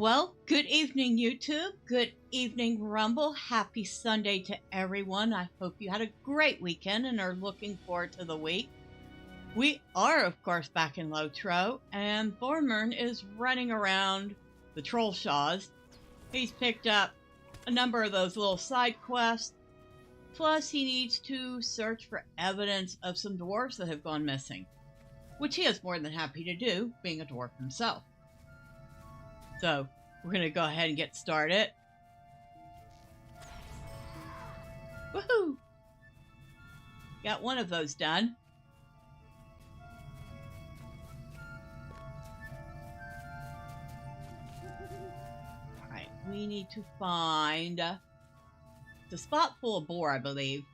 Well, good evening, YouTube. Good evening, Rumble. Happy Sunday to everyone. I hope you had a great weekend and are looking forward to the week. We are, of course, back in LOTRO, and Thormurn is running around the Trollshaws. He's picked up a number of those little side quests, plus he needs to search for evidence of some dwarves that have gone missing, which he is more than happy to do, being a dwarf himself. So, we're going to go ahead and get started. Woohoo! Got one of those done. Alright, we need to find the spot full of boar, I believe.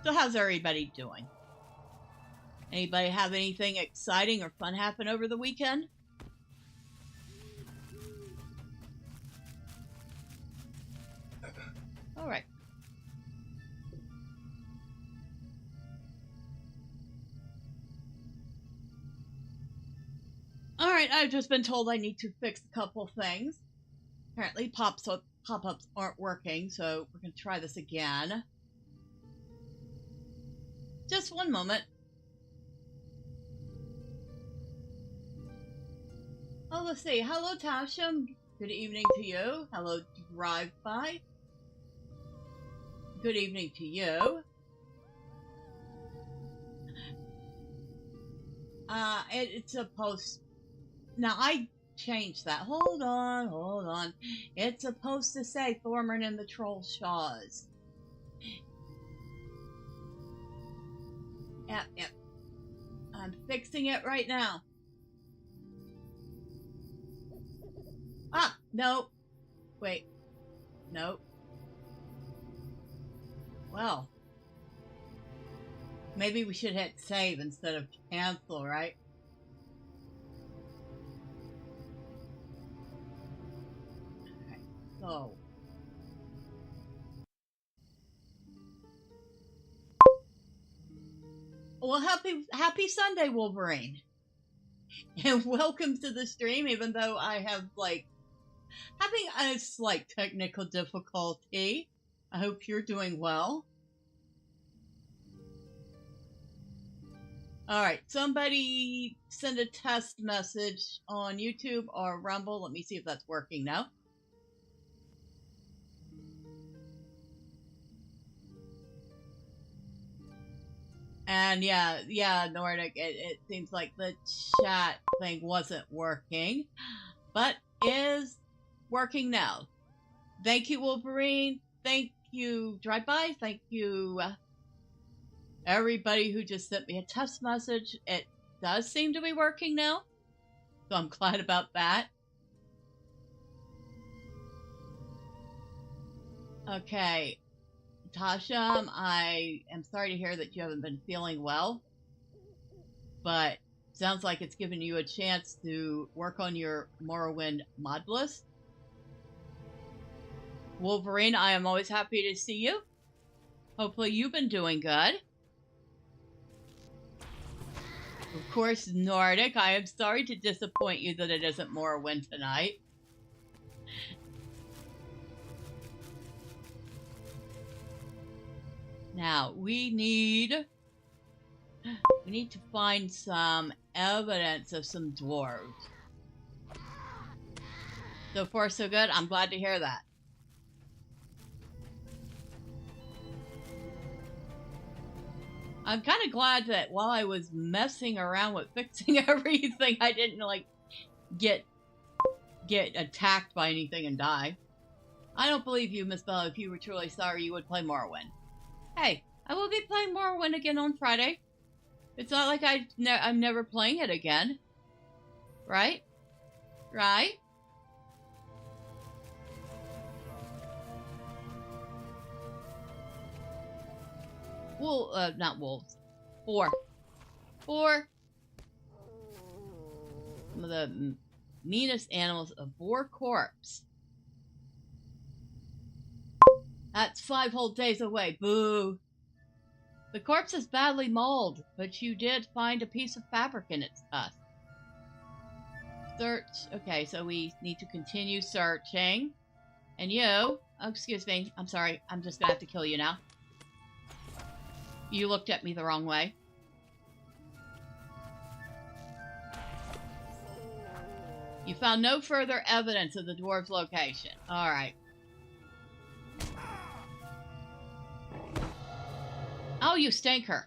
So how's everybody doing? Anybody have anything exciting or fun happen over the weekend? All right. All right, I've just been told I need to fix a couple things. Apparently pop-ups aren't working, so we're going to try this again. Just one moment. Oh, let's see. Hello, Tasha. Good evening to you. Hello, Drive-By. Good evening to you. It's supposed... Now, I changed that. Hold on. It's supposed to say Thormurn and the Trollshaws. Yep. I'm fixing it right now. Ah, no. Wait. Nope. Well. Maybe we should hit save instead of cancel, right? Okay, so. Well, happy Sunday, Wolverine. And welcome to the stream, even though I have, having a slight technical difficulty. I hope you're doing well. Alright, somebody send a test message on YouTube or Rumble. Let me see if that's working now. And yeah, Nordic, it seems like the chat thing wasn't working, but is working now. Thank you, Wolverine. Thank you, Drive-By. Thank you, everybody who just sent me a test message. It does seem to be working now, so I'm glad about that. Okay. Tasha, I am sorry to hear that you haven't been feeling well, but sounds like it's given you a chance to work on your Morrowind mod list. Wolverine, I am always happy to see you. Hopefully you've been doing good. Of course, Nordic, I am sorry to disappoint you that it isn't Morrowind tonight. Now, we need to find some evidence of some dwarves. So far, so good. I'm glad to hear that. I'm kind of glad that while I was messing around with fixing everything, I didn't, get attacked by anything and die. I don't believe you, Miss Bella. If you were truly sorry, you would play Morrowind. Hey, I will be playing Morrowind again on Friday. It's not like I'm never playing it again. Right? Right? Not wolves. Boar. Some of the meanest animals, a boar corpse. That's 5 whole days away. Boo. The corpse is badly mauled, but you did find a piece of fabric in its tusk. Search. Okay, so we need to continue searching. And you... Oh, excuse me. I'm sorry. I'm just gonna have to kill you now. You looked at me the wrong way. You found no further evidence of the dwarves' location. Alright. Oh, you stinker.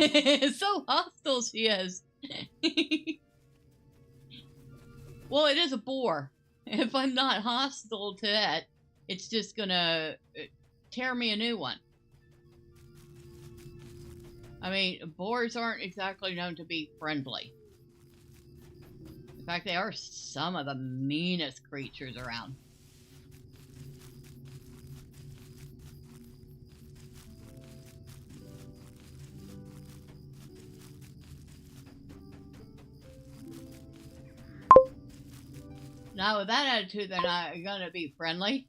So hostile she is. Well, it is a boar. If I'm not hostile to it, it's just gonna tear me a new one. I mean, boars aren't exactly known to be friendly. In fact, they are some of the meanest creatures around. Now, with that attitude, they're not going to be friendly.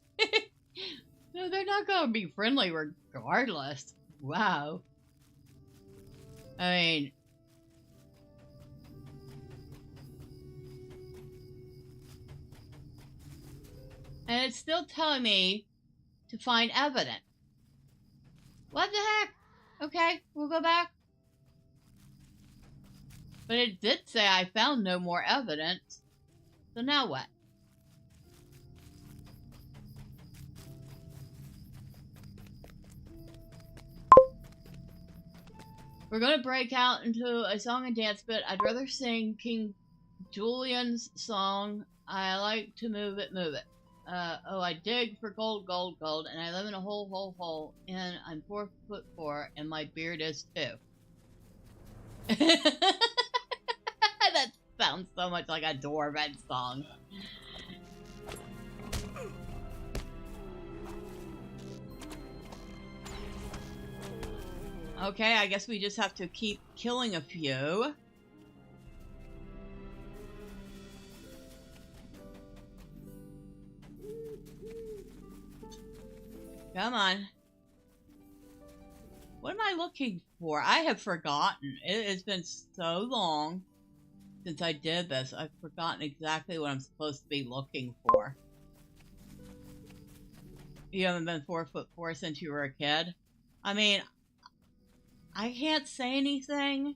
No, they're not going to be friendly regardless. Wow. I mean... And it's still telling me to find evidence. What the heck? Okay, we'll go back. But it did say I found no more evidence. So now what? We're going to break out into a song and dance bit. I'd rather sing King Julian's song, I like to move it, move it. Oh, I dig for gold, gold, gold, and I live in a hole, and I'm 4'4", and my beard is too. That sounds so much like a Dwarven song. Okay, I guess we just have to keep killing a few. Come on. What am I looking for? I have forgotten. It has been so long since I did this. I've forgotten exactly what I'm supposed to be looking for. You haven't been 4'4" since you were a kid? I mean, I can't say anything.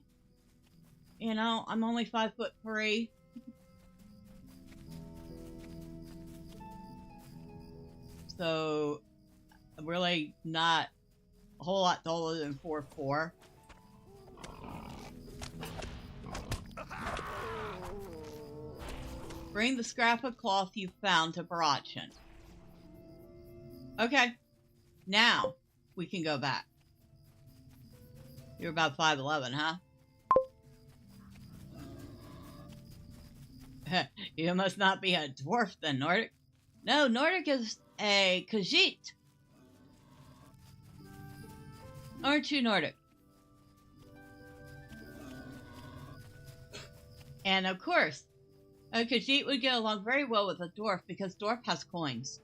You know, I'm only 5'3". So, really not a whole lot taller than 4'4". Bring the scrap of cloth you found to Barachan. Okay. Now, we can go back. You're about 5'11", huh? You must not be a dwarf then, Nordic. No, Nordic is a Khajiit. Aren't you, Nordic? And of course, a Khajiit would get along very well with a dwarf because dwarf has coins.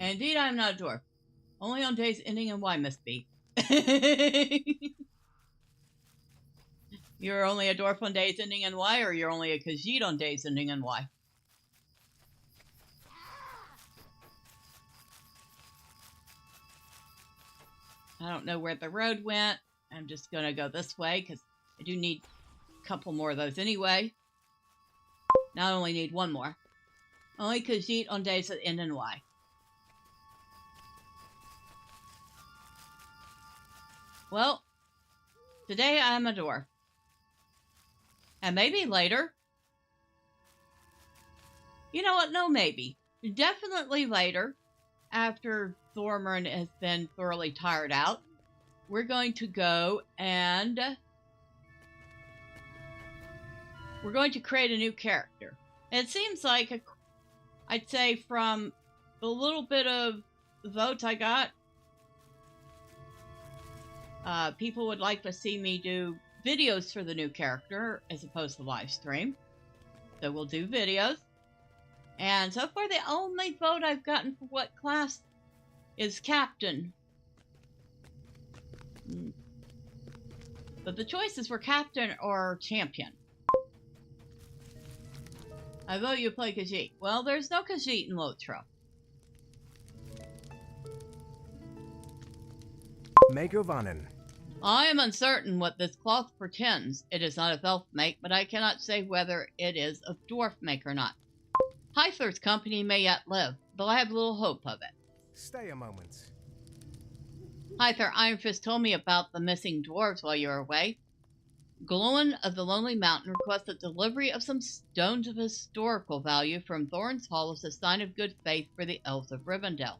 And indeed, I am not a dwarf. Only on days ending in Y must be. You're only a dwarf on days ending in Y, or you're only a Khajiit on days ending in Y? I don't know where the road went. I'm just going to go this way, because I do need a couple more of those anyway. Now I only need one more. Only Khajiit on days that end in Y. Well, today I'm a dwarf. And maybe later. You know what? No, maybe. Definitely later, after Thormurn has been thoroughly tired out, we're going to go and we're going to create a new character. And it seems like, I'd say from the little bit of votes I got. People would like to see me do videos for the new character as opposed to live stream. So we'll do videos. And so far the only vote I've gotten for what class is Captain. But the choices were Captain or Champion. I vote you play Khajiit. Well, there's no Khajiit in LOTRO. Megovanen. I am uncertain what this cloth pretends. It is not of elf make, but I cannot say whether it is of dwarf make or not. Hyther's company may yet live, though I have little hope of it. Stay a moment. Hyther Ironfist told me about the missing dwarves while you were away. Glowin of the Lonely Mountain requested delivery of some stones of historical value from Thorn's Hall as a sign of good faith for the elves of Rivendell.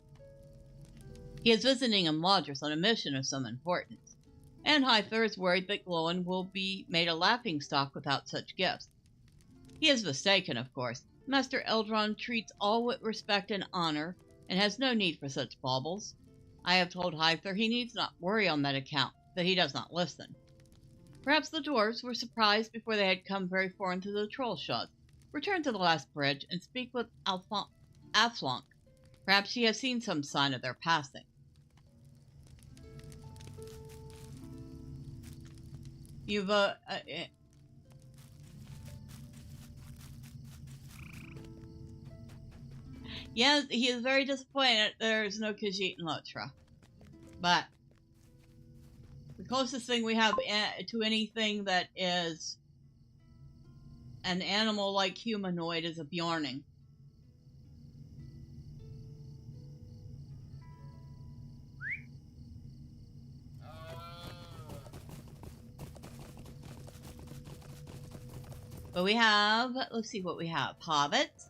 He is visiting in Lodgers on a mission of some importance, and Hyther is worried that Glowin will be made a laughingstock without such gifts. He is mistaken, of course. Master Eldron treats all with respect and honor, and has no need for such baubles. I have told Hyther he needs not worry on that account, that he does not listen. Perhaps the dwarves were surprised before they had come very far into the Trollshaws. Return to the last bridge and speak with Aflonk. Perhaps she has seen some sign of their passing. You've, Yes, he is very disappointed there is no Khajiit in LOTRO. But the closest thing we have to anything that is an animal-like humanoid is a Bjorning. But we have, let's see what we have. Hobbits.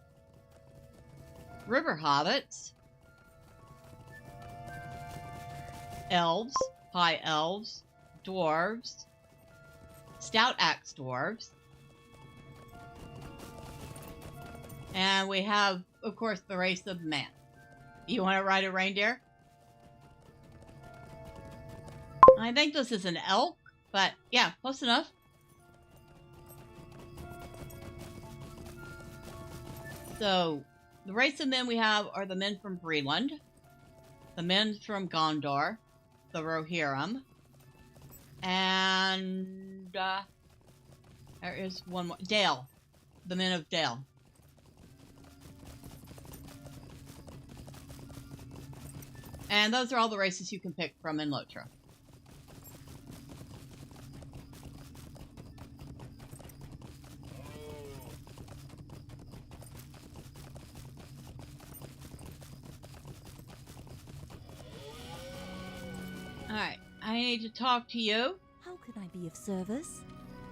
River Hobbits. Elves. High Elves. Dwarves. Stout Axe Dwarves. And we have, of course, the race of man. You want to ride a reindeer? I think this is an elk, but yeah, close enough. So, the race of men we have are the men from Breland, the men from Gondor, the Rohirrim, and there is one more, Dale, the men of Dale. And those are all the races you can pick from in LOTRO. Alright, I need to talk to you. How can I be of service?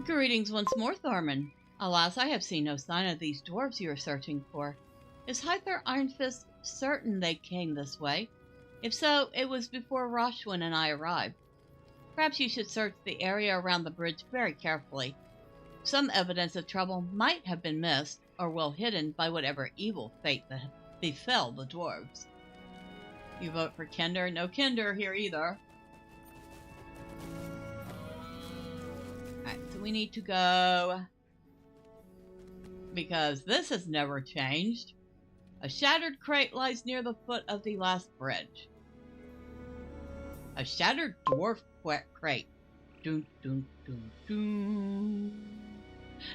Greetings once more, Thormurn. Alas, I have seen no sign of these dwarves you are searching for. Is Hyther Ironfist certain they came this way? If so, it was before Roshwin and I arrived. Perhaps you should search the area around the bridge very carefully. Some evidence of trouble might have been missed, or well hidden by whatever evil fate that befell the dwarves. You vote for Kinder? No Kinder here either. Alright, so we need to go, because this has never changed. A shattered crate lies near the foot of the last bridge. A shattered dwarf crate. Dun, dun, dun, dun.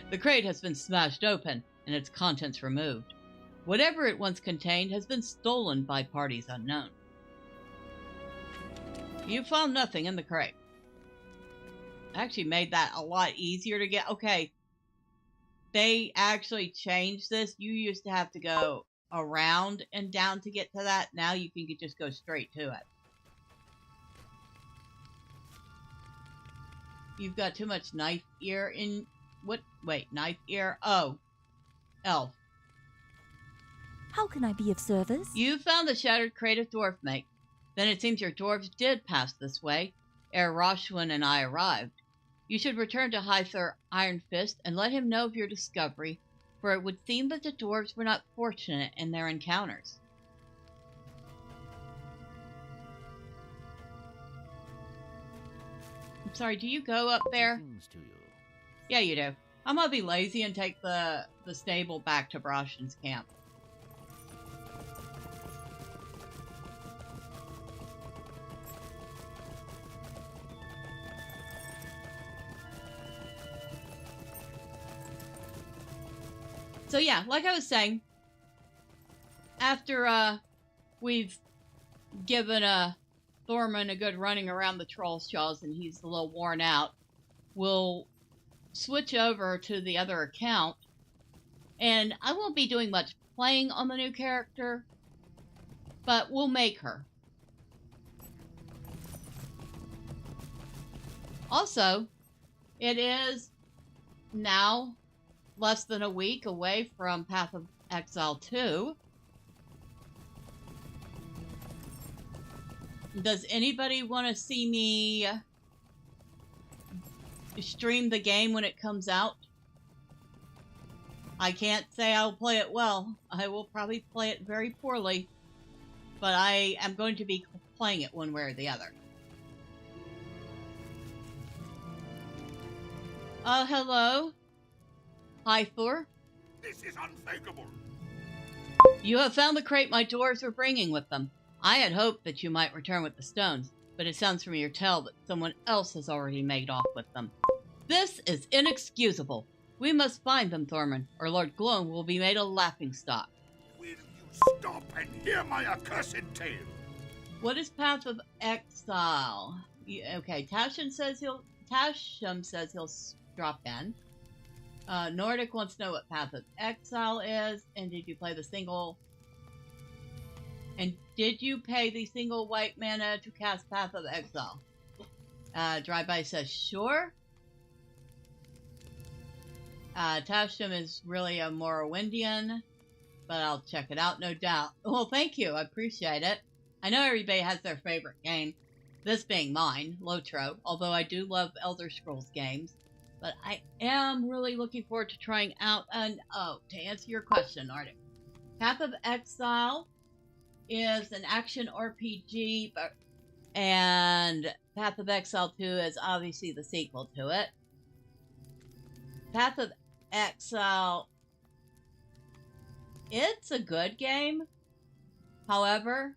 The crate has been smashed open and its contents removed. Whatever it once contained has been stolen by parties unknown. You found nothing in the crate. I actually made that a lot easier to get. Okay, they actually changed this. You used to have to go around and down to get to that. Now you can just go straight to it. You've got too much knife ear in... What? Wait, knife ear? Oh. Elf. How can I be of service? You found the shattered crate of dwarf make. Then it seems your dwarves did pass this way, ere Roshwin and I arrived. You should return to Hyther Ironfist and let him know of your discovery, for it would seem that the dwarves were not fortunate in their encounters. sorry, do you go up there? Greetings to you. Yeah, you do. I'm gonna be lazy and take the stable back to Brashen's camp. So yeah, like I was saying, after we've given Thormurn a good running around the Trollshaws and he's a little worn out, we'll switch over to the other account, and I won't be doing much playing on the new character, but we'll make her. Also, it is now less than a week away from Path of Exile 2. Does anybody want to see me stream the game when it comes out? I can't say I'll play it well. I will probably play it very poorly, but I am going to be playing it one way or the other. Hello? Hi, Thor. This is unthinkable. You have found the crate my dwarves were bringing with them. I had hoped that you might return with the stones, but it sounds from your tale that someone else has already made off with them. This is inexcusable. We must find them, Thormurn, or Lord Gloam will be made a laughingstock. Will you stop and hear my accursed tale? What is Path of Exile? Okay, Tasham says he'll drop in. Nordic wants to know what Path of Exile is, and did you play the single... And did you pay the single white mana to cast Path of Exile? Drive-by says, sure. Tasham is really a Morrowindian, but I'll check it out, no doubt. Well, thank you. I appreciate it. I know everybody has their favorite game, this being mine, LOTRO, although I do love Elder Scrolls games. But I am really looking forward to trying out, to answer your question, Arctic. Path of Exile is an action RPG, and Path of Exile 2 is obviously the sequel to it. Path of Exile, it's a good game. However,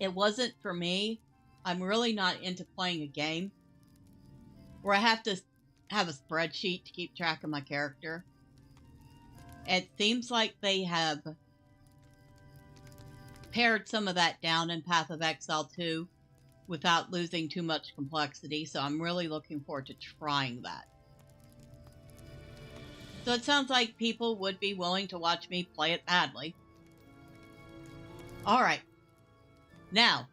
it wasn't for me. I'm really not into playing a game where I have to have a spreadsheet to keep track of my character. It seems like they have pared some of that down in Path of Exile 2 without losing too much complexity, so I'm really looking forward to trying that. So it sounds like people would be willing to watch me play it badly. Alright. Now,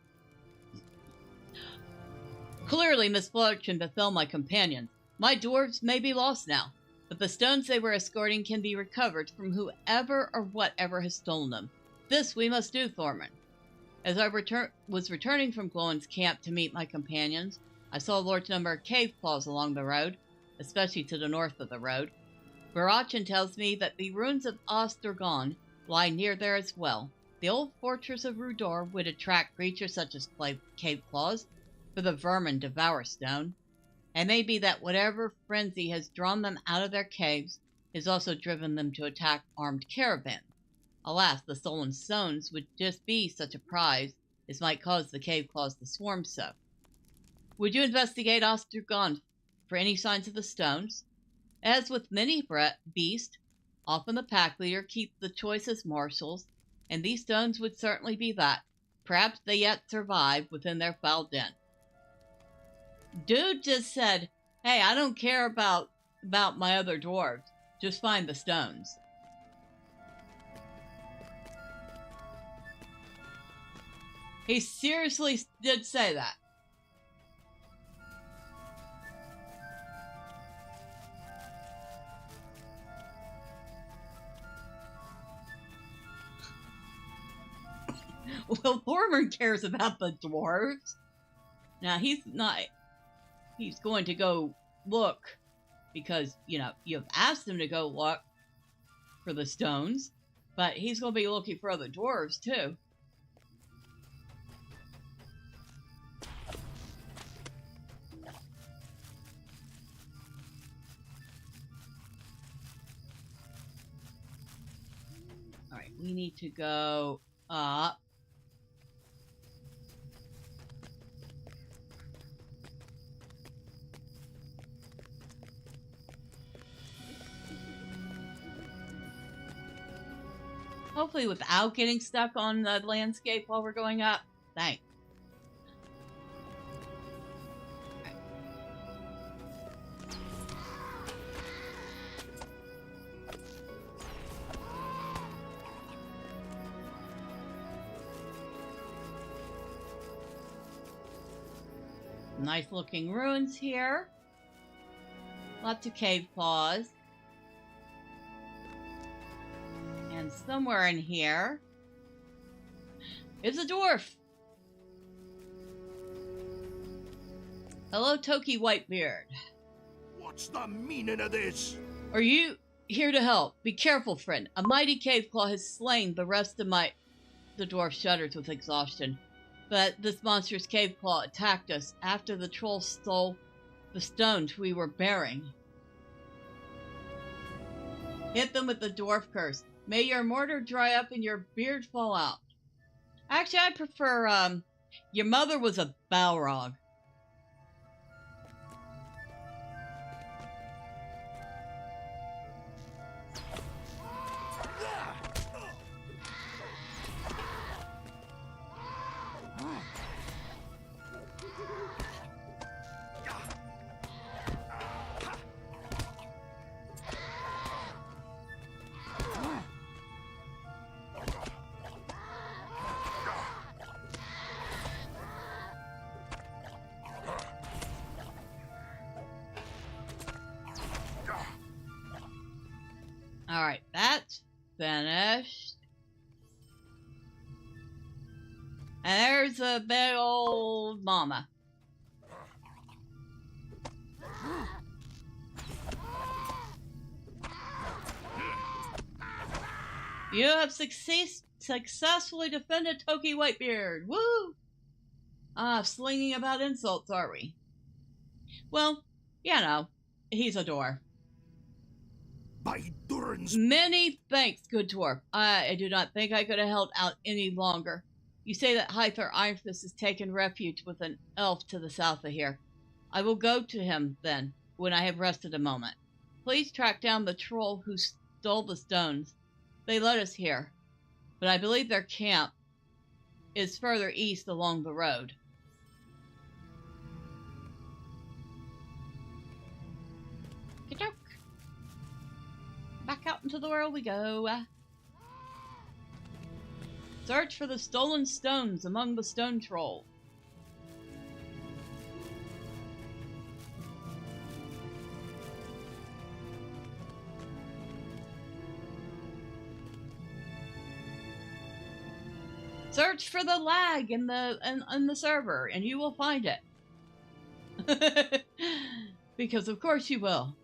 clearly misfortune befell my companions. My dwarves may be lost now, but the stones they were escorting can be recovered from whoever or whatever has stolen them. This we must do, Thormurn. As I was returning from Gloam's camp to meet my companions, I saw a large number of cave claws along the road, especially to the north of the road. Barachan tells me that the ruins of Ostergon lie near there as well. The old fortress of Rudor would attract creatures such as cave claws, for the vermin devour stone. It may be that whatever frenzy has drawn them out of their caves has also driven them to attack armed caravans. Alas, the stolen stones would just be such a prize as might cause the cave claws to swarm so. Would you investigate Ostergon for any signs of the stones? As with many beasts, often the pack leader keeps the choicest morsels, and these stones would certainly be that. Perhaps they yet survive within their foul den. Dude just said, hey, I don't care about my other dwarves. Just find the stones. He seriously did say that. Well, Thormurn cares about the dwarves. Now, he's going to go look because, you've asked him to go look for the stones, but he's going to be looking for other dwarves, too. we need to go up. Hopefully without getting stuck on the landscape while we're going up. Thanks. Nice looking ruins here. Lots of cave claws. And somewhere in here is a dwarf. Hello, Toki Whitebeard. What's the meaning of this? Are you here to help? Be careful, friend. A mighty cave claw has slain the rest of my... The dwarf shudders with exhaustion. But this monstrous cave claw attacked us after the troll stole the stones we were bearing. Hit them with the dwarf curse. May your mortar dry up and your beard fall out. Actually, I prefer, your mother was a Balrog. Alright, that's finished. And there's a big old mama. You have successfully defended Toki Whitebeard. Woo! Slinging about insults, are we? Well, you know, he's a dwarf. By Durin's... Many thanks, good dwarf. I do not think I could have held out any longer. You say that Hythor Ironfist has taken refuge with an elf to the south of here. I will go to him, then, when I have rested a moment. Please track down the troll who stole the stones. They led us here, but I believe their camp is further east along the road. Ka-choke. Back out into the world we go. Search for the stolen stones among the stone trolls. Search for the lag in the server, and you will find it. Because of course you will.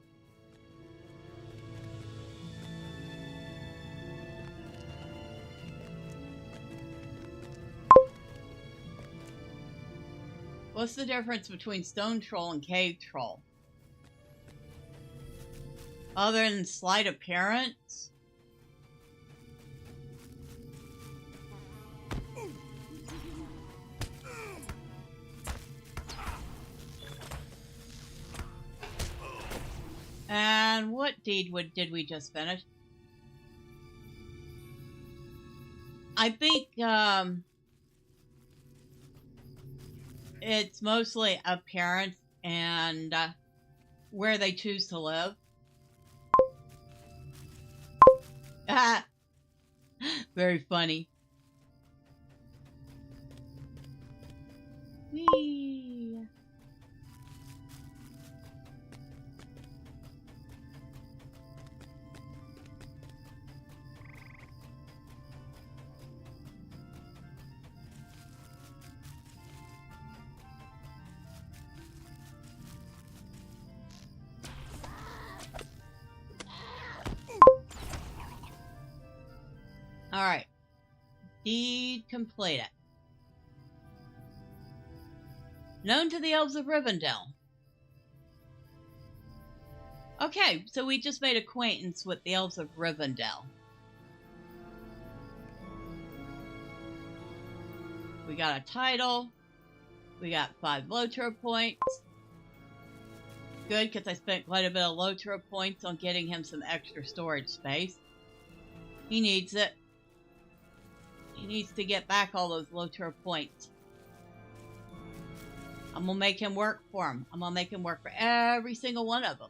What's the difference between stone troll and cave troll? Other than slight appearance? And what deed did we just finish? I think it's mostly appearance and where they choose to live. Very funny. Whee! Alright. Deed completed. Known to the elves of Rivendell. Okay, so we just made acquaintance with the elves of Rivendell. We got a title. We got 5 LOTRO points. Good, because I spent quite a bit of LOTRO points on getting him some extra storage space. He needs it. He needs to get back all those LOTRO points. I'm going to make him work for him. I'm going to make him work for every single one of them.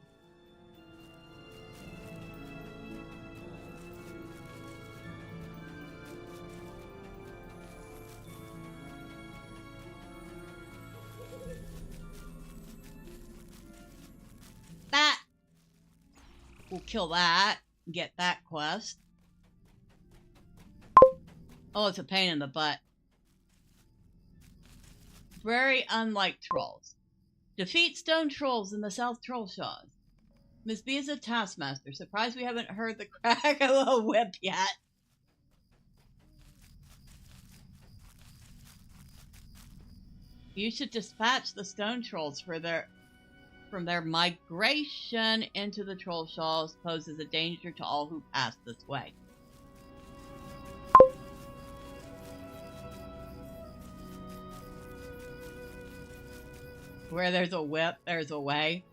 That. We'll kill that. Get that quest. Oh, it's a pain in the butt. Very unlike trolls. Defeat stone trolls in the South Trollshaws. Miss B is a taskmaster. Surprised we haven't heard the crack of a whip yet. You should dispatch the stone trolls from their migration into the Trollshaws poses a danger to all who pass this way. Where there's a whip, there's a way.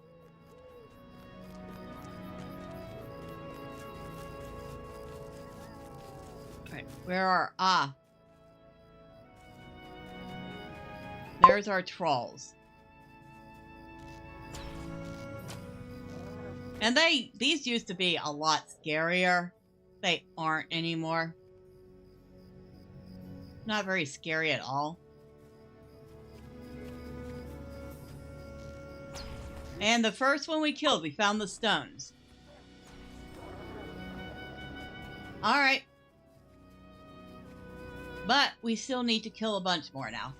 Alright, where are... There's our trolls. And these used to be a lot scarier. They aren't anymore. Not very scary at all. And the first one we killed, we found the stones. Alright. But we still need to kill a bunch more now.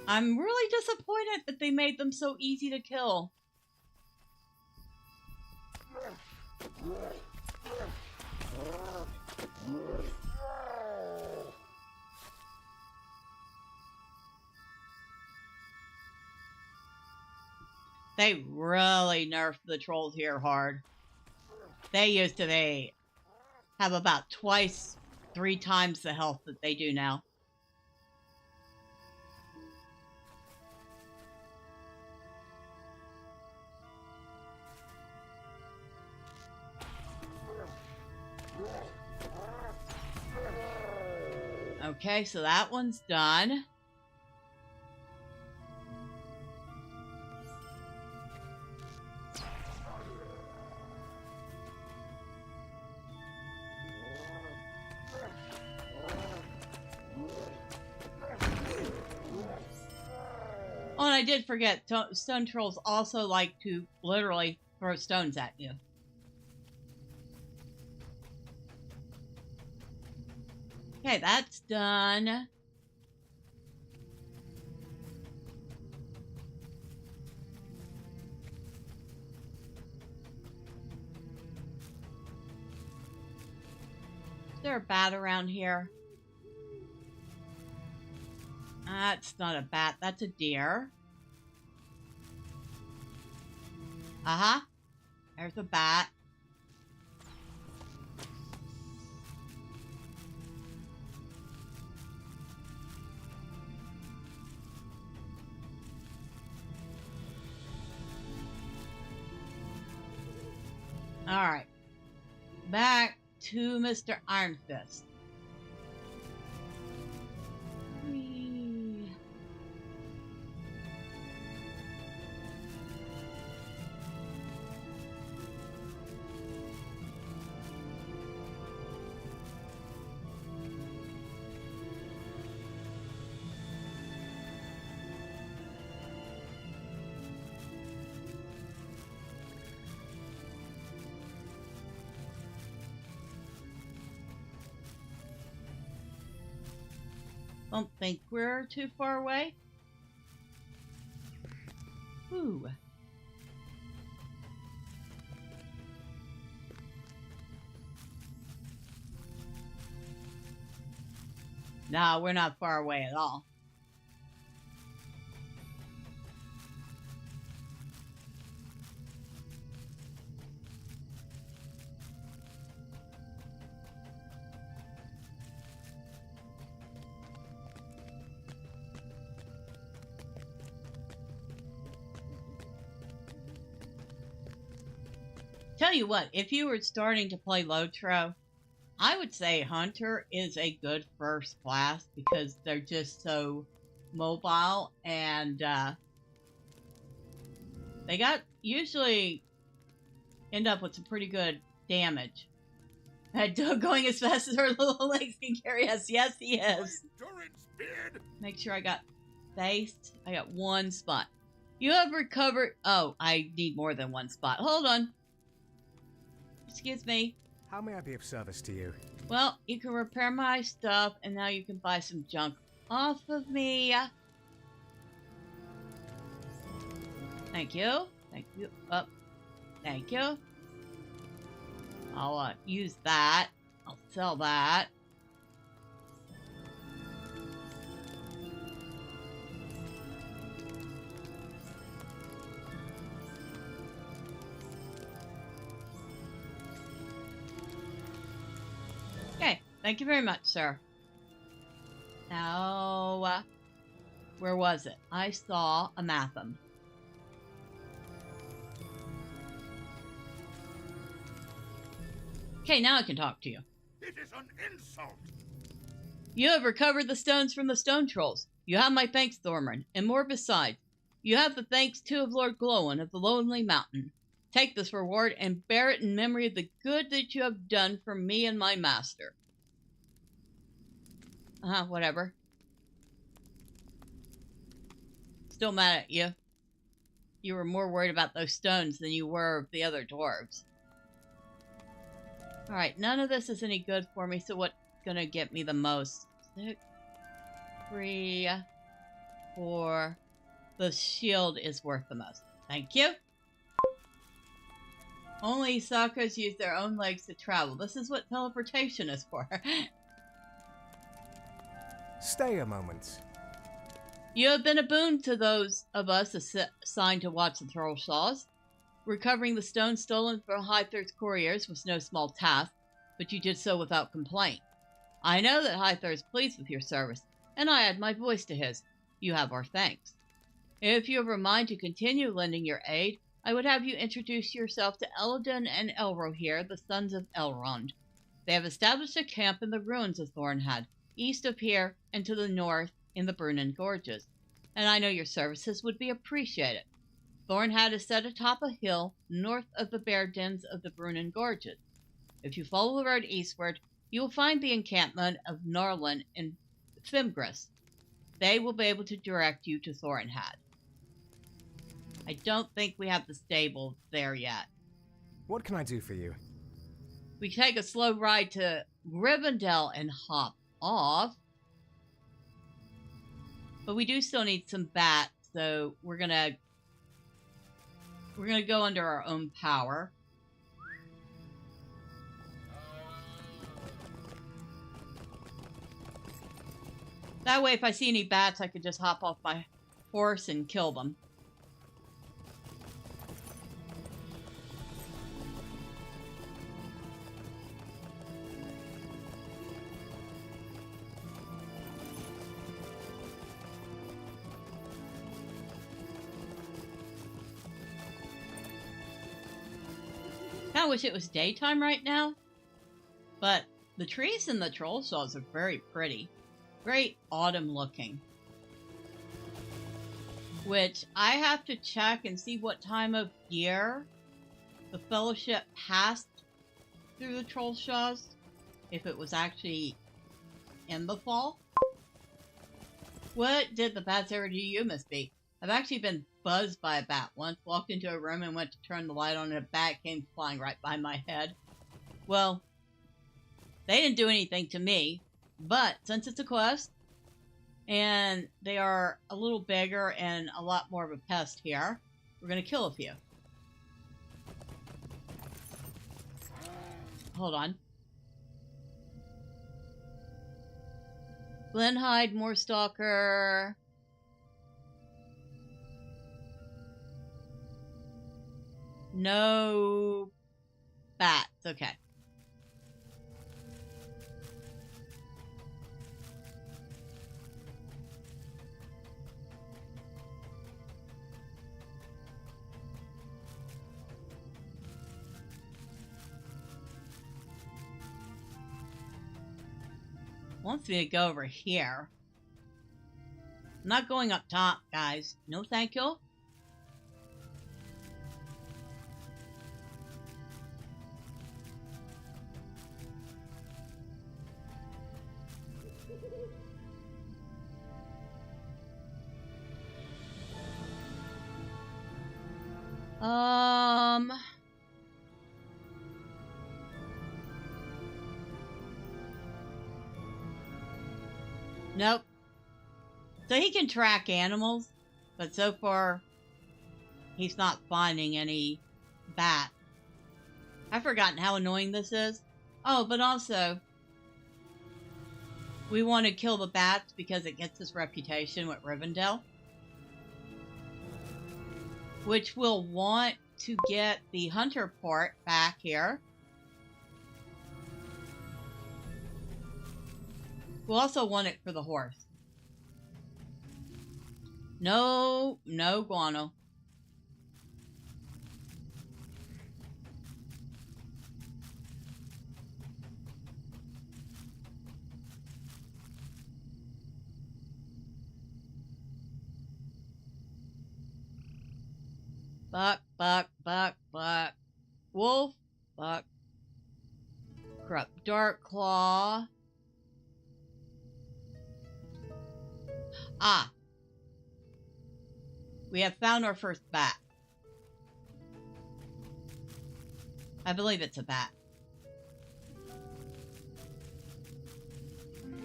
I'm really disappointed that they made them so easy to kill. They really nerfed the trolls here hard. They used to have about twice, 3 times the health that they do now. Okay, so that one's done. Oh, and I did forget, stone trolls also like to literally throw stones at you. Okay, that's done. Is there a bat around here? That's not a bat, that's a deer. Uh-huh. There's a bat. Alright. Back to Mr. Iron Fist. Don't think we're too far away. Ooh. No, we're not far away at all. Tell you what, if you were starting to play LOTRO, I would say Hunter is a good first class because they're just so mobile and they got usually end up with some pretty good damage. Going as fast as her little legs can carry us. Yes, he is. Make sure I got faced. I got one spot. You have recovered. Oh, I need more than one spot. Hold on. Excuse me. How may I be of service to you? Well, you can repair my stuff, and now you can buy some junk off of me. Thank you. Thank you. Oh, thank you. I'll use that. I'll sell that. Okay, thank you very much, sir. Now, where was it? I saw a Matham. Okay, now I can talk to you. It is an insult. You have recovered the stones from the stone trolls. You have my thanks, Thormurn, and more besides. You have the thanks, too, of Lord Glowin of the Lonely Mountain. Take this reward and bear it in memory of the good that you have done for me and my master. Whatever. Still mad at you. You were more worried about those stones than you were of the other dwarves. Alright, none of this is any good for me, so what's gonna get me the most? 6, 3, 4. The shield is worth the most. Thank you. Only suckers use their own legs to travel. This is what teleportation is for. Stay a moment. You have been a boon to those of us assigned to watch the Trollshaws. Recovering the stone stolen from Hyther's couriers was no small task, but you did so without complaint. I know that Hyther is pleased with your service, and I add my voice to his. You have our thanks. If you have a mind to continue lending your aid, I would have you introduce yourself to Eladin and Elro here, the sons of Elrond. They have established a camp in the ruins of Thornhead, east of here and to the north in the Brunnen Gorges, and I know your services would be appreciated. Thornhead is set atop a hill north of the bear dens of the Brunnen Gorges. If you follow the road eastward, you will find the encampment of Norlin and Fimgris. They will be able to direct you to Thornhead. I don't think we have the stable there yet. What can I do for you? We can take a slow ride to Rivendell and hop off. But we do still need some bats, so we're gonna go under our own power. That way, if I see any bats, I could just hop off my horse and kill them. I wish it was daytime right now, but the trees in the Trollshaws are very pretty, very autumn looking, which I have to check and see what time of year the Fellowship passed through the Trollshaws, if it was actually in the fall. What did the bats ever do to you, Miss B? I've actually been buzzed by a bat once, walked into a room and went to turn the light on and a bat came flying right by my head. Well, they didn't do anything to me, but since it's a quest, and they are a little bigger and a lot more of a pest here, we're going to kill a few. Hold on. Glenhide, Moorstalker. No bats. Okay. wants me to go over here. I'm not going up top, guys. No thank you. Nope. So he can track animals, but so far he's not finding any bat. I've forgotten how annoying this is. Oh, but also we want to kill the bats because it gets this reputation with Rivendell, which we'll want to get the hunter part back here. We'll also want it for the horse. No guano. Buck. Wolf, buck. Corrupt Dark Claw. Ah. We have found our first bat. I believe it's a bat.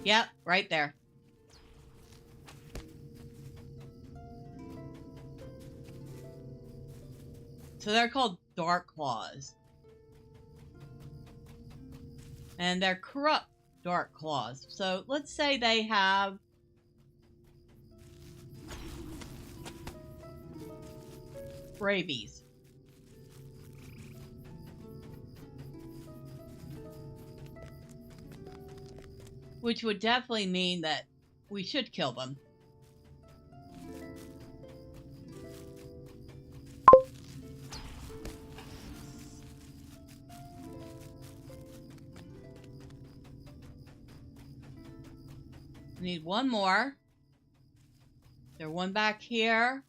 Yep, right there. So they're called Dark Claws. And they're corrupt Dark Claws. So let's say they have rabies. Which would definitely mean that we should kill them. Need one more. There's one back here.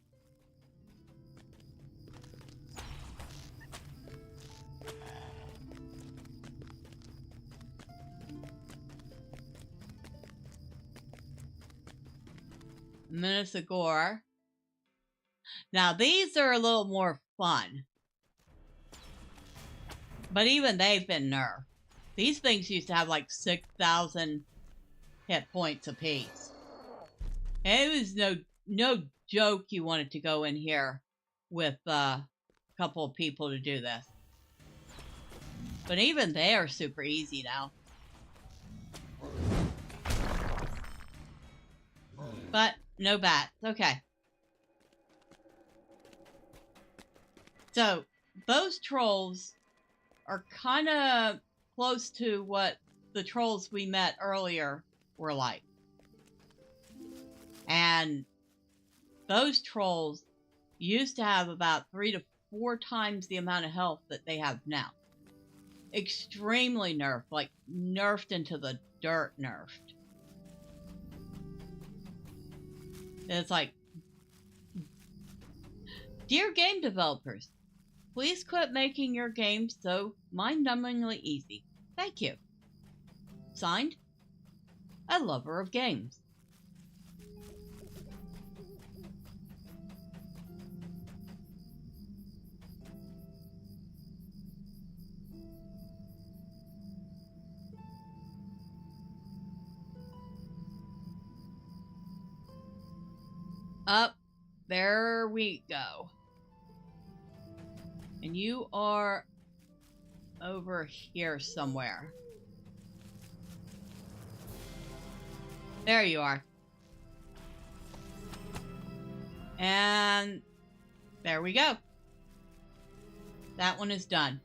Misadventures. Now these are a little more fun. But even they've been nerfed. These things used to have like 6,000 hit points apiece. And it was no joke you wanted to go in here with a couple of people to do this. But even they are super easy now. But no bats. Okay. So those trolls are kind of close to what the trolls we met earlier were like. And those trolls used to have about 3 to 4 times the amount of health that they have now. Extremely nerfed, like nerfed into the dirt nerfed. It's like, dear game developers, please quit making your games so mind-numbingly easy. Thank you. Signed, a lover of games. Up, there we go. And you are over here somewhere. There you are. And there we go. That one is done.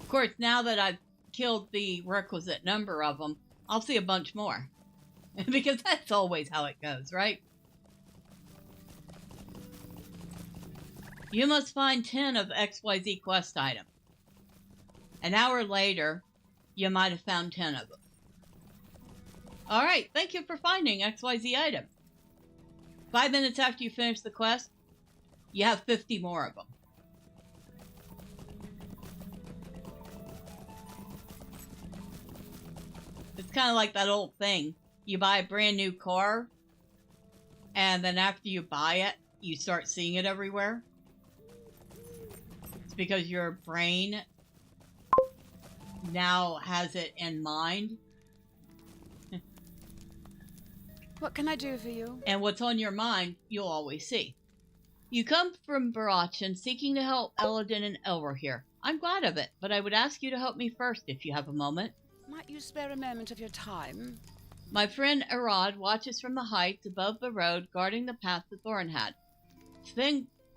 Of course, now that I've killed the requisite number of them, I'll see a bunch more. Because that's always how it goes, right? You must find 10 of XYZ quest item. An hour later, you might have found 10 of them. Alright, thank you for finding XYZ item. 5 minutes after you finish the quest, you have 50 more of them. It's kind of like that old thing. You buy a brand new car, and then after you buy it, you start seeing it everywhere. It's because your brain now has it in mind. What can I do for you? And what's on your mind, you'll always see. You come from Barachan seeking to help Eladin and Elra here. I'm glad of it, but I would ask you to help me first if you have a moment. Might you spare a moment of your time? My friend Arad watches from the heights above the road, guarding the path to Thornhad.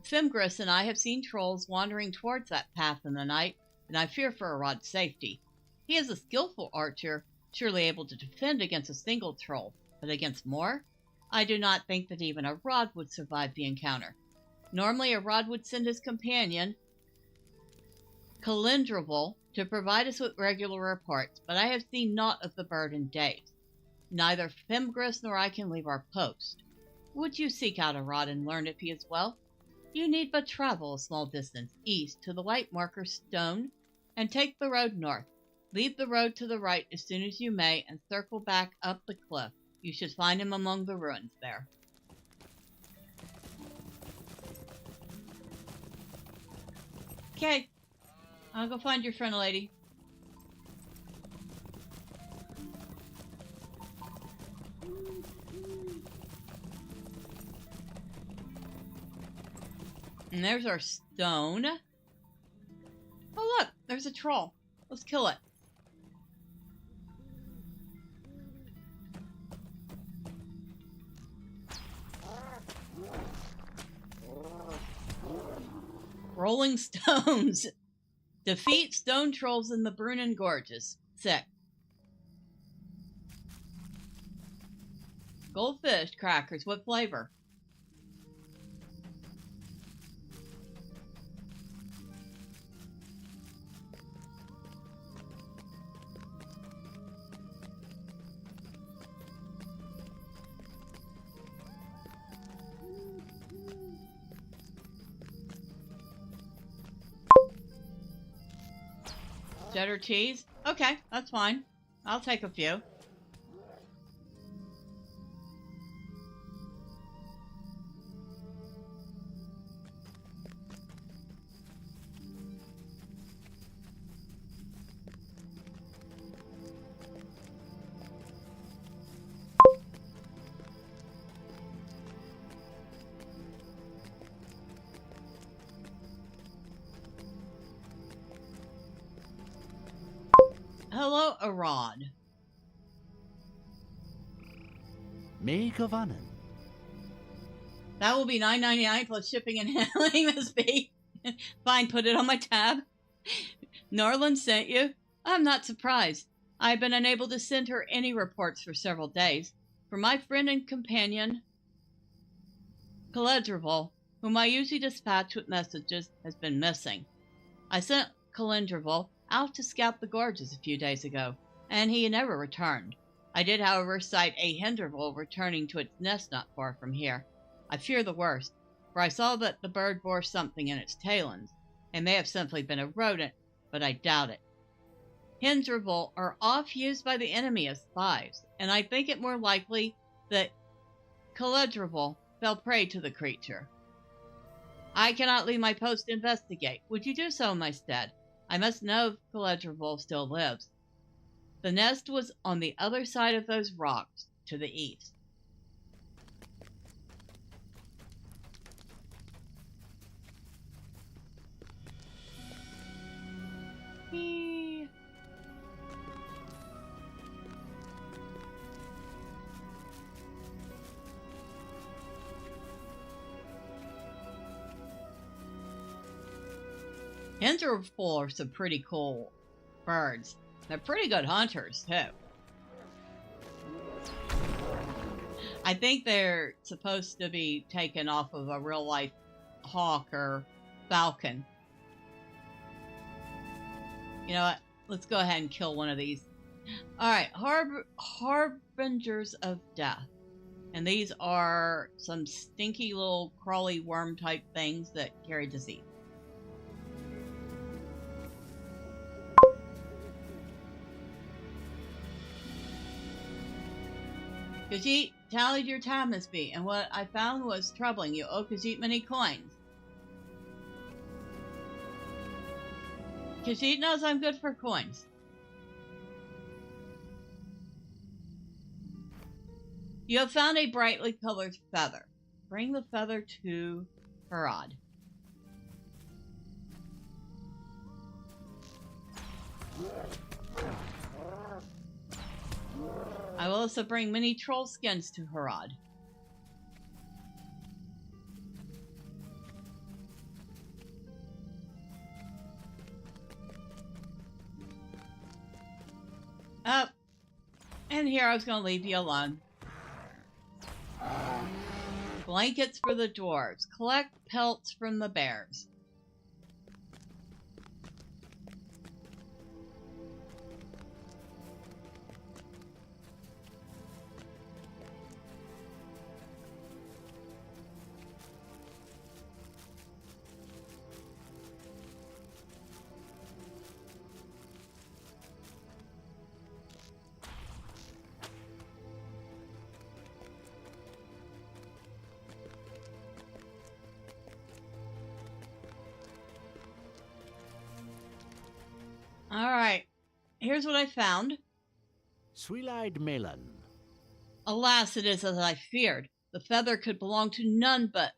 Fimgris and I have seen trolls wandering towards that path in the night, and I fear for Arad's safety. He is a skillful archer, surely able to defend against a single troll, but against more? I do not think that even Arad would survive the encounter. Normally, Arad would send his companion, Calindrival, to provide us with regular reports, but I have seen naught of the bird in days. Neither Fimgris nor I can leave our post. Would you seek out Arad and learn if he is well? You need but travel a small distance east to the white marker stone, and take the road north. Leave the road to the right as soon as you may, and circle back up the cliff. You should find him among the ruins there. Okay. I'll go find your friend, lady. And there's our stone. Oh look, there's a troll. Let's kill it. Rolling stones. Defeat stone trolls in the Brunnen Gorges. Sick. Goldfish crackers. What flavor? Cheddar cheese? Okay, that's fine. I'll take a few. Hello, Arad. Make of Annan. That will be $9.99 plus shipping and handling, Miss B. Fine, put it on my tab. Norland sent you? I'm not surprised. I've been unable to send her any reports for several days. For my friend and companion, Calendrival, whom I usually dispatch with messages, has been missing. I sent Calendrival out to scout the gorges a few days ago, and he never returned. I did, however, sight a Hinderval returning to its nest not far from here. I fear the worst, for I saw that the bird bore something in its talons. It may have simply been a rodent, but I doubt it. Hinderval are oft used by the enemy as spies, and I think it more likely that Calendrival fell prey to the creature. I cannot leave my post to investigate. Would you do so in my stead? I must know if Calendrival still lives. The nest was on the other side of those rocks, to the east. Whee! Hinderval are some pretty cool birds. They're pretty good hunters, too. I think they're supposed to be taken off of a real-life hawk or falcon. You know what? Let's go ahead and kill one of these. Alright, Harbingers of Death. And these are some stinky little crawly worm type things that carry disease. Khajiit tallied your tapestry, and what I found was troubling. You owe Khajiit many coins. Khajiit knows I'm good for coins. You have found a brightly colored feather. Bring the feather to Harad. I will also bring many troll skins to Harad. Oh, and here I was going to leave you alone. Blankets for the dwarves. Collect pelts from the bears. Alright, here's what I found. Sweet-eyed Melon. Alas, it is as I feared. The feather could belong to none but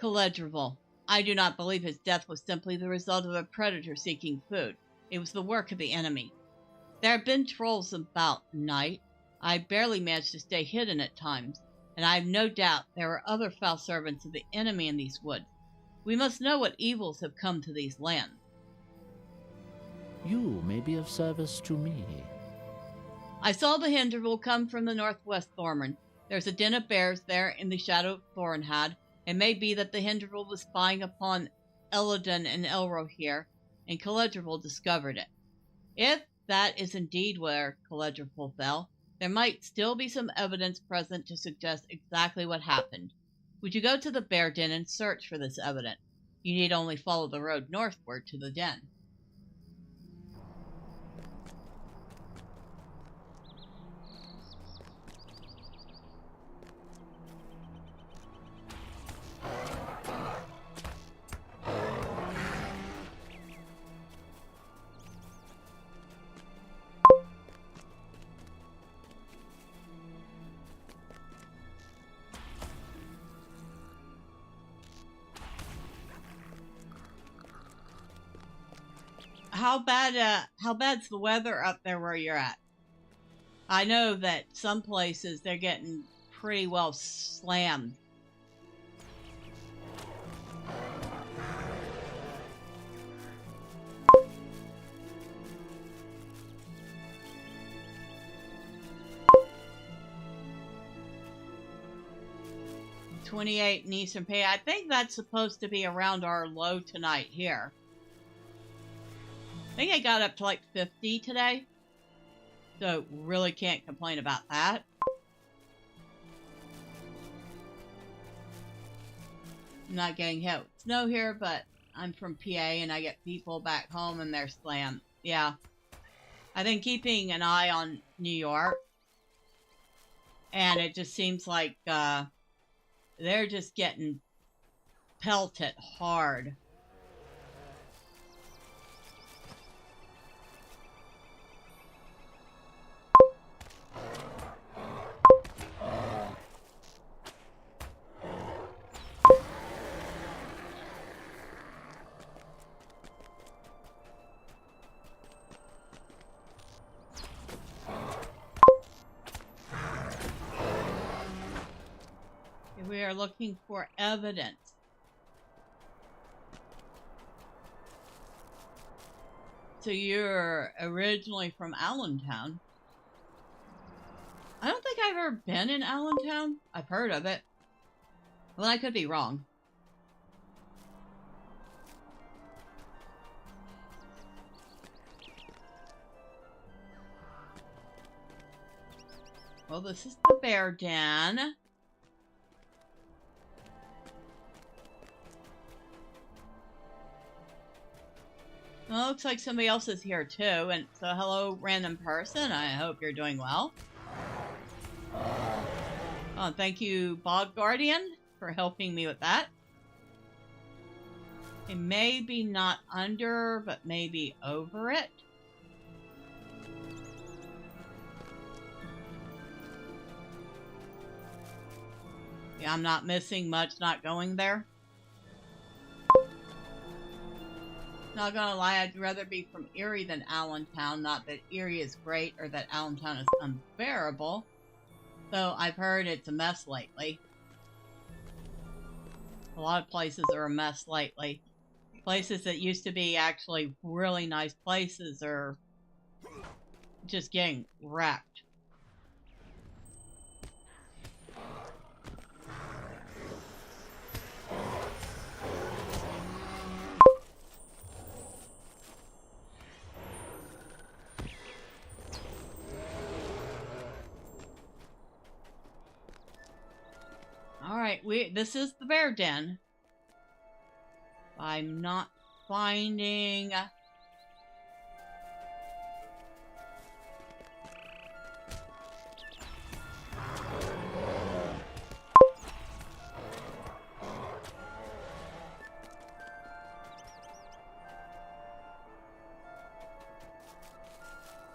Caledrival. I do not believe his death was simply the result of a predator seeking food. It was the work of the enemy. There have been trolls about at night. I barely managed to stay hidden at times, and I have no doubt there are other foul servants of the enemy in these woods. We must know what evils have come to these lands. You may be of service to me. I saw the Hinderville come from the northwest Thormurn. There's a den of bears there in the shadow of Thornhad. It may be that the Hinderville was spying upon Eladon and Elro here, and Caledrival discovered it. If that is indeed where Caledrival fell, there might still be some evidence present to suggest exactly what happened. Would you go to the bear den and search for this evidence? You need only follow the road northward to the den. How bad's the weather up there where you're at? I know that some places they're getting pretty well slammed. $28 in Eastern Pay. I think that's supposed to be around our low tonight here. I think I got up to like 50 today. So really can't complain about that. I'm not getting hit with snow here, but I'm from PA and I get people back home and they're slammed. Yeah. I've been keeping an eye on New York. And it just seems like they're just getting pelted hard. We are looking for evidence. So you're originally from Allentown. I don't think I've ever been in Allentown. I've heard of it. Well, I could be wrong. Well, this is the bear den. Well, looks like somebody else is here too, and so hello, random person. I hope you're doing well. Oh, thank you, Bog Guardian, for helping me with that. It may be not under, but maybe over it. Yeah, I'm not missing much not going there. Not gonna lie, I'd rather be from Erie than Allentown. Not that Erie is great or that Allentown is unbearable. Though I've heard it's a mess lately. A lot of places are a mess lately. Places that used to be actually really nice places are just getting wrecked. Alright, this is the bear den. I'm not finding...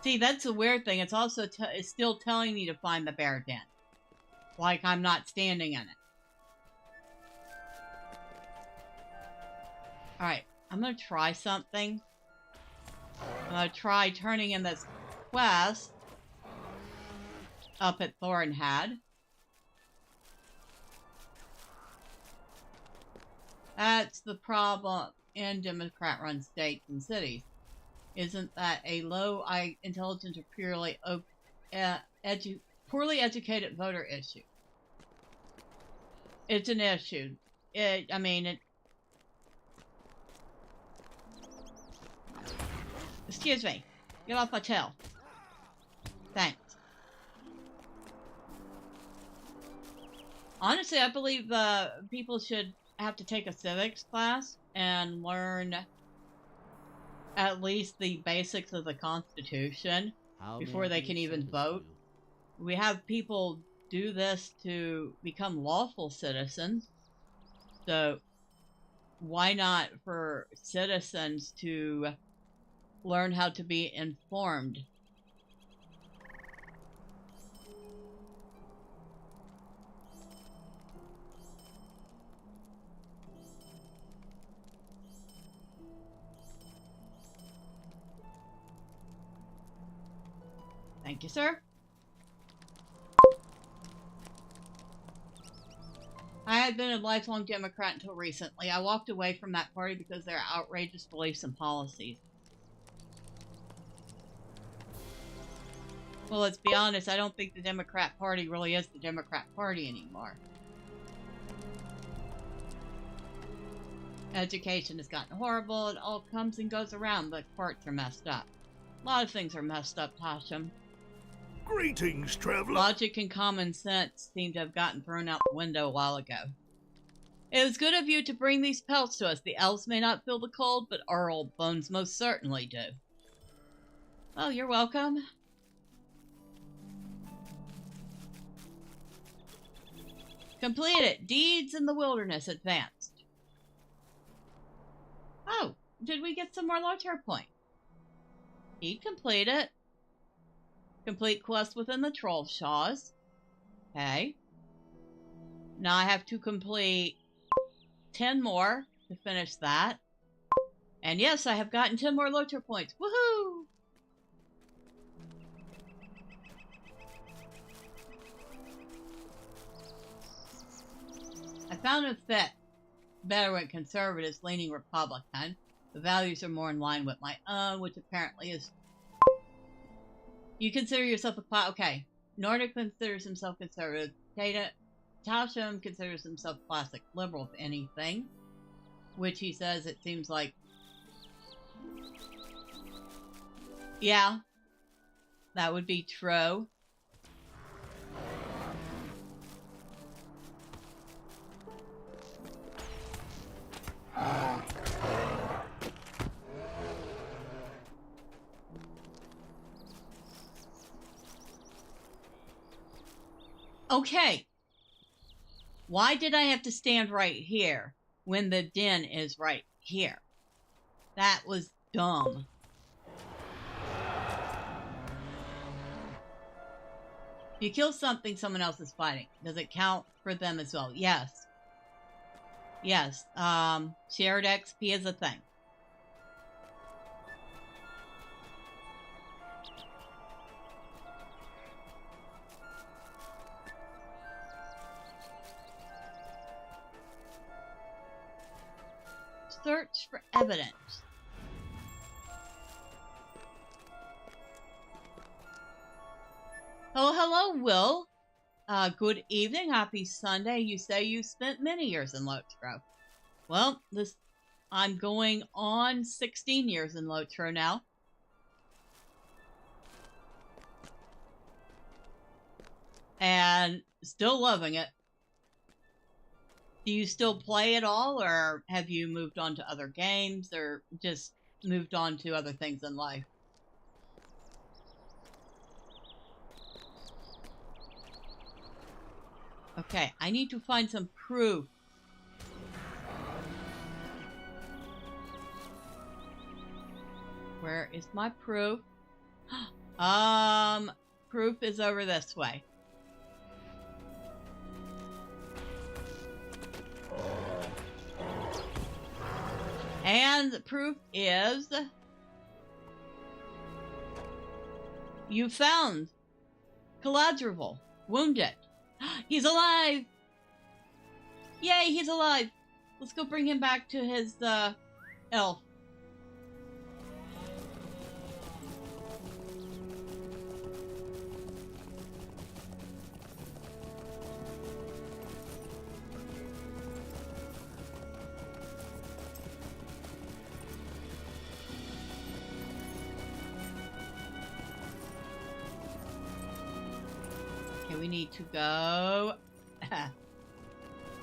See, that's a weird thing. It's also it's still telling me to find the bear den. Like I'm not standing in it. Alright, I'm gonna try something. I'm gonna try turning in this quest up at Thornhad. That's the problem in Democrat-run states and cities. Isn't that a low intelligence or poorly educated voter issue? It's an issue. Excuse me. Get off my tail. Thanks. Honestly, I believe people should have to take a civics class and learn at least the basics of the Constitution before they can even vote. We have people do this to become lawful citizens. So why not for citizens to learn how to be informed? Thank you, sir. I had been a lifelong Democrat until recently. I walked away from that party because of their outrageous beliefs and policies. Well, let's be honest, I don't think the Democrat Party really is the Democrat Party anymore. Education has gotten horrible. It all comes and goes around. The courts are messed up. A lot of things are messed up, Tasham. Greetings, traveler. Logic and common sense seem to have gotten thrown out the window a while ago. It was good of you to bring these pelts to us. The elves may not feel the cold, but our old bones most certainly do. Oh, you're welcome. Completed. Deeds in the Wilderness advanced. Oh, did we get some more LOTRO points? Deed completed. Complete quest within the Trollshaws. Okay. Now I have to complete 10 more to finish that. And yes, I have gotten 10 more LOTRO points. Woohoo! I found it fit better when conservatives leaning Republican. The values are more in line with my own, which apparently is... You consider yourself a class... Okay. Nordic considers himself conservative. Tasham considers himself classic liberal, if anything. Which he says it seems like... Yeah. That would be true. Okay. Why did I have to stand right here when the den is right here? That was dumb. If you kill something someone else is fighting, does it count for them as well? Yes. Yes. Shared XP is a thing. Search for evidence. Oh, hello, Will. Good evening. Happy Sunday. You say you spent many years in LOTRO. Well, I'm going on 16 years in LOTRO now. And still loving it. Do you still play at all, or have you moved on to other games, or just moved on to other things in life? Okay, I need to find some proof. Where is my proof? Proof is over this way. And the proof is... You found Galadriel, wounded. He's alive! Yay, he's alive! Let's go bring him back to his, elf. We need to go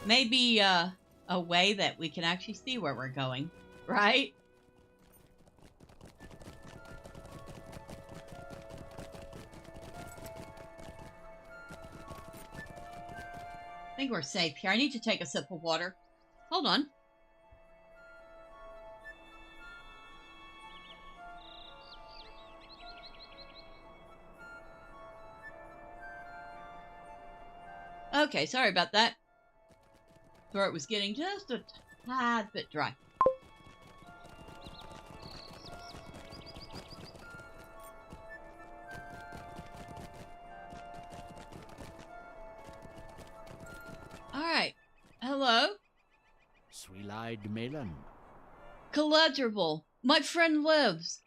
maybe a way that we can actually see where we're going, right? I think we're safe here. I need to take a sip of water. Hold on. Okay, sorry about that. Throat was getting just a tad bit dry. Alright. Hello? Sweet-eyed Malin. Galadriel, my friend lives.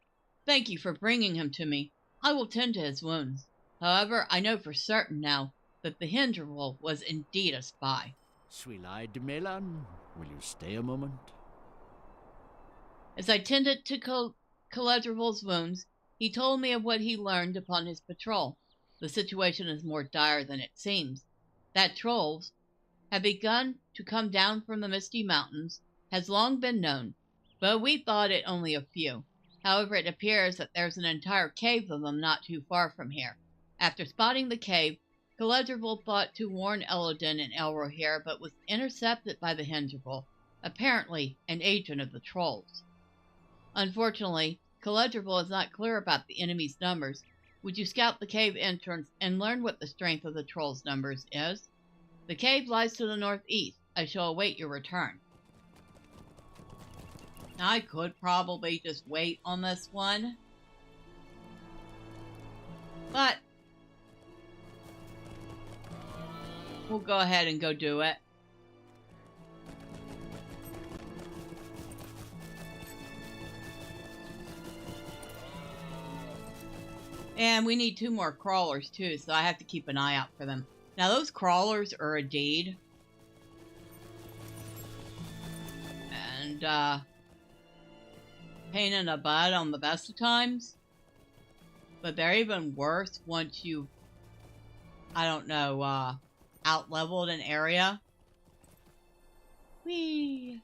Thank you for bringing him to me. I will tend to his wounds. However, I know for certain now that the Hindrewolf was indeed a spy. Sweet-eyed Malin, will you stay a moment? As I tended to Galadriel's wounds, he told me of what he learned upon his patrol. The situation is more dire than it seems. That trolls have begun to come down from the Misty Mountains has long been known, but we thought it only a few. However, it appears that there's an entire cave of them not too far from here. After spotting the cave, Galadriel thought to warn Elodin and Elrohir, but was intercepted by the Hindrewolf, apparently an agent of the trolls. Unfortunately, Galadriel is not clear about the enemy's numbers. Would you scout the cave entrance and learn what the strength of the trolls' numbers is? The cave lies to the northeast. I shall await your return. I could probably just wait on this one, but we'll go ahead and go do it. And we need 2 more crawlers too, so I have to keep an eye out for them. Now those crawlers are a deed. And pain in the butt on the best of times. But they're even worse once you, I don't know, out-leveled an area. Whee!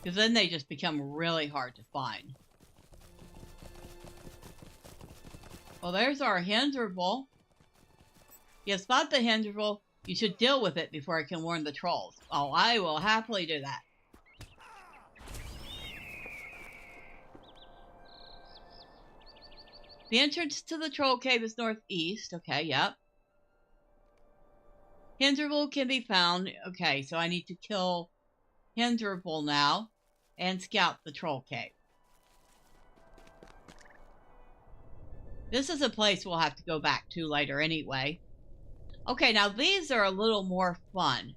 Because then they just become really hard to find. Well, there's our Hinderville. You spot the Hinderville, you should deal with it before I can warn the trolls. Oh, I will happily do that. The entrance to the troll cave is northeast. Okay, yep. Hinderville can be found. Okay, so I need to kill Hinderville now and scout the troll cave. This is a place we'll have to go back to later anyway. Okay, now these are a little more fun.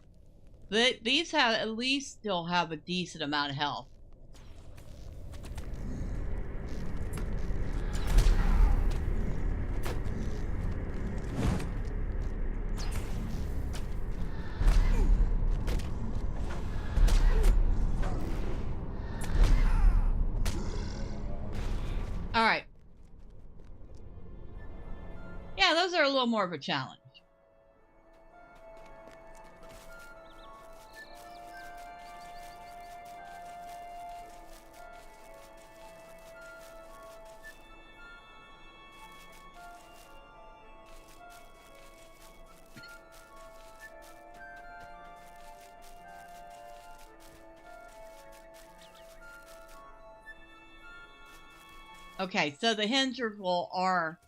These have at least still have a decent amount of health. All right. Yeah, those are a little more of a challenge. Okay, so the Hinderville are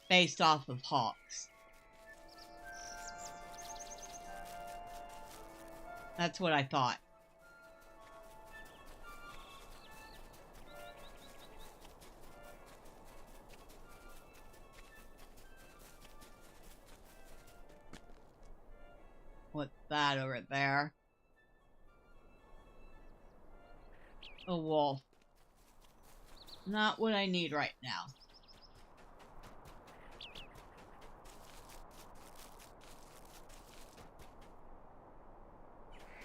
based off of hawks. That's what I thought. What's that over there? A wolf. Not what I need right now.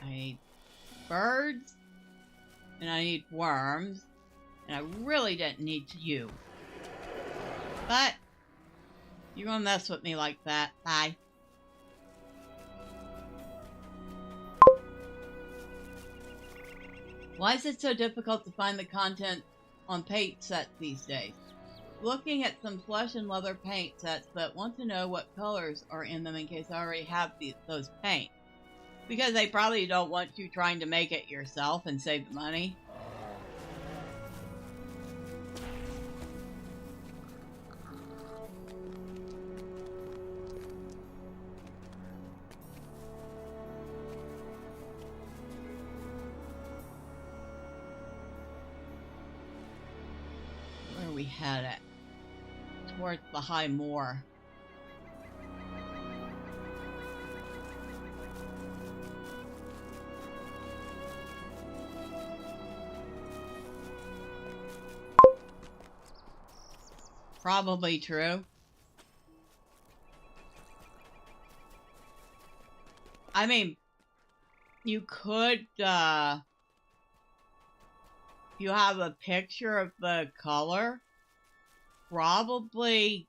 I need birds, and I need worms, and I really didn't need you. But you're gonna mess with me like that. Bye. Why is it so difficult to find the content on paint sets these days? Looking at some flesh and leather paint sets, but want to know what colors are in them in case I already have those paint. Because they probably don't want you trying to make it yourself and save the money. Where are we headed? Towards the high moor. Probably true. I mean, you could, you have a picture of the color. Probably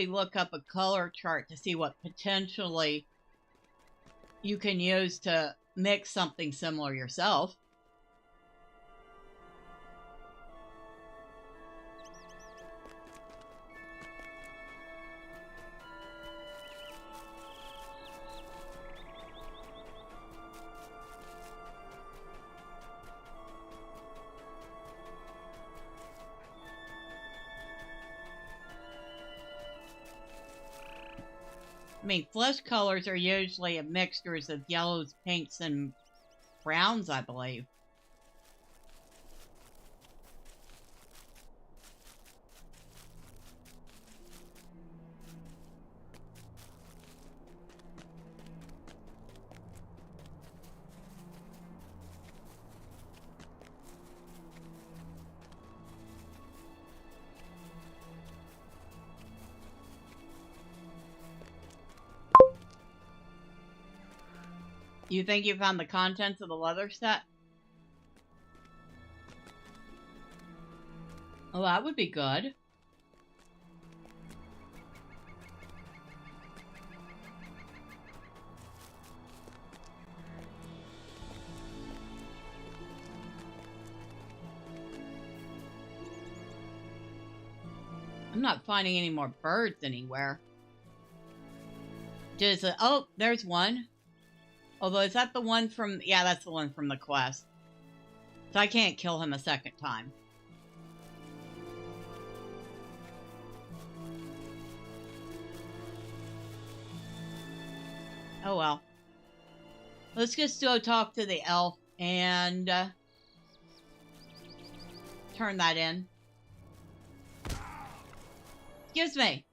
look up a color chart to see what potentially you can use to mix something similar yourself. I mean, flesh colors are usually a mixtures of yellows, pinks, and browns, I believe. You think you found the contents of the leather set? Oh, that would be good. I'm not finding any more birds anywhere. Oh, there's one. Although, is that the one from... Yeah, that's the one from the quest. So I can't kill him a second time. Oh well. Let's just go talk to the elf and turn that in. Excuse me,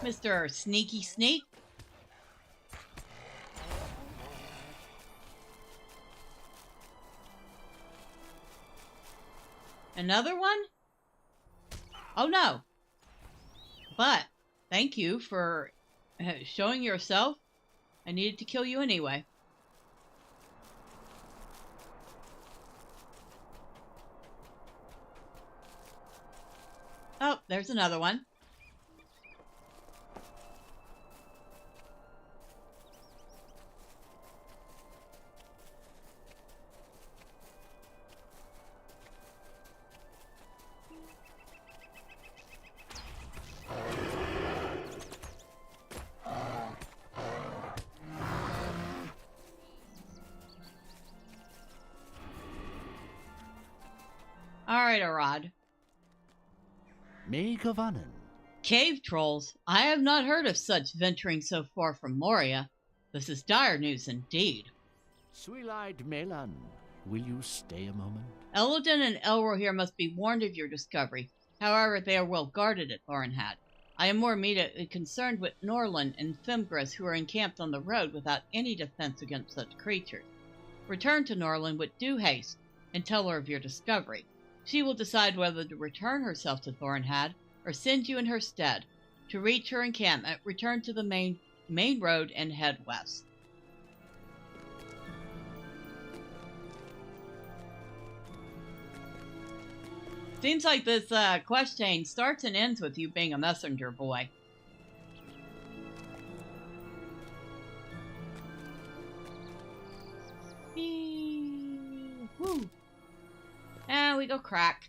Mr. Sneaky Sneak. Another one? Oh no. But thank you for showing yourself. I needed to kill you anyway. Oh, there's another one. Alright, Arad. Make of Annan. Cave trolls? I have not heard of such venturing so far from Moria. This is dire news indeed. Sweet-eyed Melan, will you stay a moment? Eldon and Elro here must be warned of your discovery. However, they are well guarded at Thornhad. I am more immediately concerned with Norland and Fimgris, who are encamped on the road without any defense against such creatures. Return to Norland with due haste, and tell her of your discovery. She will decide whether to return herself to Thornhad, or send you in her stead. To reach her encampment, return to the main road and head west. Seems like this quest chain starts and ends with you being a messenger boy. Woo. And we go crack.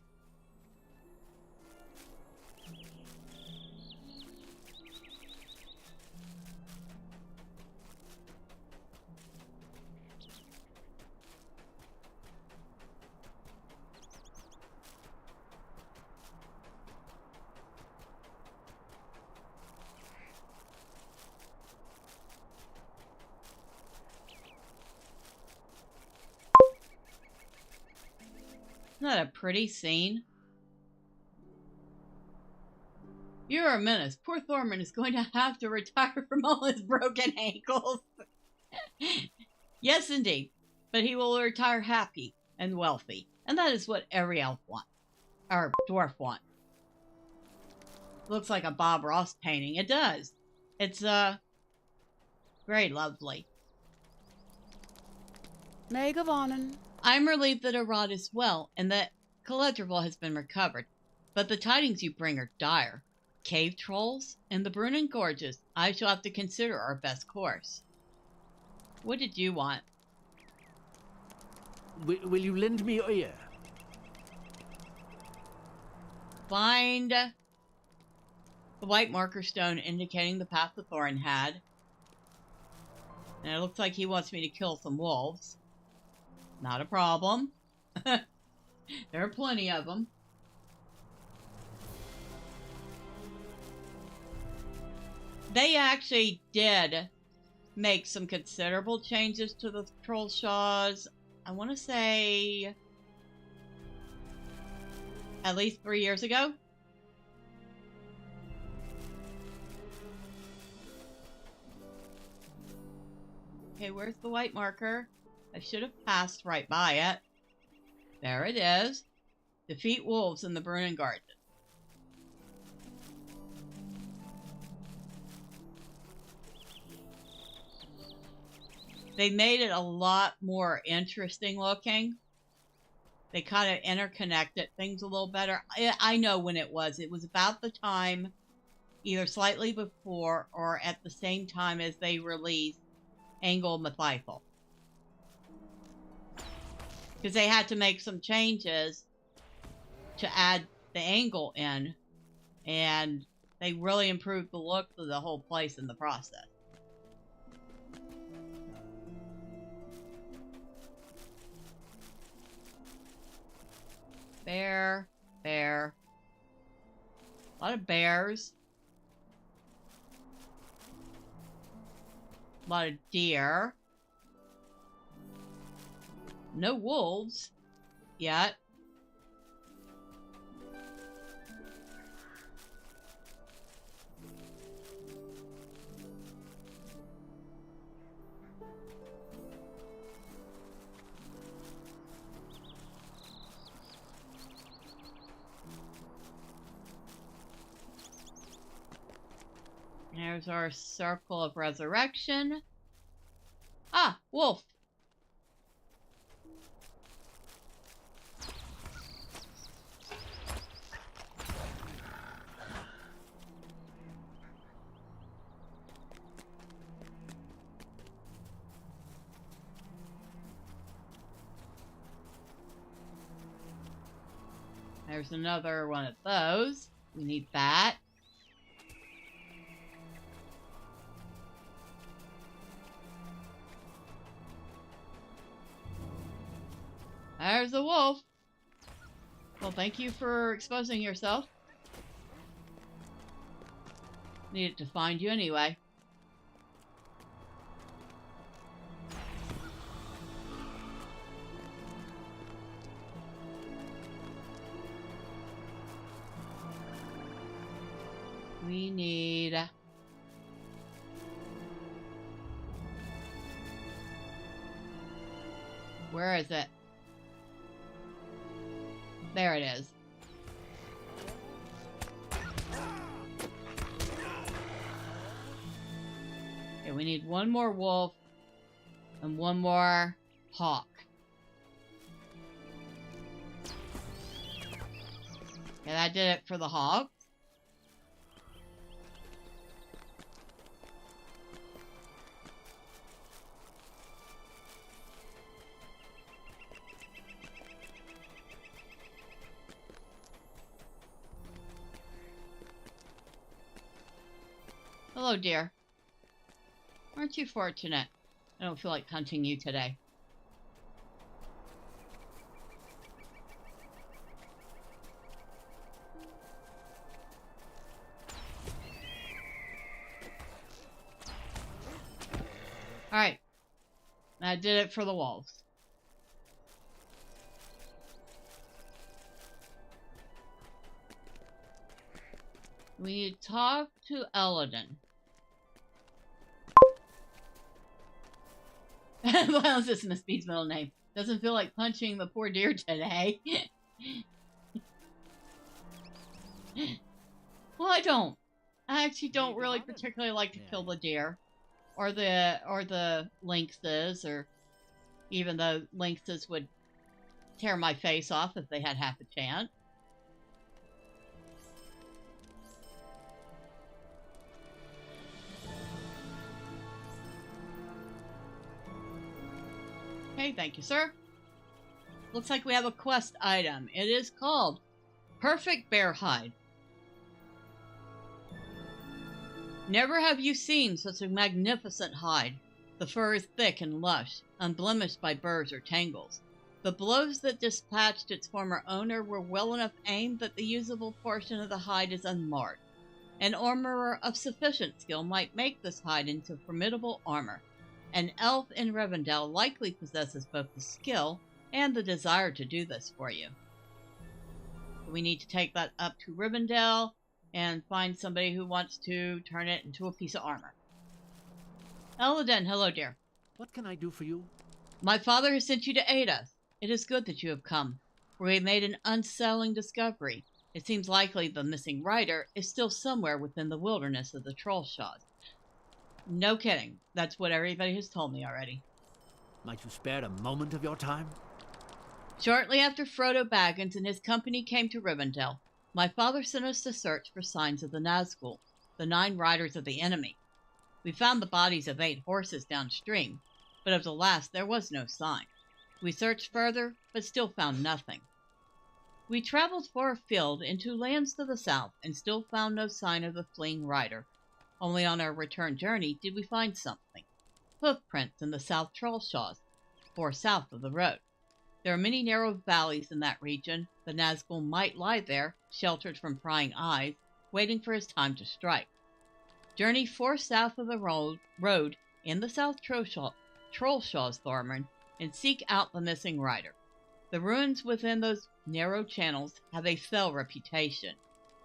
Isn't that a pretty scene? You're a menace. Poor Thormurn is going to have to retire from all his broken ankles. Yes, indeed. But he will retire happy and wealthy. And that is what every elf wants. Or dwarf wants. Looks like a Bob Ross painting. It does. It's, very lovely. Meg of Annan. I'm relieved that Arad is well, and that Caledrival has been recovered. But the tidings you bring are dire. Cave trolls and the Brunnen Gorges. I shall have to consider our best course. What did you want? Will you lend me your ear? Find the white marker stone indicating the path to Thornhad. And it looks like he wants me to kill some wolves. Not a problem. There are plenty of them. They actually did make some considerable changes to the Trollshaws. I want to say at least 3 years ago. Okay, where's the white marker? I should have passed right by it. There it is. Defeat wolves in the Brunnen Garden. They made it a lot more interesting looking. They kind of interconnected things a little better. I know when it was. It was about the time, either slightly before or at the same time as they released Angle Mythiful. Because they had to make some changes to add the angle in, and they really improved the look of the whole place in the process. Bear. A lot of bears. A lot of deer. No wolves yet. There's our circle of resurrection. Ah, wolf. There's another one of those. We need that. There's the wolf. Well, thank you for exposing yourself. Needed to find you anyway. We need... Where is it? There it is. Okay, we need one more wolf and one more hawk. Okay, that did it for the hawk. Hello, dear. Aren't you fortunate? I don't feel like hunting you today. Alright. That did it for the wolves. We need to talk to Eladin. Well, is this Miss B's middle name? Doesn't feel like punching the poor deer today. Well, I don't. I actually don't really particularly like to kill the deer. Or the lynxes, or even though lynxes would tear my face off if they had half a chance. Okay, thank you, sir. Looks like we have a quest item. It is called Perfect Bear Hide. Never have you seen such a magnificent hide. The fur is thick and lush, unblemished by burrs or tangles. The blows that dispatched its former owner were well enough aimed that the usable portion of the hide is unmarked. An armorer of sufficient skill might make this hide into formidable armor. An elf in Rivendell likely possesses both the skill and the desire to do this for you. We need to take that up to Rivendell and find somebody who wants to turn it into a piece of armor. Eladin, hello, dear. What can I do for you? My father has sent you to aid us. It is good that you have come, for we have made an unsettling discovery. It seems likely the missing rider is still somewhere within the wilderness of the Trollshaws. No kidding. That's what everybody has told me already. Might you spare a moment of your time? Shortly after Frodo Baggins and his company came to Rivendell, my father sent us to search for signs of the Nazgul, the 9 riders of the enemy. We found the bodies of 8 horses downstream, but of the last there was no sign. We searched further, but still found nothing. We traveled far afield into lands to the south and still found no sign of the fleeing rider. Only on our return journey did we find something. Hoofprints in the South Trollshaws, 4 south of the road. There are many narrow valleys in that region. The Nazgul might lie there, sheltered from prying eyes, waiting for his time to strike. Journey 4 south of the road in the South Trollshaws, Thormurn, and seek out the missing rider. The ruins within those narrow channels have a fell reputation.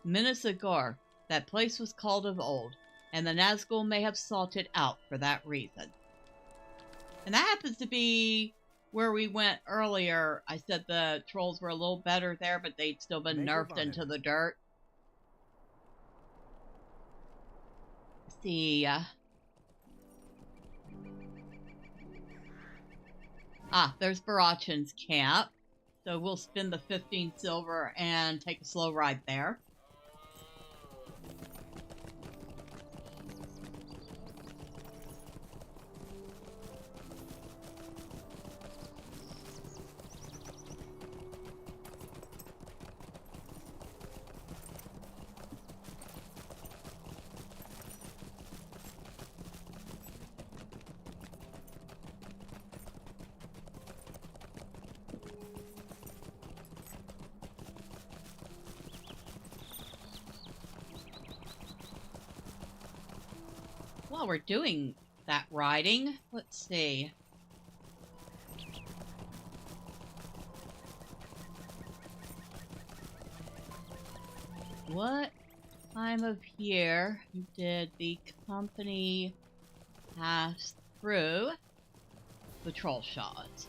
Misadventures, that place was called of old, and the Nazgul may have sought it out for that reason. And that happens to be where we went earlier. I said the trolls were a little better there, but they'd still been nerfed into the dirt. Let's see. There's Barachan's camp. So we'll spend the 15 silver and take a slow ride there. While we're doing that riding, let's see. What time of year did the company pass through the Trollshaws?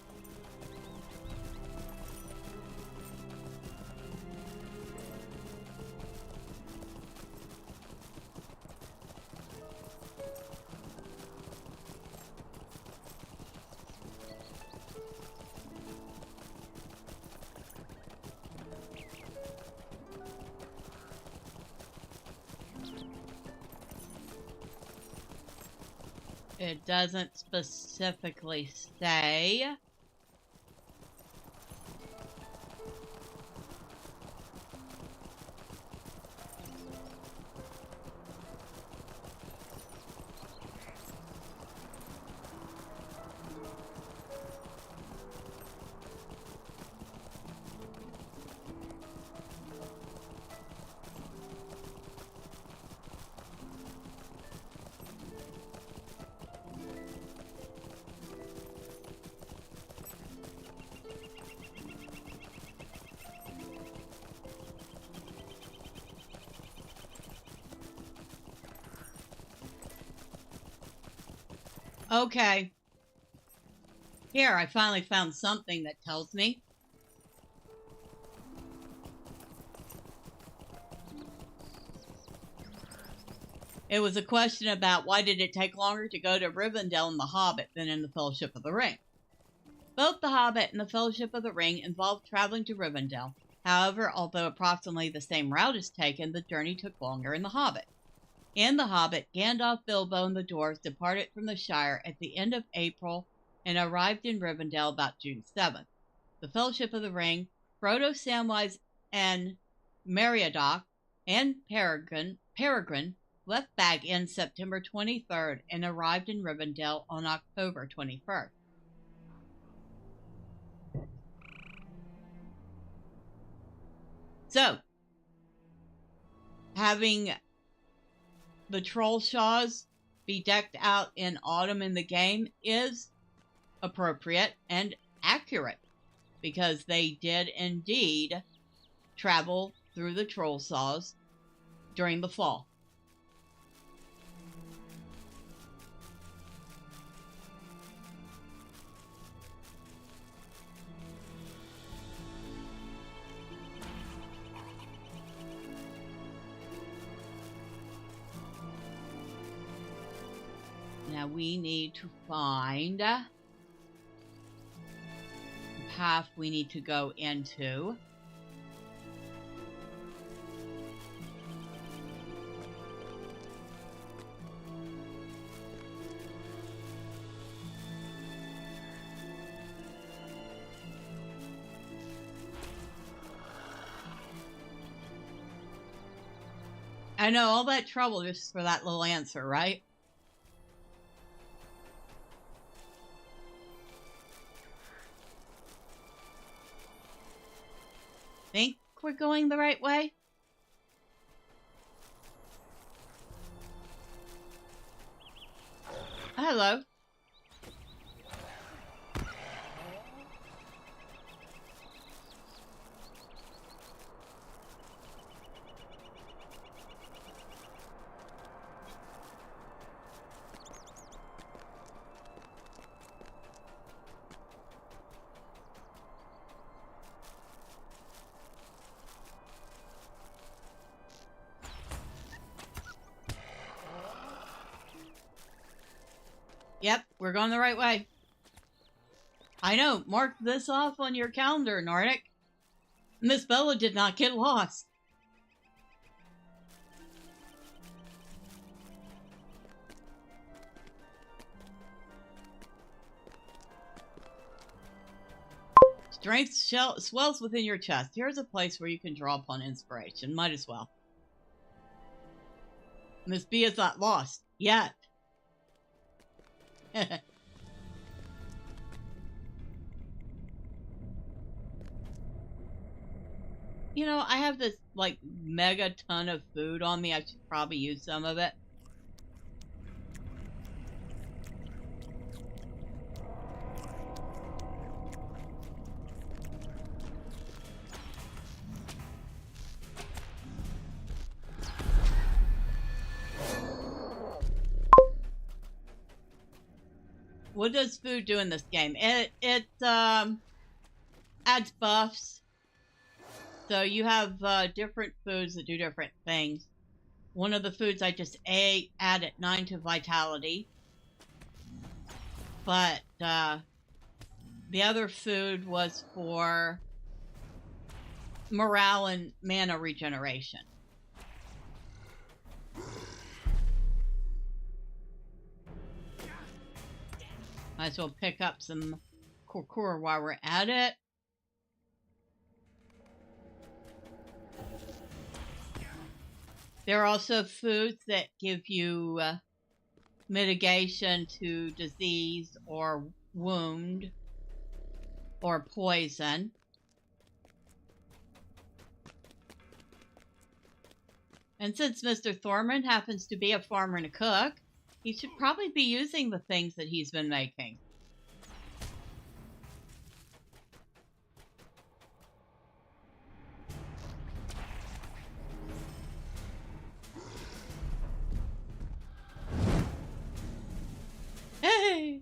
It doesn't specifically say. Okay. Here, I finally found something that tells me. It was a question about why did it take longer to go to Rivendell in The Hobbit than in The Fellowship of the Ring. Both The Hobbit and The Fellowship of the Ring involved traveling to Rivendell. However, although approximately the same route is taken, the journey took longer in The Hobbit. In The Hobbit, Gandalf, Bilbo, and the dwarves departed from the Shire at the end of April and arrived in Rivendell about June 7th. The Fellowship of the Ring, Frodo, Samwise, and Meriadoc, and Peregrine left Bag End September 23rd and arrived in Rivendell on October 21st. So, having the Trollshaws be decked out in autumn in the game is appropriate and accurate, because they did indeed travel through the Trollshaws during the fall. Now we need to find path we need to go into. I know, all that trouble just for that little answer, right? Think we're going the right way? Hello. Yep, we're going the right way. I know, mark this off on your calendar, Nordic. Miss Bella did not get lost. Strength swells within your chest. Here's a place where you can draw upon inspiration. Might as well. Miss B is not lost yet. You know, I have this like mega ton of food on me. I should probably use some of it. What does food do in this game? It adds buffs. So you have different foods that do different things. One of the foods I just ate added 9 to vitality. But the other food was for morale and mana regeneration. Might as well pick up some core while we're at it. There are also foods that give you mitigation to disease or wound or poison. And since Mr. Thormurn happens to be a farmer and a cook, he should probably be using the things that he's been making. Hey!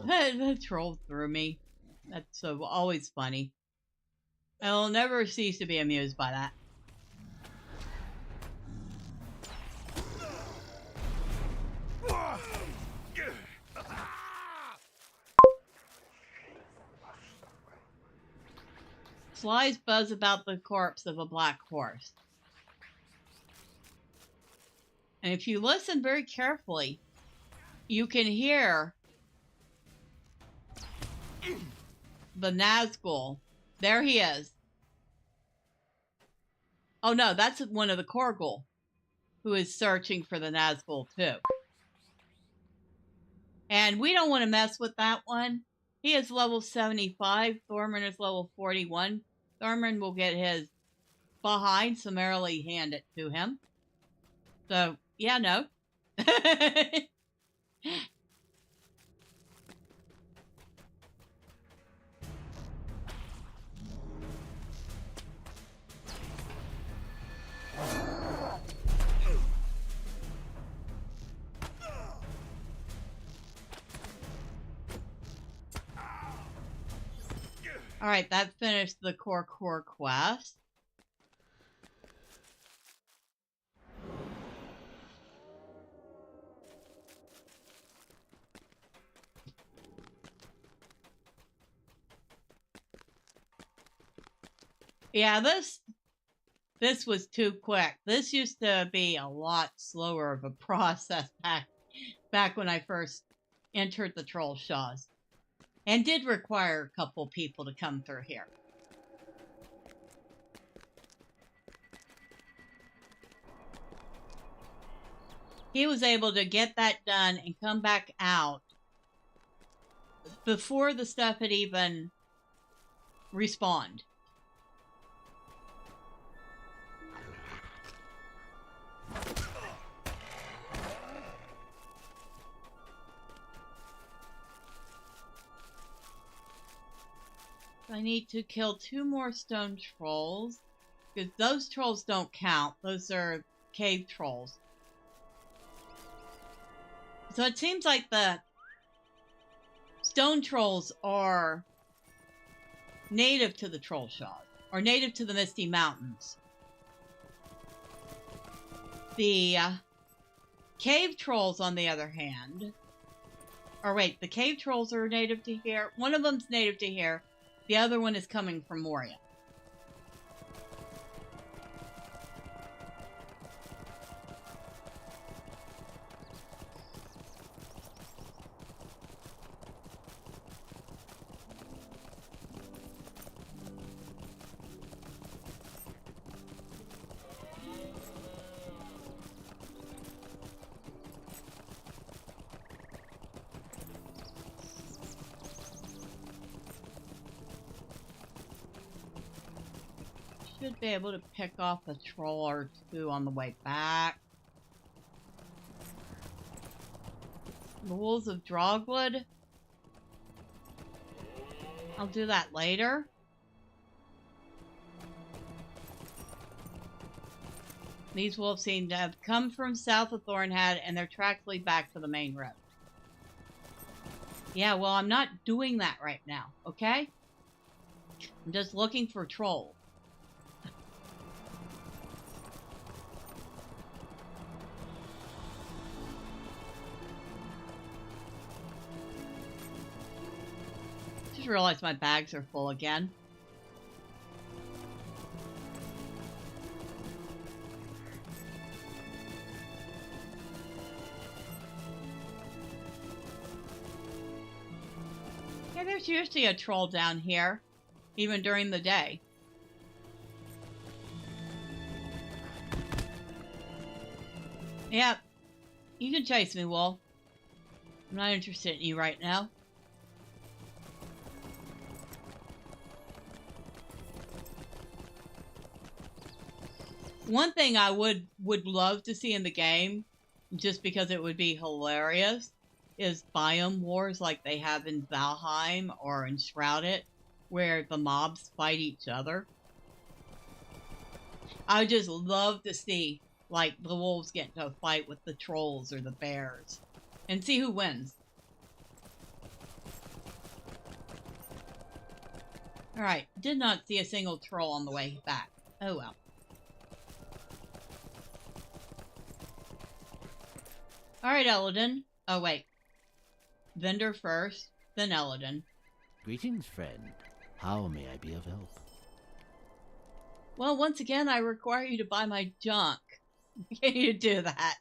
That troll through me. That's always funny. I'll never cease to be amused by that. Flies buzz about the corpse of a black horse. And if you listen very carefully, you can hear the Nazgul. There he is. Oh no, that's one of the Korgul who is searching for the Nazgul too. And we don't want to mess with that one. He is level 75. Thormurn is level 41. Thormurn will get his behind summarily handed to him. So, yeah, no. Alright, that finished the core quest. Yeah, this was too quick. This used to be a lot slower of a process back when I first entered the Trollshaws, and did require a couple people to come through here. He was able to get that done and come back out before the stuff had even respawned. I need to kill 2 more stone trolls, because those trolls don't count. Those are cave trolls. So it seems like the stone trolls are native to the Trollshaws, or native to the Misty Mountains. The cave trolls, on the other hand, or wait, the cave trolls are native to here. One of them's native to here. The other one is coming from Moria. Should be able to pick off a troll or 2 on the way back. The Wolves of Drogwood. I'll do that later. These wolves seem to have come from south of Thornhead, and their tracks lead back to the main road. Yeah, well, I'm not doing that right now, okay? I'm just looking for trolls. Just realized my bags are full again. Yeah, there's usually a troll down here, even during the day. Yep, you can chase me, Wolf. I'm not interested in you right now. One thing I would love to see in the game, just because it would be hilarious, is biome wars like they have in Valheim or in Shrouded, where the mobs fight each other. I would just love to see, like, the wolves get into a fight with the trolls or the bears, and see who wins. Alright, did not see a single troll on the way back. Oh well. Alright, Eladin. Oh, wait. Vendor first, then Eladin. Greetings, friend. How may I be of help? Well, once again, I require you to buy my junk. Can you do that?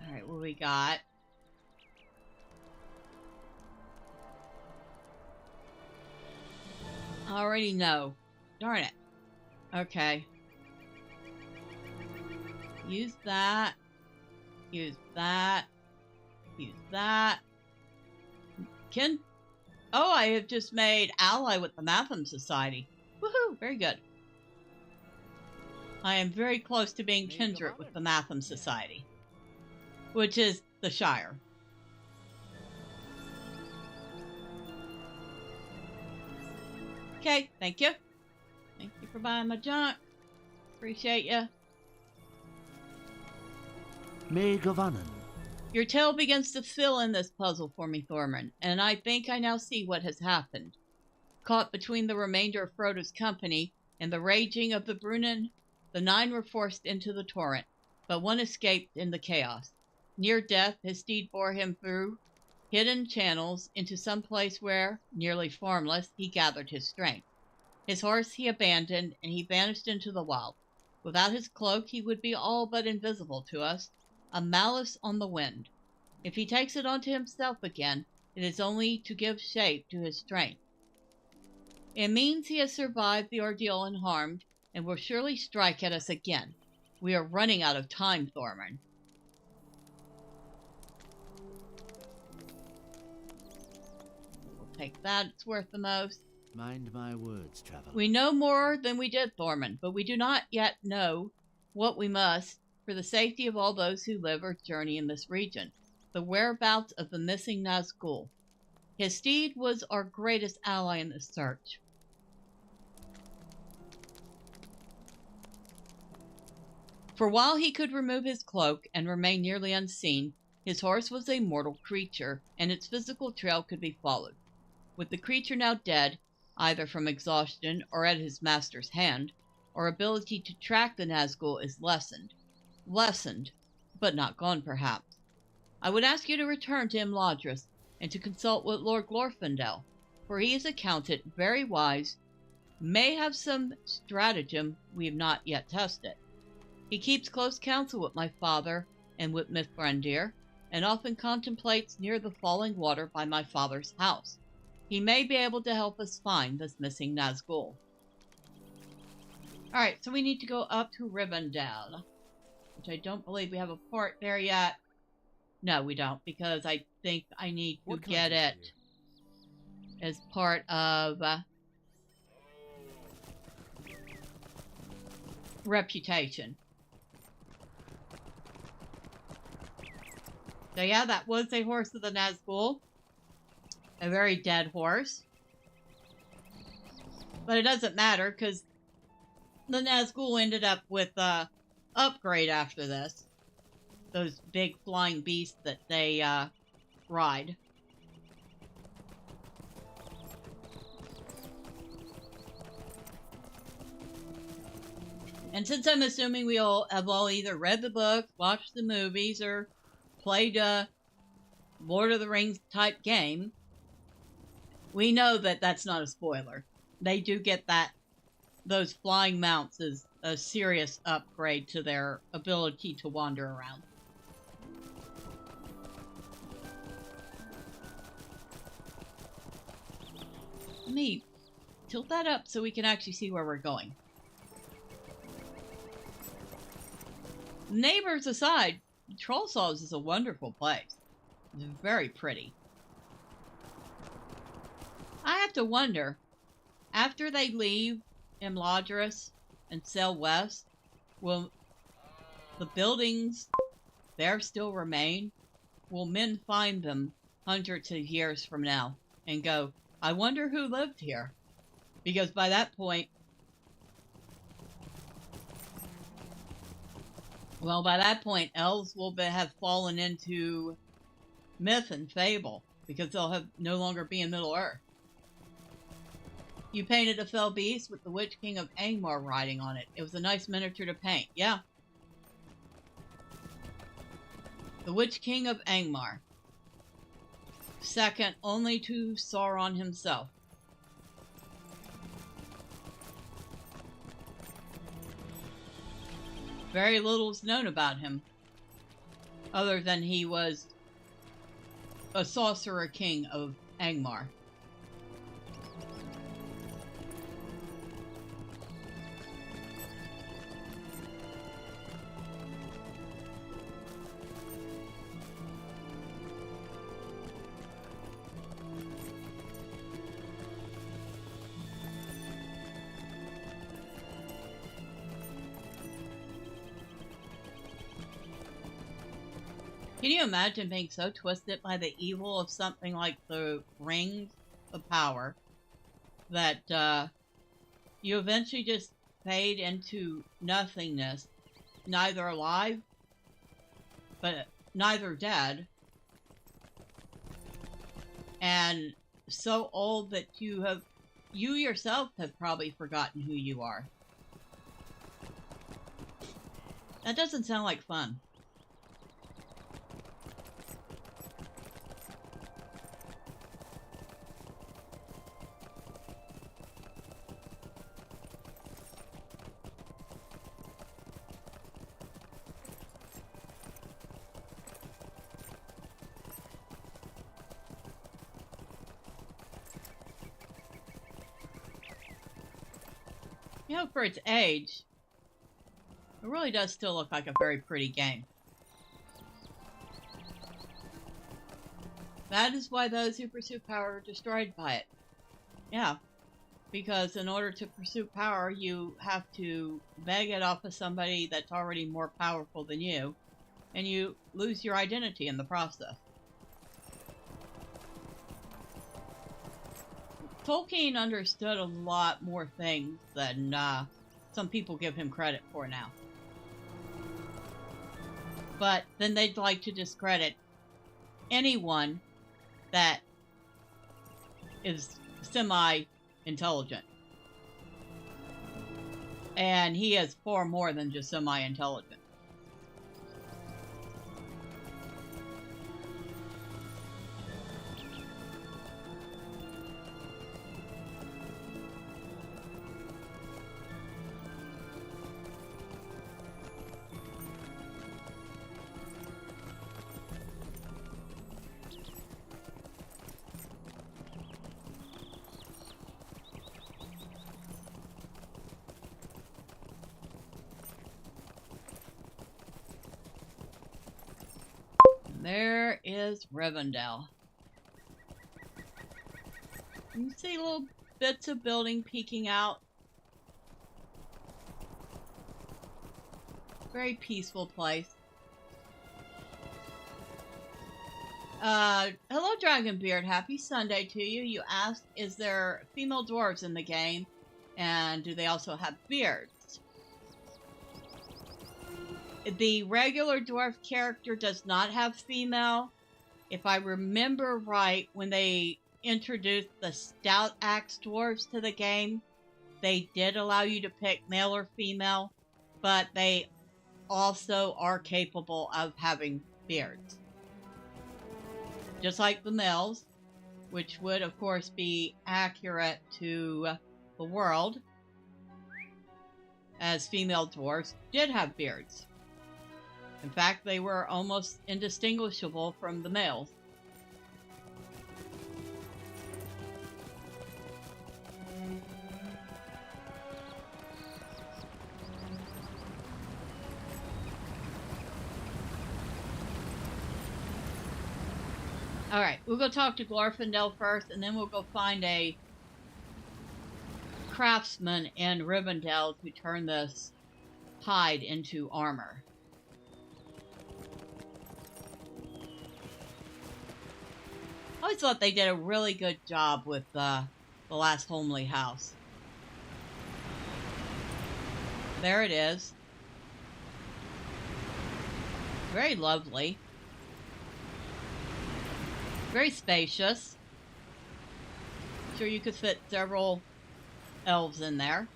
Alright, what we got? I already know. Darn it. Okay. Use that. Use that. Use that. Oh, I have just made ally with the Matham Society. Woohoo! Very good. I am very close to being kindred with the Matham Society, which is the Shire. Okay, thank you. Thank you for buying my junk. Appreciate you. May Govannen. Your tale begins to fill in this puzzle for me, Thormurn, and I think I now see what has happened. Caught between the remainder of Frodo's company and the raging of the Brunnen, the 9 were forced into the torrent, but one escaped in the chaos. Near death, his steed bore him through hidden channels into some place where, nearly formless, he gathered his strength. His horse he abandoned, and he vanished into the wild. Without his cloak, he would be all but invisible to us, a malice on the wind. If he takes it onto himself again, it is only to give shape to his strength. It means he has survived the ordeal unharmed, and will surely strike at us again. We are running out of time, Thormurn. We'll take that, it's worth the most. Mind my words, traveler. We know more than we did, Thormurn, but we do not yet know what we must for the safety of all those who live or journey in this region. The whereabouts of the missing Nazgul. His steed was our greatest ally in this search. For while he could remove his cloak and remain nearly unseen, his horse was a mortal creature, and its physical trail could be followed. With the creature now dead, either from exhaustion or at his master's hand, our ability to track the Nazgul is lessened. Lessened, but not gone, perhaps. I would ask you to return to Imladris and to consult with Lord Glorfindel, for he is accounted very wise, may have some stratagem we have not yet tested. He keeps close counsel with my father and with Mithrandir, and often contemplates near the falling water by my father's house. He may be able to help us find this missing Nazgul. Alright, so we need to go up to Rivendell, which I don't believe we have a port there yet. No, we don't, because I think I need to get it as part of reputation. So yeah, that was a horse of the Nazgul. A very dead horse. But it doesn't matter, because the Nazgul ended up with upgrade after this. Those big flying beasts that they ride. And since I'm assuming we all have either read the book, watched the movies, or played a Lord of the Rings type game, we know that that's not a spoiler. They do get those flying mounts as a serious upgrade to their ability to wander around. Let me tilt that up so we can actually see where we're going. Neighbors aside, Trollshaws is a wonderful place. It's very pretty. I have to wonder, after they leave Imladris and sail west, will the buildings there still remain? Will men find them hundreds of years from now and go, I wonder who lived here? Because by that point, elves will have fallen into myth and fable, because they'll have no longer be in Middle-earth. You painted a fell beast with the Witch King of Angmar riding on it. It was a nice miniature to paint. Yeah. The Witch King of Angmar. Second only to Sauron himself. Very little is known about him, other than he was a sorcerer king of Angmar. Can you imagine being so twisted by the evil of something like the Rings of Power that you eventually just fade into nothingness, neither alive, but neither dead and so old that you yourself have probably forgotten who you are. That doesn't sound like fun. You know, for its age, it really does still look like a very pretty game. That is why those who pursue power are destroyed by it. Yeah, because in order to pursue power, you have to beg it off of somebody that's already more powerful than you, and you lose your identity in the process. Tolkien understood a lot more things than some people give him credit for now. But then they'd like to discredit anyone that is semi-intelligent. And he is far more than just semi-intelligent. There is Rivendell. You see little bits of building peeking out. Very peaceful place. Hello Dragonbeard, happy Sunday to you. You asked, is there female dwarves in the game? And do they also have beards? The regular dwarf character does not have female. If I remember right, when they introduced the Stout Axe dwarves to the game, they did allow you to pick male or female, but they also are capable of having beards. Just like the males, which would of course be accurate to the world, as female dwarves did have beards. In fact, they were almost indistinguishable from the males. Alright, we'll go talk to Glorfindel first, and then we'll go find a craftsman in Rivendell to turn this hide into armor. I always thought they did a really good job with the last homely house. There it is. Very lovely. Very spacious. Sure you could fit several elves in there.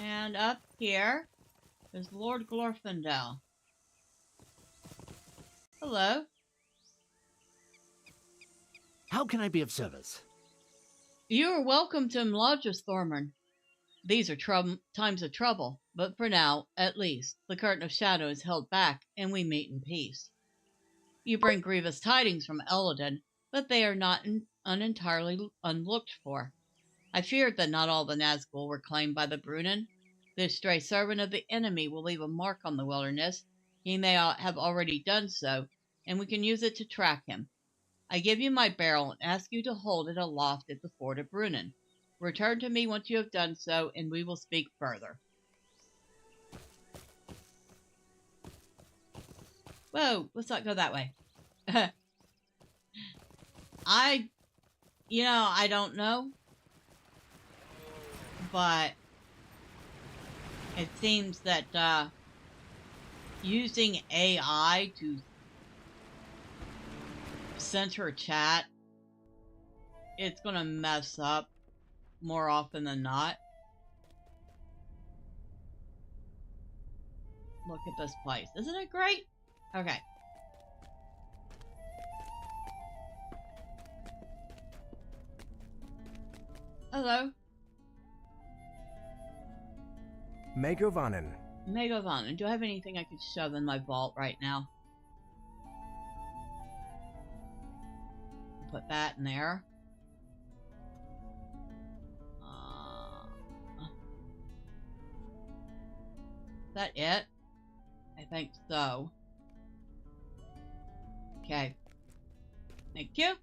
And up here is Lord Glorfindel. Hello. How can I be of service? You are welcome to Mlodris, Thormurn. These are times of trouble, but for now, at least, the curtain of shadow is held back, and we meet in peace. You bring grievous tidings from Elladan, but they are not entirely unlooked for. I feared that not all the Nazgul were claimed by the Brunnen. This stray servant of the enemy will leave a mark on the wilderness. He may have already done so, and we can use it to track him. I give you my barrel and ask you to hold it aloft at the fort of Brunnen. Return to me once you have done so, and we will speak further. Whoa, let's not go that way. I don't know. But It seems that using AI to center chat, it's going to mess up more often than not. Look at this place. Isn't it great? Okay. Hello. Megovanen. Megovanen. Do I have anything I could shove in my vault right now? Put that in there. Is that it? I think so. Okay. Thank you.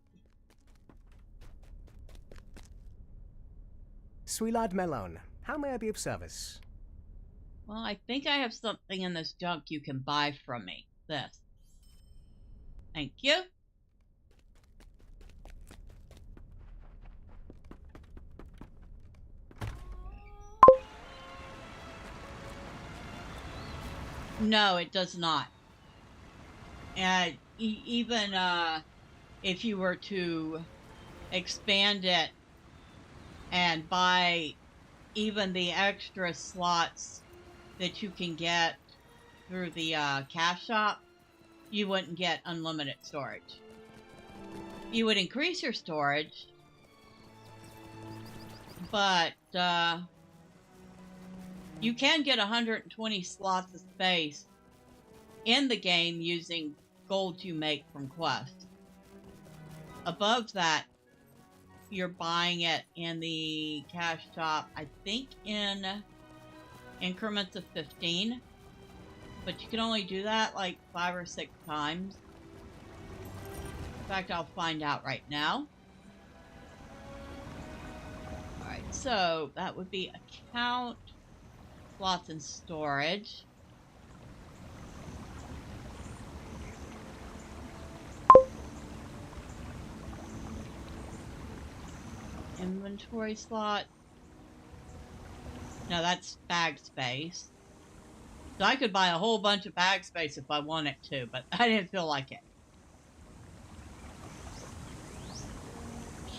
Sweelad Melon. How may I be of service? Well, I think I have something in this junk you can buy from me. This. Thank you. No, it does not. And even if you were to expand it and buy even the extra slots that you can get through the cash shop, you wouldn't get unlimited storage. You would increase your storage, but you can get 120 slots of space in the game using gold you make from quests. Above that, you're buying it in the cash shop, I think in increments of 15, but you can only do that like 5 or 6 times. In fact, I'll find out right now. Alright, so that would be account, slots and storage. Inventory slot. No, that's bag space. So I could buy a whole bunch of bag space if I wanted to, but I didn't feel like it.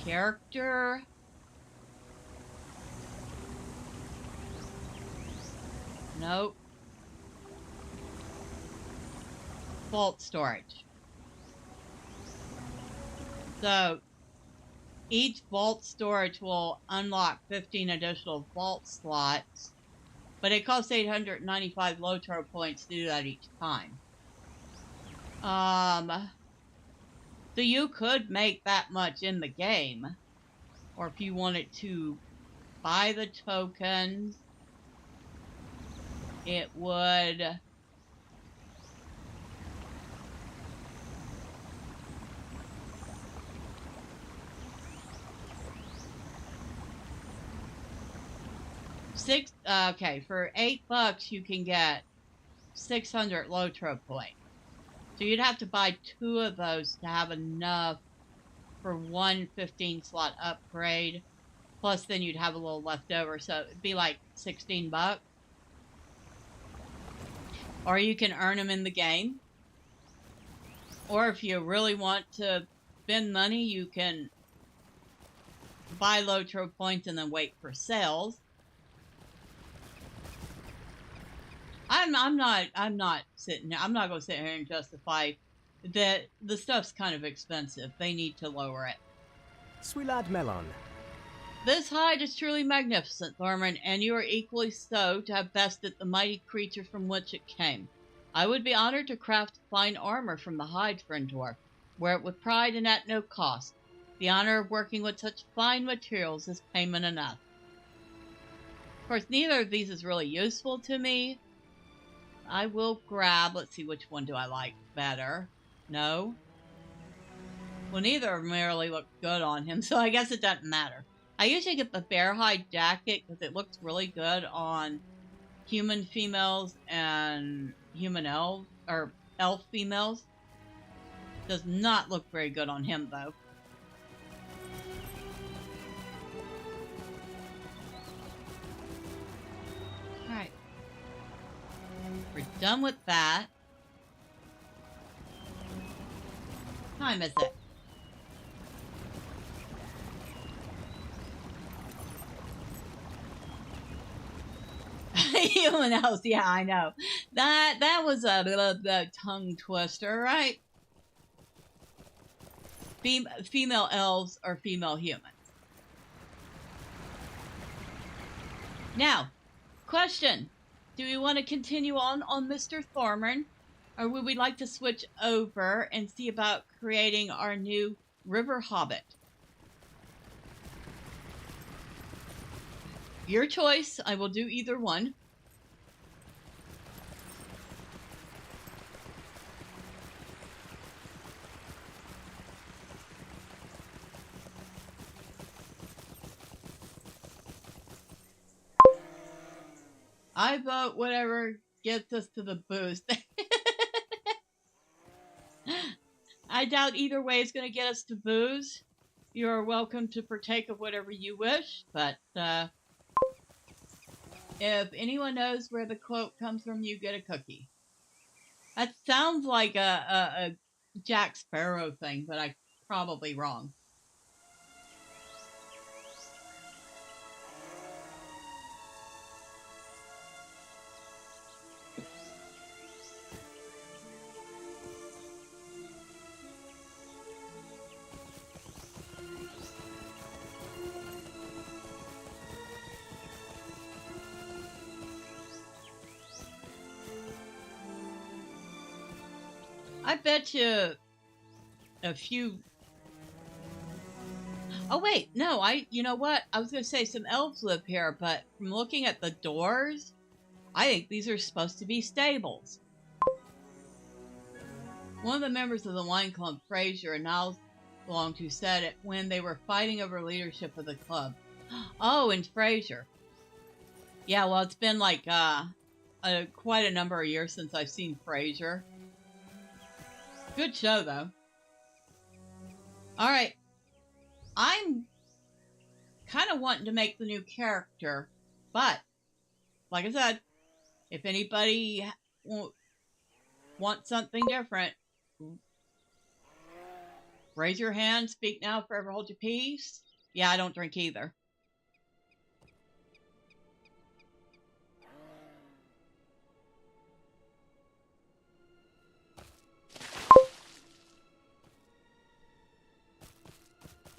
Character. Nope. Vault storage. So each vault storage will unlock 15 additional vault slots, but it costs 895 LOTRO points to do that each time. So you could make that much in the game, or if you wanted to buy the tokens, it would okay, for $8 you can get 600 LOTRO points. So you'd have to buy 2 of those to have enough for one 15 slot upgrade. Plus then you'd have a little left over, so it'd be like $16. Or you can earn them in the game. Or if you really want to spend money, you can buy LOTRO points and then wait for sales. I'm not going to sit here and justify that the stuff's kind of expensive. They need to lower it. Sweelad Melon. This hide is truly magnificent, Thormurn, and you are equally so to have bested the mighty creature from which it came. I would be honored to craft fine armor from the hide, friend dwarf. Wear it with pride and at no cost. The honor of working with such fine materials is payment enough. Of course, neither of these is really useful to me. I will grab, let's see, which one do I like better? No? Well, neither of them really look good on him, so I guess it doesn't matter. I usually get the bear hide jacket because it looks really good on human females and human elves, or elf females. Does not look very good on him, though. Alright. We're done with that. What time is it? Human elves, yeah, I know. That was a tongue twister, right? Female elves or female humans. Now, question. Do we want to continue on Mr. Thormurn? Or would we like to switch over and see about creating our new river hobbit? Your choice. I will do either one. I vote whatever gets us to the boost. I doubt either way is going to get us to booze. You are welcome to partake of whatever you wish, but if anyone knows where the quote comes from, you get a cookie. That sounds like a Jack Sparrow thing, but I'm probably wrong. I bet you a few... Oh, wait, no, you know what? I was going to say some elves live here, but from looking at the doors, I think these are supposed to be stables. One of the members of the wine club, Fraser, and Niles belonged to, said it when they were fighting over leadership of the club. Oh, and Fraser. Yeah, well, it's been like quite a number of years since I've seen Fraser. Good show, though. Alright. I'm kind of wanting to make the new character, but, like I said, if anybody wants something different, raise your hand, speak now, forever hold your peace. Yeah, I don't drink either.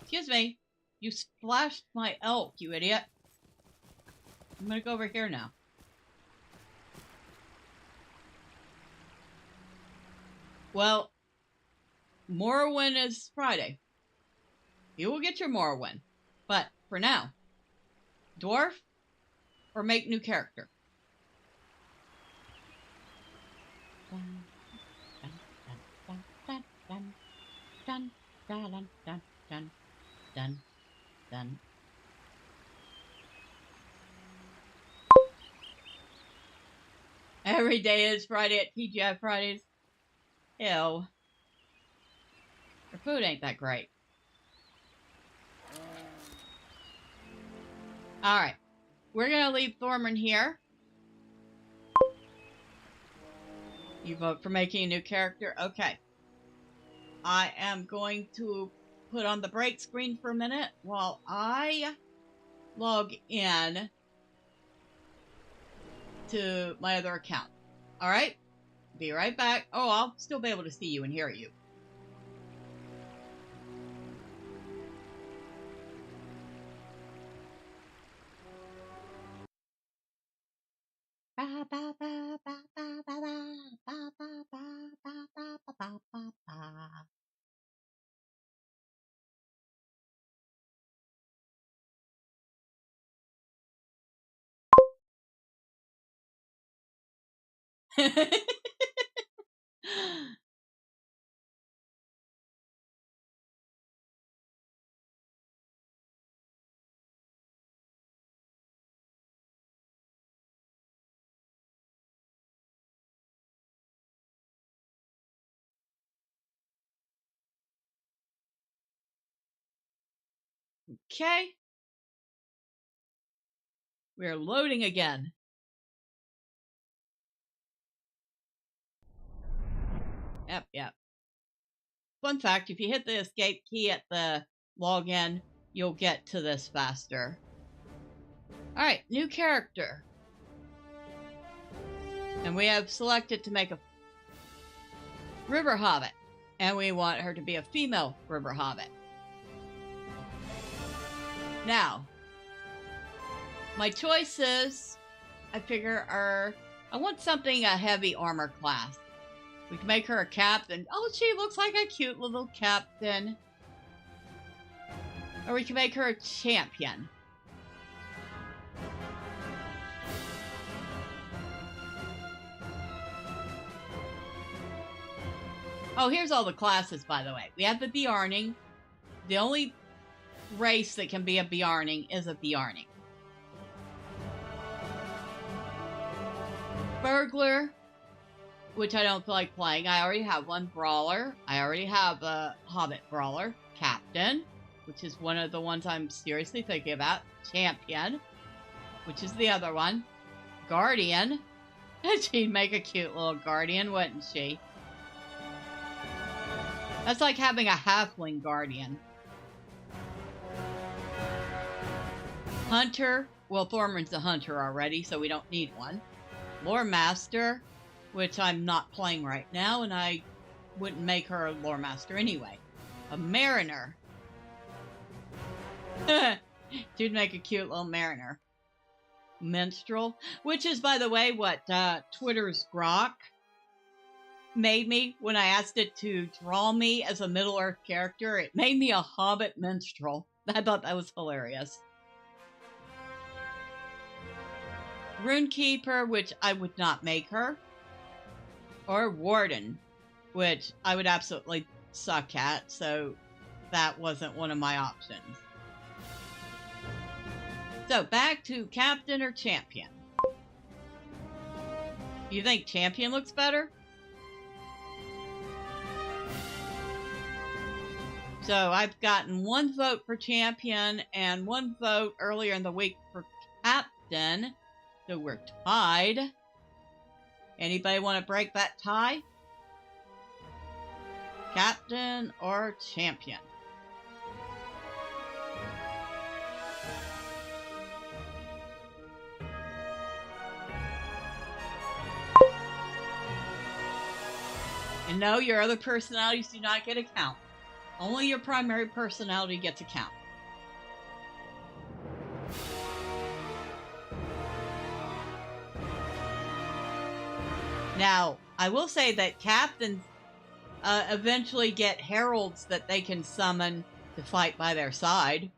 Excuse me. You splashed my elk, you idiot. I'm gonna go over here now. Well, Morrowind is Friday. You will get your Morrowind. But for now, dwarf or make new character? Done. Every day is Friday at TGI Fridays. Ew. Their food ain't that great. Alright. We're gonna leave Thormurn here. You vote for making a new character? Okay. I am going to put on the break screen for a minute while I log in to my other account. Alright? Be right back. Oh, I'll still be able to see you and hear you. Okay. We're loading again. Yep. Fun fact, if you hit the escape key at the login, you'll get to this faster. Alright, new character. And we have selected to make a river hobbit. And we want her to be a female river hobbit. Now, my choices, I figure, are... I want something a heavy armor class. We can make her a captain. Oh, she looks like a cute little captain. Or we can make her a champion. Oh, here's all the classes, by the way. We have the Bjarning. The only race that can be a Bjarning is a Bjarning. Burglar, which I don't feel like playing. I already have one. Brawler. I already have a Hobbit Brawler. Captain, which is one of the ones I'm seriously thinking about. Champion, which is the other one. Guardian. She'd make a cute little guardian, wouldn't she? That's like having a halfling guardian. Hunter. Well, Thormurn's a hunter already, so we don't need one. Lore Master, which I'm not playing right now, and I wouldn't make her a Lore Master anyway. A Mariner. She'd make a cute little Mariner. Minstrel, which is, by the way, what Twitter's Grok made me when I asked it to draw me as a Middle-earth character. It made me a Hobbit minstrel. I thought that was hilarious. Runekeeper, which I would not make her. Or Warden, which I would absolutely suck at, so that wasn't one of my options. So, back to Captain or Champion. You think Champion looks better? So, I've gotten one vote for Champion and one vote earlier in the week for Captain. So we're tied. Anybody want to break that tie? Captain or Champion? And no, your other personalities do not get a count. Only your primary personality gets a count. Now, I will say that captains eventually get heralds that they can summon to fight by their side.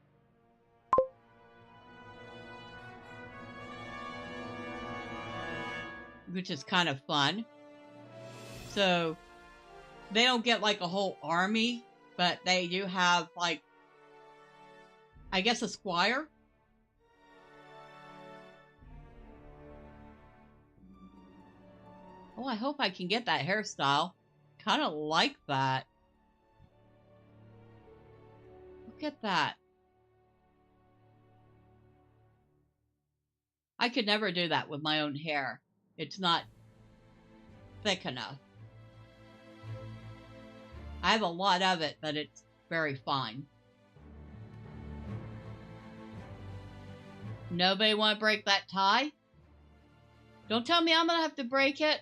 Which is kind of fun. So, they don't get like a whole army, but they do have like, I guess, a squire. Oh, I hope I can get that hairstyle. Kind of like that. Look at that. I could never do that with my own hair. It's not thick enough. I have a lot of it, but it's very fine. Nobody want to break that tie? Don't tell me I'm going to have to break it.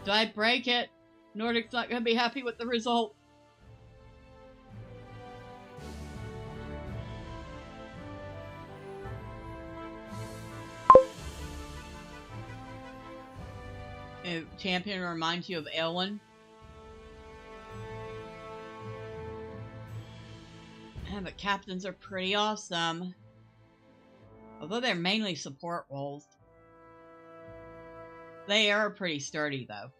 Do I break it? Nordic's not going to be happy with the result. Champion reminds you of Elwyn. Yeah, but captains are pretty awesome. Although they're mainly support roles. They are pretty sturdy, though.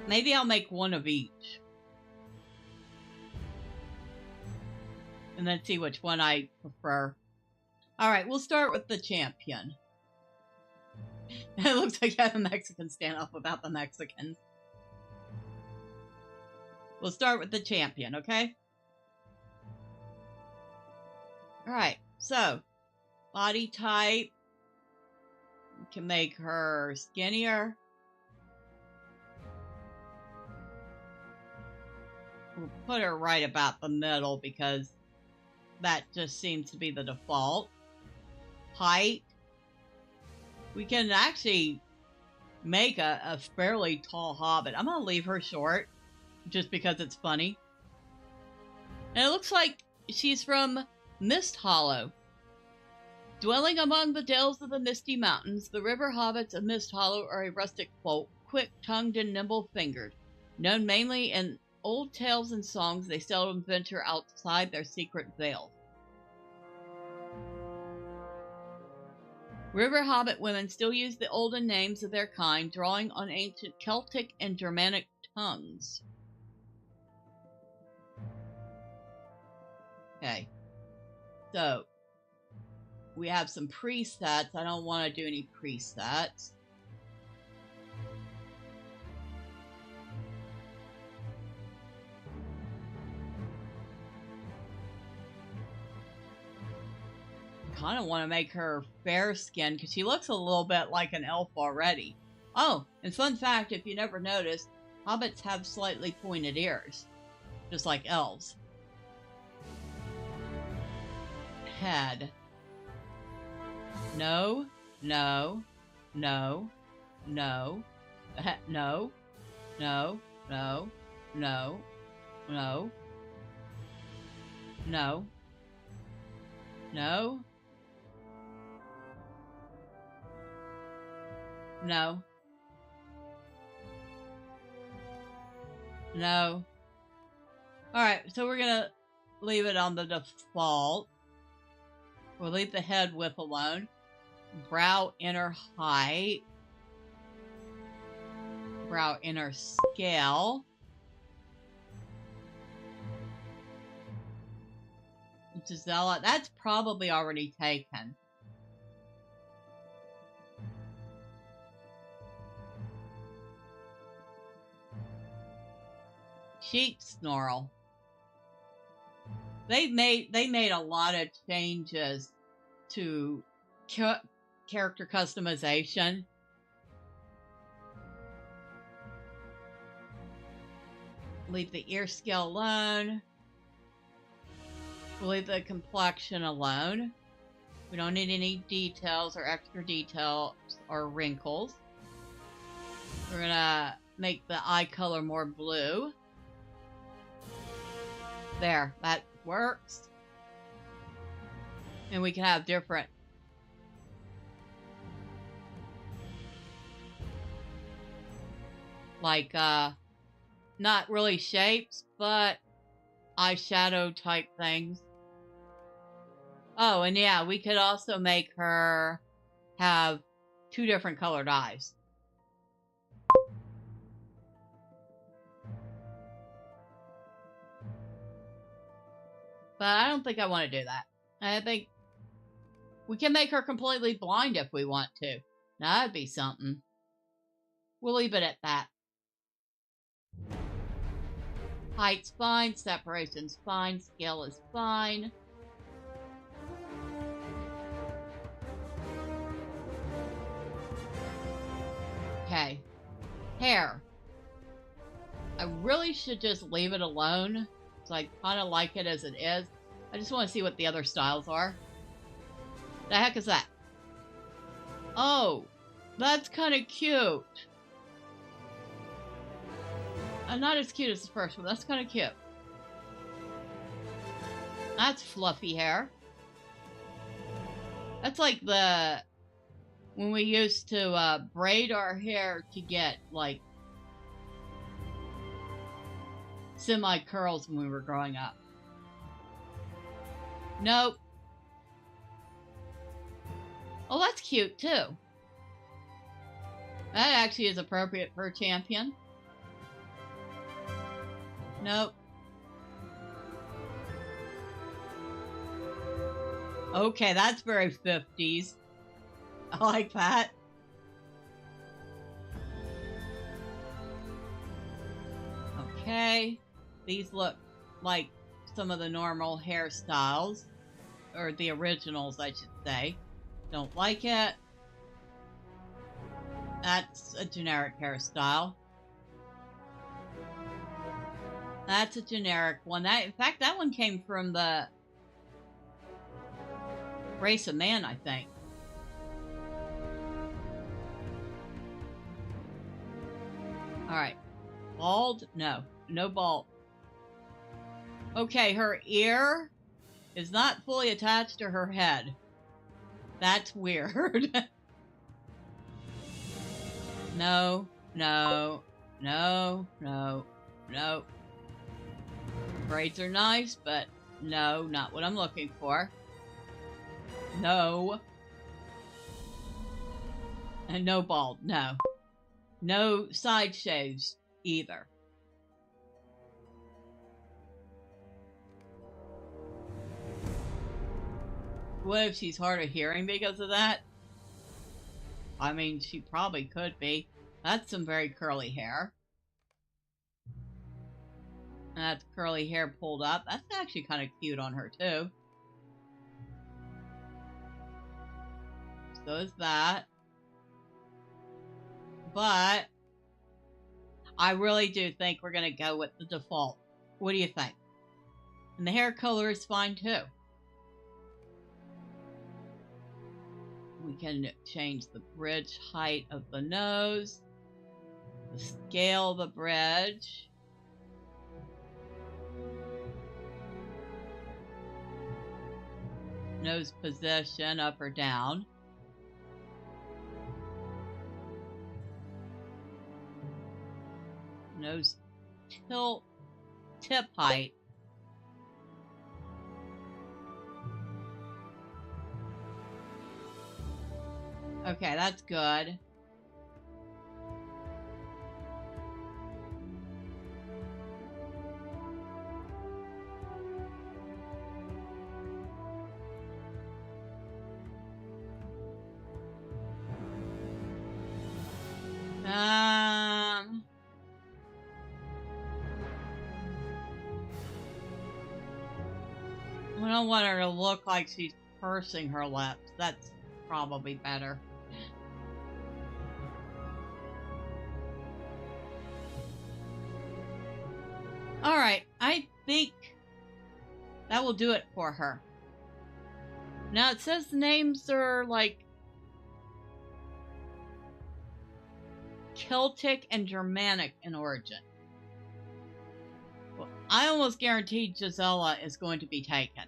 Maybe I'll make one of each. And then see which one I prefer. Alright, we'll start with the champion. It looks like I have a Mexican standoff about the Mexicans. We'll start with the champion, okay? Alright, so body type. We can make her skinnier. We'll put her right about the middle because that just seems to be the default. Height. We can actually make a fairly tall hobbit. I'm going to leave her short just because it's funny. And it looks like she's from Mist Hollow. Dwelling among the dells of the Misty Mountains, the river hobbits of Mist Hollow are a rustic folk, quick-tongued and nimble-fingered. Known mainly in old tales and songs, they seldom venture outside their secret vales. River hobbit women still use the olden names of their kind, drawing on ancient Celtic and Germanic tongues. Okay, so we have some presets. I don't want to do any presets. Kind of want to make her fair skinned because she looks a little bit like an elf already. Oh, and fun fact, if you never noticed, hobbits have slightly pointed ears, just like elves. Head. No, no, no, no, no, no, no, no, no, no, no. No. No. Alright, so we're gonna leave it on the default. We'll leave the head width alone. Brow inner height. Brow inner scale. Gisela, that's probably already taken. Sheep snarl. They made a lot of changes to character customization. Leave the ear scale alone. We'll leave the complexion alone. We don't need any details or extra details or wrinkles. We're gonna make the eye color more blue. There, that works. And we can have different like not really shapes, but eyeshadow type things. Oh, and yeah, we could also make her have 2 different colored eyes. But I don't think I want to do that. I think we can make her completely blind if we want to. Now, that'd be something. We'll leave it at that. Height's fine. Separation's fine. Scale is fine. Okay. Hair. I really should just leave it alone. So I kind of like it as it is. I just want to see what the other styles are. The heck is that? Oh, that's kind of cute. Not as cute as the first one. That's kind of cute. That's fluffy hair. That's like when we used to braid our hair to get like semi-curls when we were growing up. Nope. Oh, that's cute too. That actually is appropriate for a champion. Nope. Okay, that's very 50s. I like that. Okay. These look like some of the normal hairstyles, or the originals, I should say. Don't like it. That's a generic hairstyle. That's a generic one. In fact, that one came from the race of man, I think. Alright. Bald? No. No bald. Okay, her ear is not fully attached to her head. That's weird. No, no, no, no, no. Braids are nice, but no, not what I'm looking for. No. And no bald, no. No side shaves either. What if she's hard of hearing because of that? I mean, she probably could be. That's some very curly hair. And that's curly hair pulled up. That's actually kind of cute on her, too. So is that. But I really do think we're going to go with the default. What do you think? And the hair color is fine, too. We can change the bridge height of the nose, the scale of the bridge. Nose position, up or down. Nose tilt, tip height. Okay, that's good. I don't want her to look like she's pursing her lips. That's probably better. Alright, I think that will do it for her. Now it says the names are like Celtic and Germanic in origin. Well, I almost guarantee Gisela is going to be taken.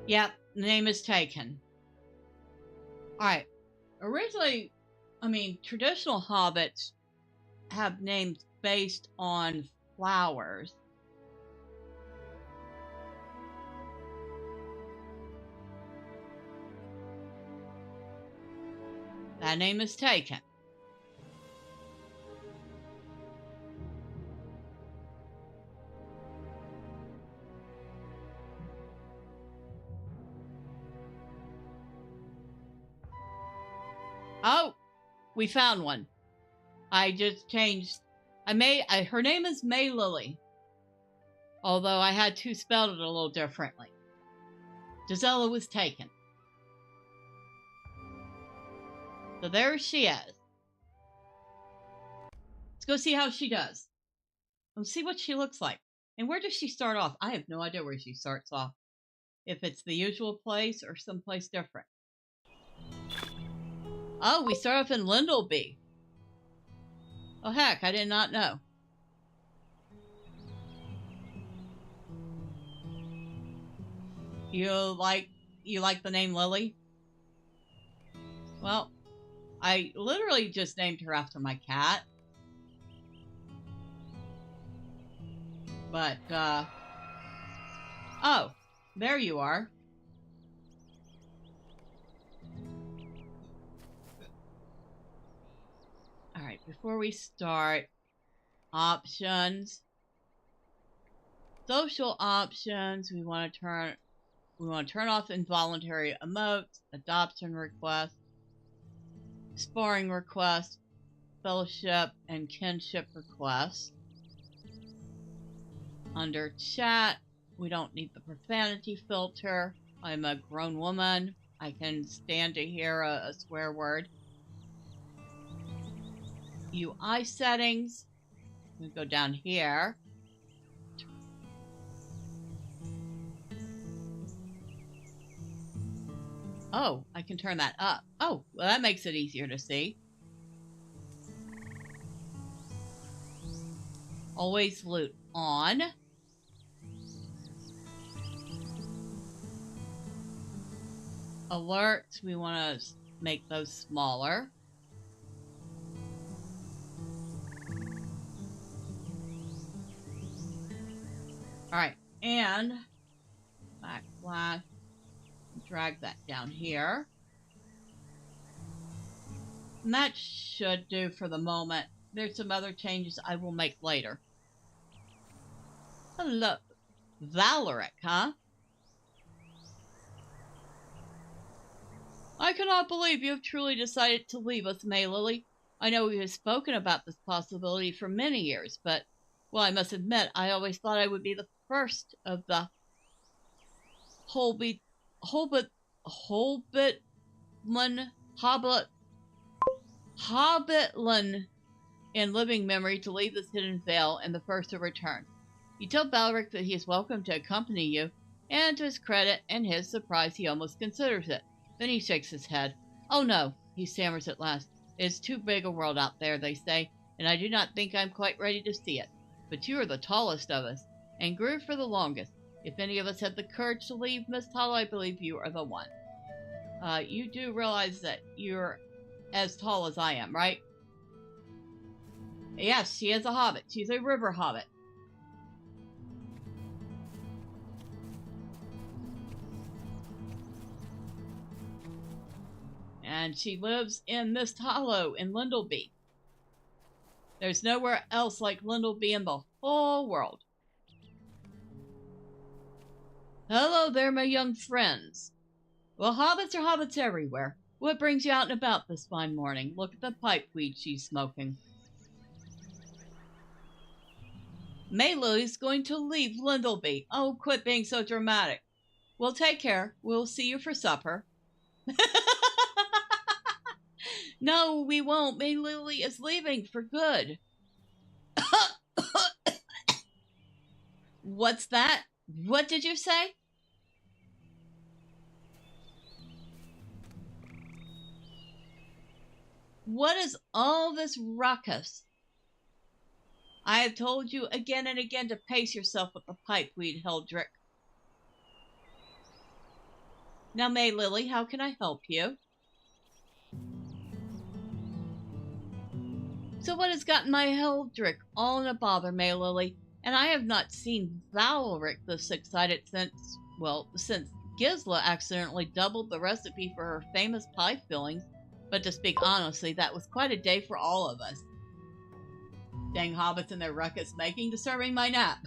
Yep, the name is taken. Alright. Originally, traditional hobbits have names based on flowers. That name is taken. Oh, we found one. I just changed. Her name is May Lily. Although I had to spell it a little differently. Gisela was taken. So there she is. Let's go see how she does. Let's see what she looks like. And where does she start off? I have no idea where she starts off. If it's the usual place or someplace different. Oh, we start off in Lindleby. Oh heck, I did not know. You like the name Lily? Well, I literally just named her after my cat. But, oh, there you are. Alright, before we start, options. Social options, we want to turn We want to turn off involuntary emotes, adoption requests, sparring requests, fellowship, and kinship requests. Under chat, we don't need the profanity filter. I'm a grown woman. I can stand to hear a swear word. UI settings. We go down here. Oh, I can turn that up. Oh, well, that makes it easier to see. Always loot on. Alerts, we want to make those smaller. Alright, and backslash, drag that down here. And that should do for the moment. There's some other changes I will make later. Hello, Valeric, huh? I cannot believe you have truly decided to leave us, Maylily. I know we have spoken about this possibility for many years, but, well, I must admit, I always thought I would be the first of the Hobbitman, Hobbitlan in living memory to leave this hidden vale and the first to return. You tell Valeric that he is welcome to accompany you, and to his credit and his surprise, he almost considers it. Then he shakes his head. Oh no, he stammers at last. It is too big a world out there, they say, and I do not think I'm quite ready to see it. But you are the tallest of us, and grew for the longest. If any of us had the courage to leave Miss Hollow, I believe you are the one. You do realize that you're as tall as I am, right? Yes, she is a hobbit. She's a river hobbit. And she lives in Mist Hollow in Lindleby. There's nowhere else like Lindleby in the whole world. Hello there, my young friends. Well, hobbits are hobbits everywhere. What brings you out and about this fine morning? Look at the pipeweed she's smoking. Maylily's going to leave Lindleby. Oh, quit being so dramatic. Well, take care. We'll see you for supper. No, we won't. Maylily is leaving for good. What's that? What did you say? What is all this ruckus? I have told you again and again to pace yourself with the pipeweed, Heldrick. Now, Maylily, how can I help you? So what has gotten my Heldrick all in a bother, Maylily? And I have not seen Valeric this excited since Gisla accidentally doubled the recipe for her famous pie fillings. But to speak honestly, that was quite a day for all of us. Dang hobbits and their ruckus making, disturbing my nap.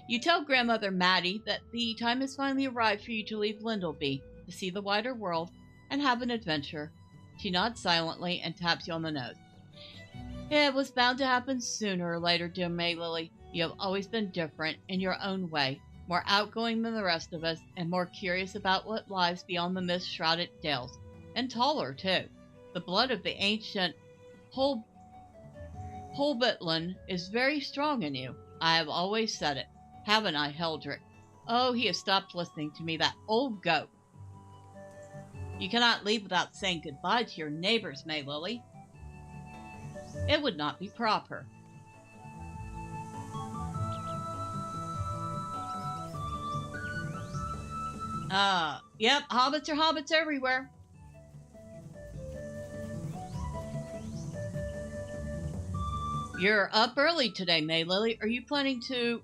You tell Grandmother Maddie that the time has finally arrived for you to leave Lindleby, to see the wider world, and have an adventure. She nods silently and taps you on the nose. It was bound to happen sooner or later, dear Maylily. You have always been different, in your own way, more outgoing than the rest of us, and more curious about what lies beyond the mist-shrouded dales. And taller, too. The blood of the ancient Hobbitlan is very strong in you. I have always said it. Haven't I, Heldrick? Oh, he has stopped listening to me, that old goat. You cannot leave without saying goodbye to your neighbors, Maylily. It would not be proper. Yep, hobbits are hobbits everywhere. You're up early today, Maylily. Are you planning to...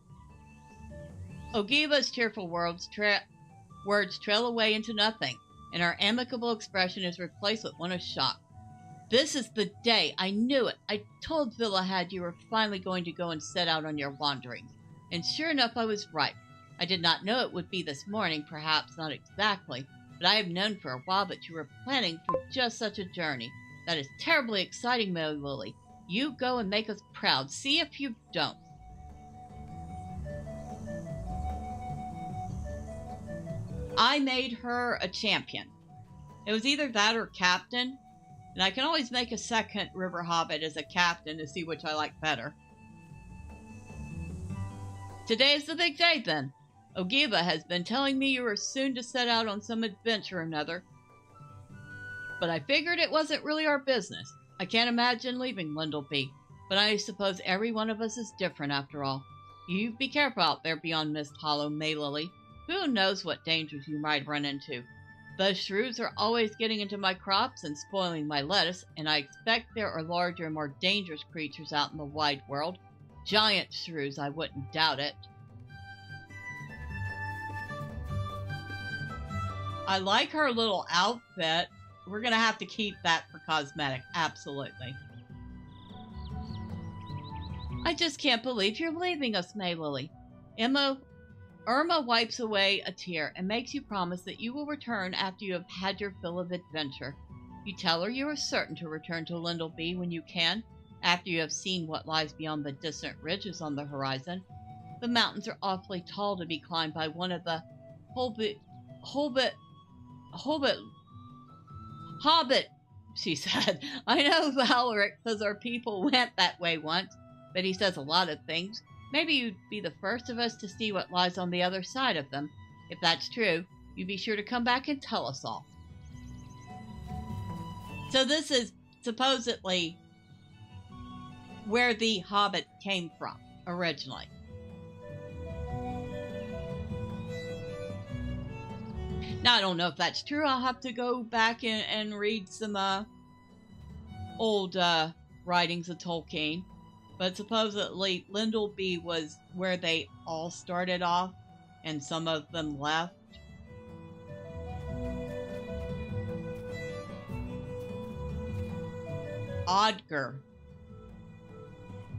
Ogiva's cheerful words trail away into nothing, and her amicable expression is replaced with one of shock. This is the day. I knew it. I told Villahad you were finally going to go and set out on your wanderings. And sure enough, I was right. I did not know it would be this morning, perhaps not exactly, but I have known for a while that you were planning for just such a journey. That is terribly exciting, Mary Lily. You go and make us proud. See if you don't. I made her a champion. It was either that or captain, and I can always make a second river hobbit as a captain to see which I like better. Today is the big day, then. Ogiva has been telling me you are soon to set out on some adventure or another, but I figured it wasn't really our business. I can't imagine leaving Lindleby, but I suppose every one of us is different after all. You be careful out there beyond Mist Hollow, Maylily. Who knows what dangers you might run into. Those shrews are always getting into my crops and spoiling my lettuce, and I expect there are larger and more dangerous creatures out in the wide world. Giant shrews, I wouldn't doubt it. I like her little outfit. We're going to have to keep that for cosmetic, absolutely. I just can't believe you're leaving us, Maylily. Irma wipes away a tear and makes you promise that you will return after you have had your fill of adventure. You tell her you are certain to return to Lindleby when you can, after you have seen what lies beyond the distant ridges on the horizon. The mountains are awfully tall to be climbed by one of the Hobbit, she said. I know Valeric says our people went that way once, but he says a lot of things. Maybe you'd be the first of us to see what lies on the other side of them. If that's true, you be sure to come back and tell us all. So this is supposedly where the Hobbit came from originally. Now, I don't know if that's true. I'll have to go back and read some old writings of Tolkien. But supposedly, Lindleby was where they all started off, and some of them left. Odger.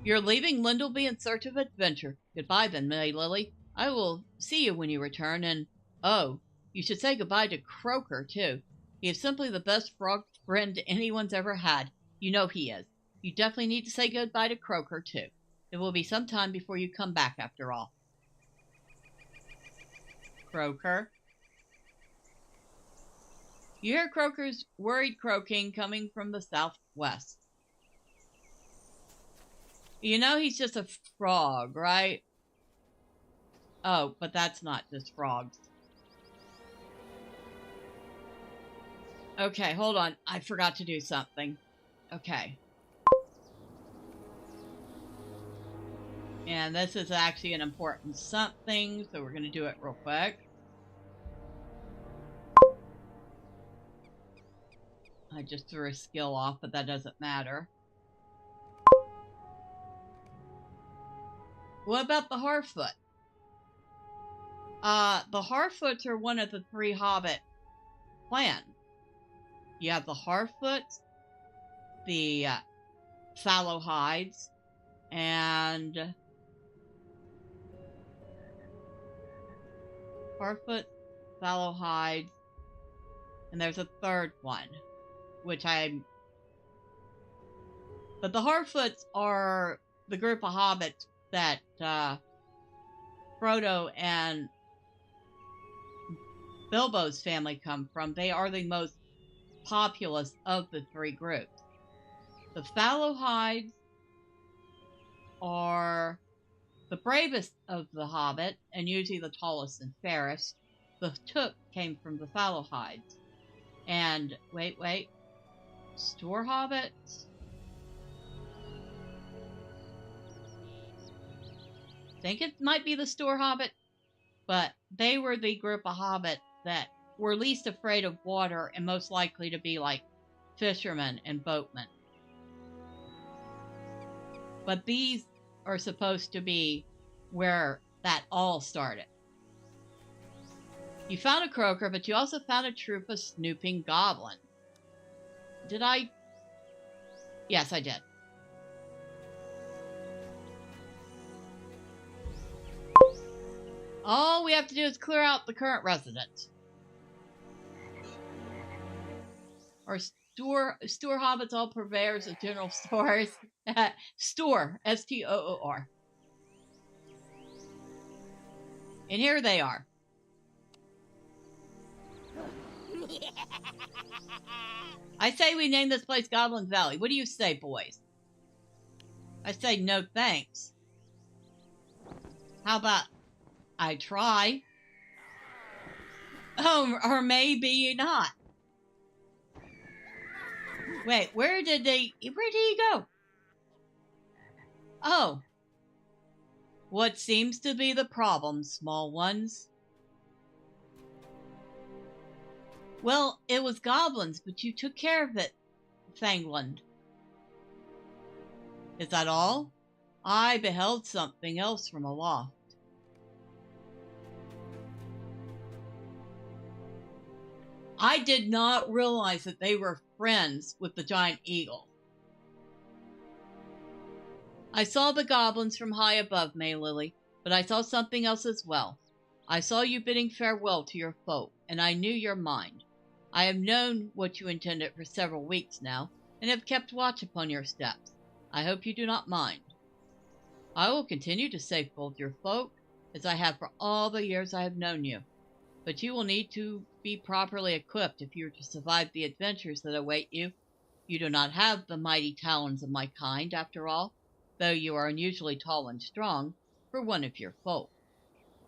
You're leaving Lindleby in search of adventure. Goodbye then, Maylily. I will see you when you return, and oh, you should say goodbye to Croaker, too. He is simply the best frog friend anyone's ever had. You know he is. You definitely need to say goodbye to Croaker, too. It will be some time before you come back, after all. Croaker. You hear Croaker's worried croaking coming from the southwest. You know he's just a frog, right? Oh, but that's not just frogs. Okay, hold on. I forgot to do something. Okay. And this is actually an important something, so we're going to do it real quick. I just threw a skill off, but that doesn't matter. What about the Harfoot? The Harfoots are one of the 3 Hobbit clans. You have the Harfoots, the Fallowhides, and Harfoot, Fallowhides, and there's a third one, but the Harfoots are the group of hobbits that Frodo and Bilbo's family come from. They are the most populous of the 3 groups. The Fallowhides are the bravest of the Hobbit, and usually the tallest and fairest. The Took came from the Fallowhides. And, wait. Store Hobbits? I think it might be the Store Hobbit, but they were the group of Hobbit that were least afraid of water and most likely to be like fishermen and boatmen. But these are supposed to be where that all started. You found a croaker, but you also found a troop of snooping goblins. Did I? Yes, I did. All we have to do is clear out the current residents. Or store hobbits, all purveyors of general stores. Store, S-T-O-O-R. And here they are. I say we name this place Goblin Valley. What do you say, boys? I say no thanks. How about I try? Oh, or maybe not. Wait, where did he go? Oh. What seems to be the problem, small ones? Well, it was goblins, but you took care of it, Thangland. Is that all? I beheld something else from aloft. I did not realize that they were friends with the giant eagle. I saw the goblins from high above, Maylily, but I saw something else as well. I saw you bidding farewell to your folk, and I knew your mind. I have known what you intended for several weeks now, and have kept watch upon your steps. I hope you do not mind. I will continue to safehold your folk, as I have for all the years I have known you. But you will need to be properly equipped if you are to survive the adventures that await you. You do not have the mighty talons of my kind, after all, though you are unusually tall and strong for one of your folk.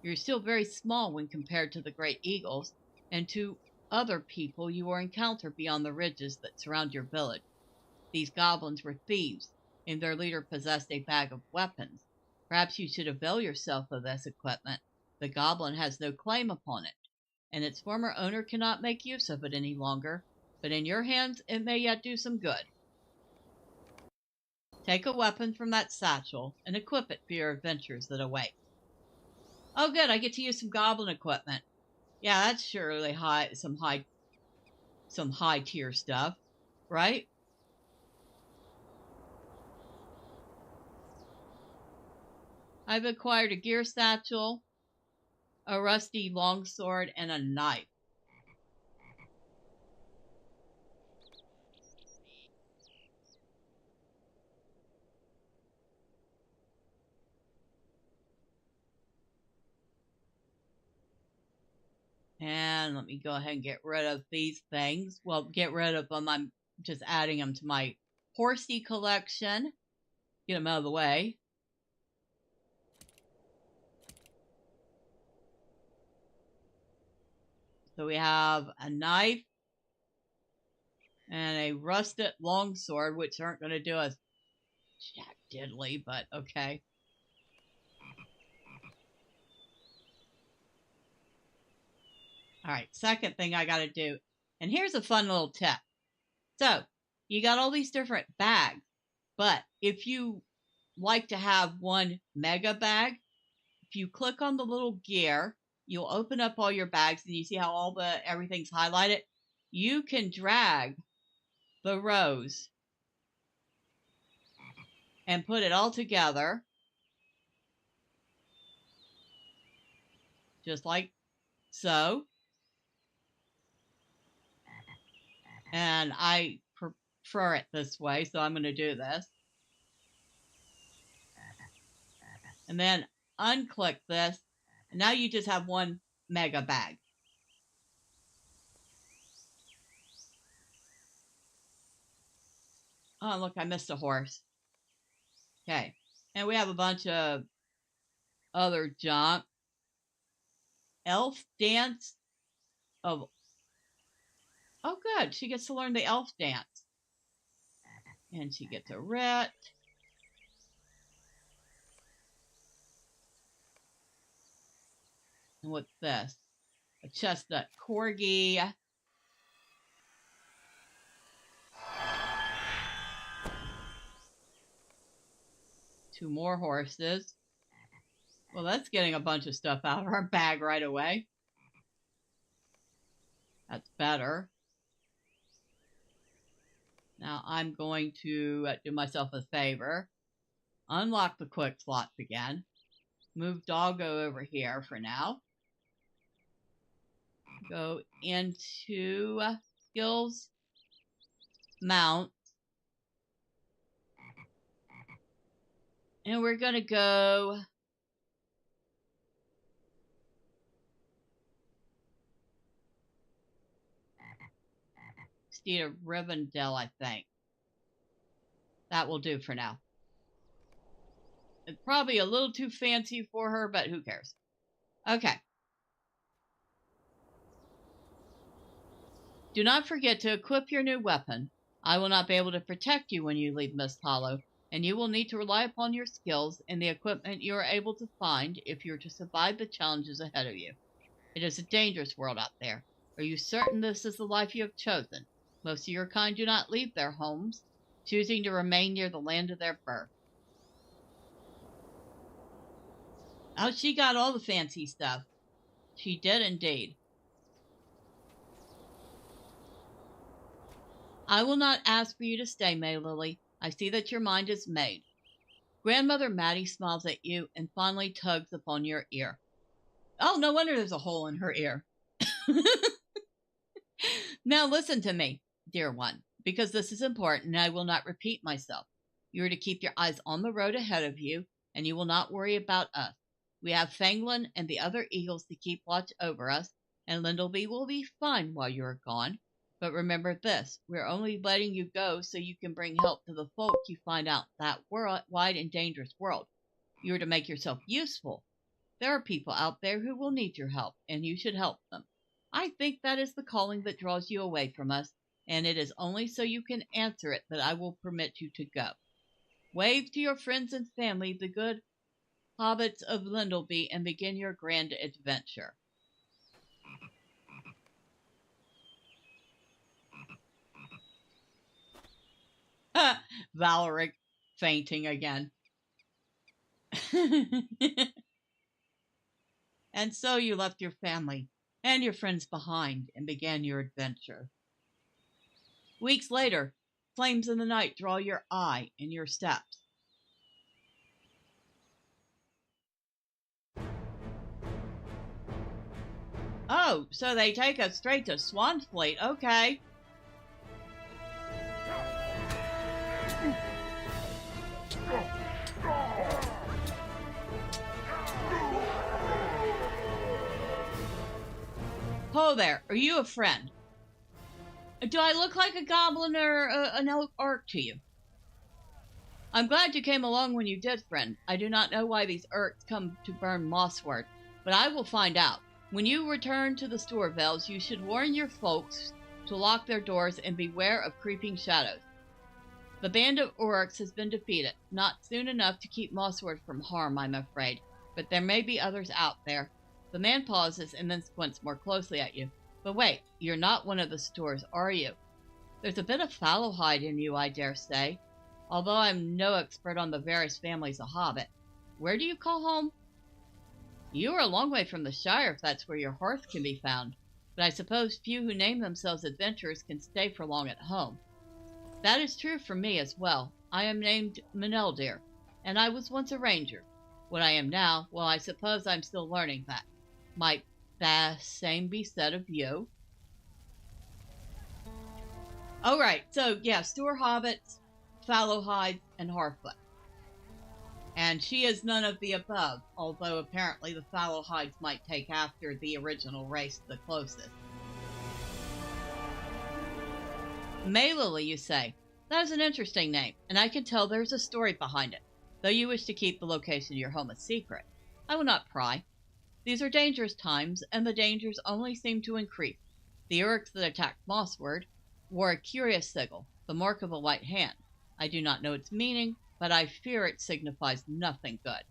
You're still very small when compared to the great eagles and to other people you will encounter beyond the ridges that surround your village. These goblins were thieves, and their leader possessed a bag of weapons. Perhaps you should avail yourself of this equipment. The goblin has no claim upon it, and its former owner cannot make use of it any longer, but in your hands it may yet do some good. Take a weapon from that satchel and equip it for your adventures that await. Oh good, I get to use some goblin equipment. Yeah, that's surely some high tier stuff, right? I've acquired a gear satchel, a rusty longsword, and a knife. And let me go ahead and get rid of these things. Well, get rid of them. I'm just adding them to my horsey collection. Get them out of the way. So we have a knife and a rusted longsword, which aren't going to do us jack diddly, but okay. All right, second thing I got to do, and here's a fun little tip. So, you got all these different bags, but if you like to have one mega bag, if you click on the little gear, you'll open up all your bags, and you see how everything's highlighted. You can drag the rows and put it all together, just like so. And I prefer it this way, so I'm going to do this. And then unclick this, and now you just have one mega bag. Oh, look, I missed a horse. Okay. And we have a bunch of other junk. Elf dance of... Oh, good. She gets to learn the elf dance. And she gets a writ. And what's this? A chestnut corgi. Two more horses. Well, that's getting a bunch of stuff out of our bag right away. That's better. Now I'm going to do myself a favor. Unlock the quick slots again. Move Doggo over here for now. Go into skills, mount. And we're going to go Steed of Rivendell, I think. That will do for now. It's probably a little too fancy for her, but who cares? Okay. Do not forget to equip your new weapon. I will not be able to protect you when you leave Mist Hollow, and you will need to rely upon your skills and the equipment you are able to find if you are to survive the challenges ahead of you. It is a dangerous world out there. Are you certain this is the life you have chosen? Most of your kind do not leave their homes, choosing to remain near the land of their birth. Oh, she got all the fancy stuff. She did indeed. I will not ask for you to stay, May Lily. I see that your mind is made. Grandmother Maddie smiles at you and fondly tugs upon your ear. Oh, no wonder there's a hole in her ear. Now listen to me, dear one, because this is important and I will not repeat myself. You are to keep your eyes on the road ahead of you, and you will not worry about us. We have Fanglin and the other eagles to keep watch over us, and Lindleby will be fine while you are gone. But remember this, we're only letting you go so you can bring help to the folk you find out that wide and dangerous world. You are to make yourself useful. There are people out there who will need your help, and you should help them. I think that is the calling that draws you away from us, and it is only so you can answer it that I will permit you to go. Wave to your friends and family, the good hobbits of Lindleby, and begin your grand adventure. Valeric fainting again. And so you left your family and your friends behind and began your adventure. Weeks later, flames in the night draw your eye and your steps. Oh, so they take us straight to Swansfleet. Okay. Ho there, are you a friend? Do I look like a goblin or an orc to you? I'm glad you came along when you did, friend. I do not know why these orcs come to burn Mossward, but I will find out. When you return to the Storvales, you should warn your folks to lock their doors and beware of creeping shadows. The band of orcs has been defeated, not soon enough to keep Mossward from harm, I'm afraid, but there may be others out there. The man pauses and then squints more closely at you. But wait, you're not one of the stores, are you? There's a bit of fallowhide in you, I dare say. Although I'm no expert on the various families of Hobbit. Where do you call home? You are a long way from the Shire if that's where your hearth can be found. But I suppose few who name themselves adventurers can stay for long at home. That is true for me as well. I am named Meneldir, and I was once a ranger. What I am now, well, I suppose I'm still learning that. Might the same be said of you? All right, so yeah, Stour Hobbits, Fallowhide, and Harfoot. And she is none of the above, although apparently the Fallowhides might take after the original race the closest. Maylily, you say? That is an interesting name, and I can tell there's a story behind it, though you wish to keep the location of your home a secret. I will not pry. These are dangerous times, and the dangers only seem to increase. The Uruks that attacked Mossward wore a curious sigil, the mark of a white hand. I do not know its meaning, but I fear it signifies nothing good.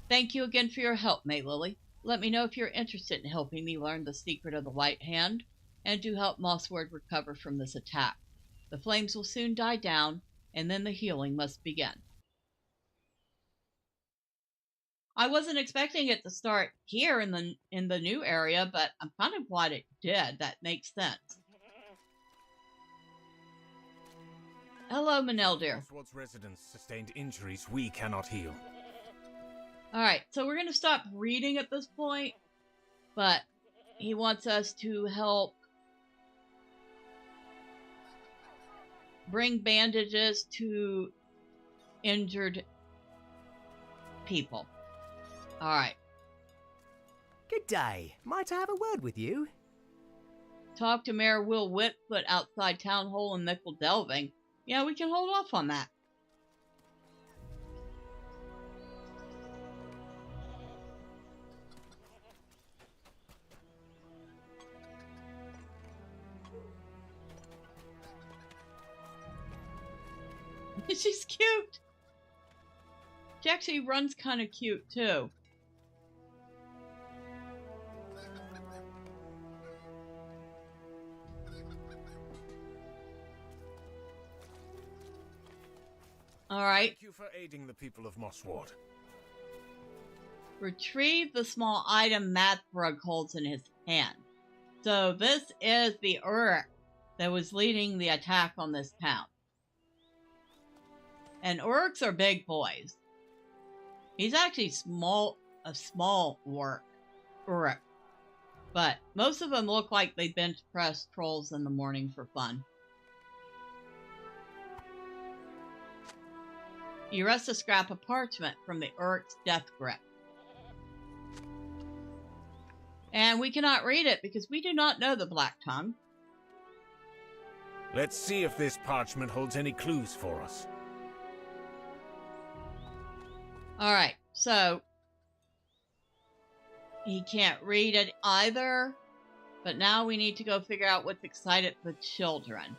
Thank you again for your help, Maylily. Let me know if you're interested in helping me learn the secret of the white hand, and to help Mossward recover from this attack. The flames will soon die down, and then the healing must begin. I wasn't expecting it to start here in the new area, but I'm kind of glad it did. That makes sense. Hello, Meneldir. Mossward's residents sustained injuries we cannot heal. Alright, so we're going to stop reading at this point, but he wants us to help bring bandages to injured people. Alright. Good day. Might I have a word with you? Talk to Mayor Will Whitfoot outside Town Hall in Nickel Delving. Yeah, we can hold off on that. She's cute. She actually runs kind of cute, too. All right. Thank you for aiding the people of Mossward. Retrieve the small item Mathrug holds in his hand. So this is the Uruk that was leading the attack on this town. And Uruks are big boys. He's actually a small Uruk. But most of them look like they bench press trolls in the morning for fun. You wrest a scrap of parchment from the Uruk's death grip. And we cannot read it because we do not know the Black Tongue. Let's see if this parchment holds any clues for us. Alright, so he can't read it either, but now we need to go figure out what's excited the children.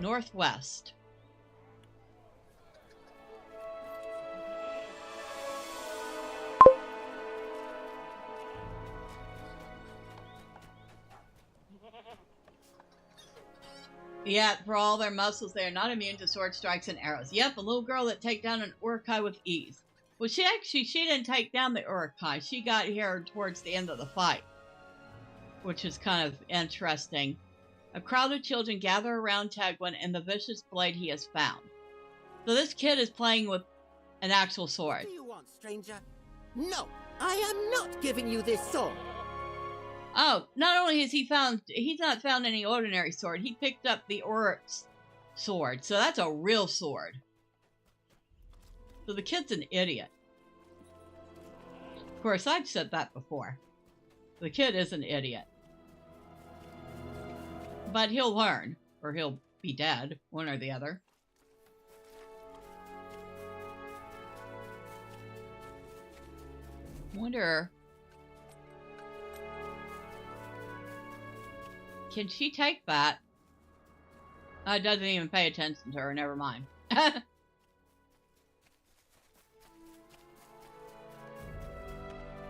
Northwest. Yet, for all their muscles, they are not immune to sword strikes and arrows. Yep, a little girl that take down an Urukai with ease. Well, she didn't take down the Urukai. She got here towards the end of the fight, which is kind of interesting. A crowd of children gather around Tegwin and the vicious blade he has found. So this kid is playing with an actual sword. What do you want, stranger? No, I am not giving you this sword. Oh, not only has he's not found any ordinary sword, he picked up the Uruk's sword. So that's a real sword. So the kid's an idiot. Of course, I've said that before. The kid is an idiot. But he'll learn, or he'll be dead, one or the other. Wonder... Can she take that? It doesn't even pay attention to her, never mind.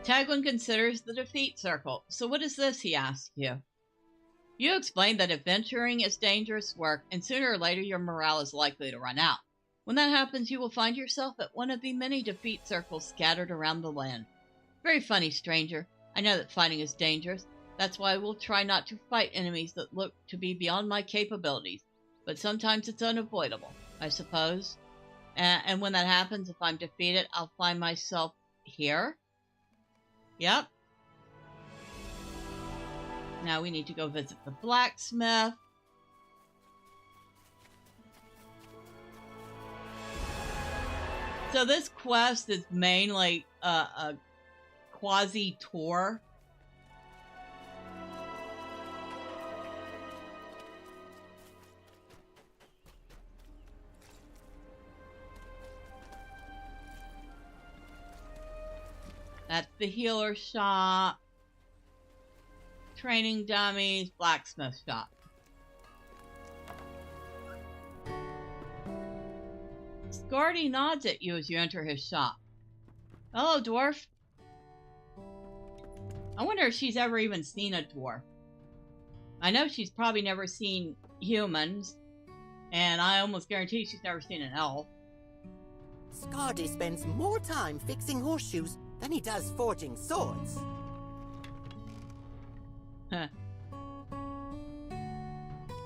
Tegwin considers the defeat circle. So what is this, he asks you. You explain that adventuring is dangerous work, and sooner or later your morale is likely to run out. When that happens, you will find yourself at one of the many defeat circles scattered around the land. Very funny, stranger. I know that fighting is dangerous. That's why I will try not to fight enemies that look to be beyond my capabilities. But sometimes it's unavoidable, I suppose. And when that happens, if I'm defeated, I'll find myself here. Yep. Now we need to go visit the blacksmith. So this quest is mainly a quasi-tour. That's the healer shop, training dummies, blacksmith shop. Scardy nods at you as you enter his shop. Hello, dwarf. I wonder if she's ever even seen a dwarf. I know she's probably never seen humans, and I almost guarantee she's never seen an elf. Scardy spends more time fixing horseshoes than he does forging swords.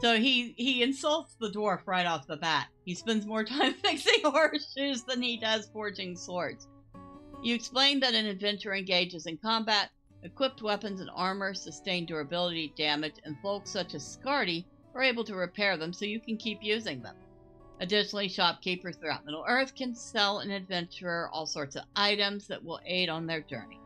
So he insults the dwarf right off the bat. He spends more time fixing horseshoes than he does forging swords. You explain that an adventurer engages in combat, equipped weapons and armor sustain durability damage, and folks such as Scardy are able to repair them so you can keep using them. Additionally, shopkeepers throughout Middle-earth can sell an adventurer all sorts of items that will aid on their journey.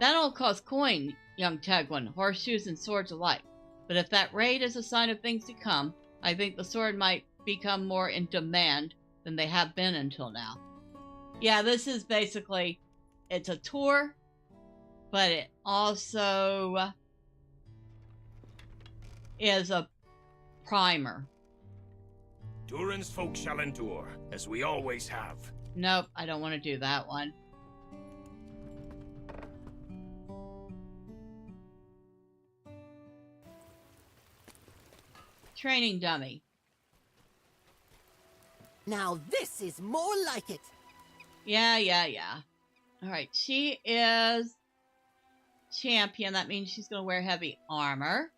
That all costs coin, young Tegwin, horseshoes and swords alike. But if that raid is a sign of things to come, I think the sword might become more in demand than they have been until now. Yeah, this is basically, it's a tour, but it also is a primer. Durin's folk shall endure, as we always have. Nope, I don't want to do that one. Training dummy. Now this is more like it. Yeah. Alright, she is champion. That means she's going to wear heavy armor.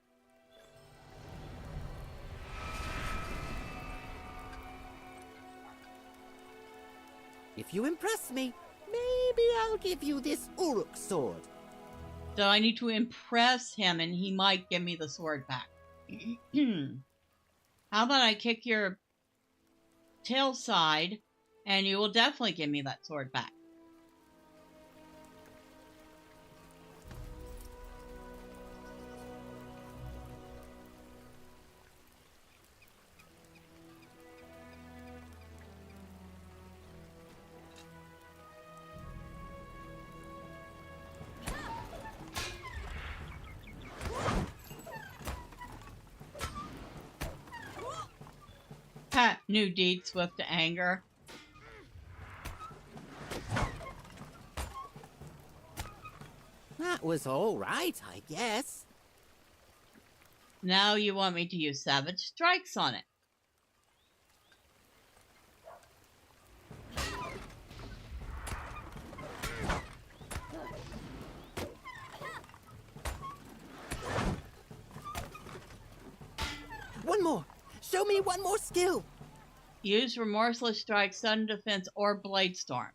If you impress me, maybe I'll give you this Uruk sword. So I need to impress him and he might give me the sword back. How about I kick your tail side and you will definitely give me that sword back. Ha! New deed, swift to anger. That was all right, I guess. Now you want me to use savage strikes on it. One more. Show me one more skill. Use remorseless strike, sudden defense, or blade storm.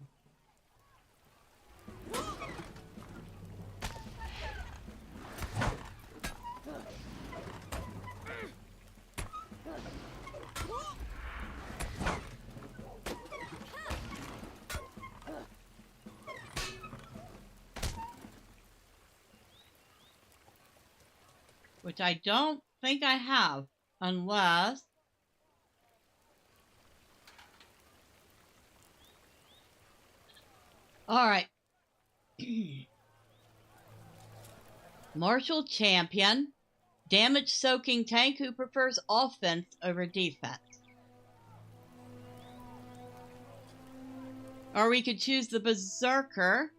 Which I don't think I have, unless... Alright. Martial champion. Damage-soaking tank who prefers offense over defense. Or we could choose the Berserker.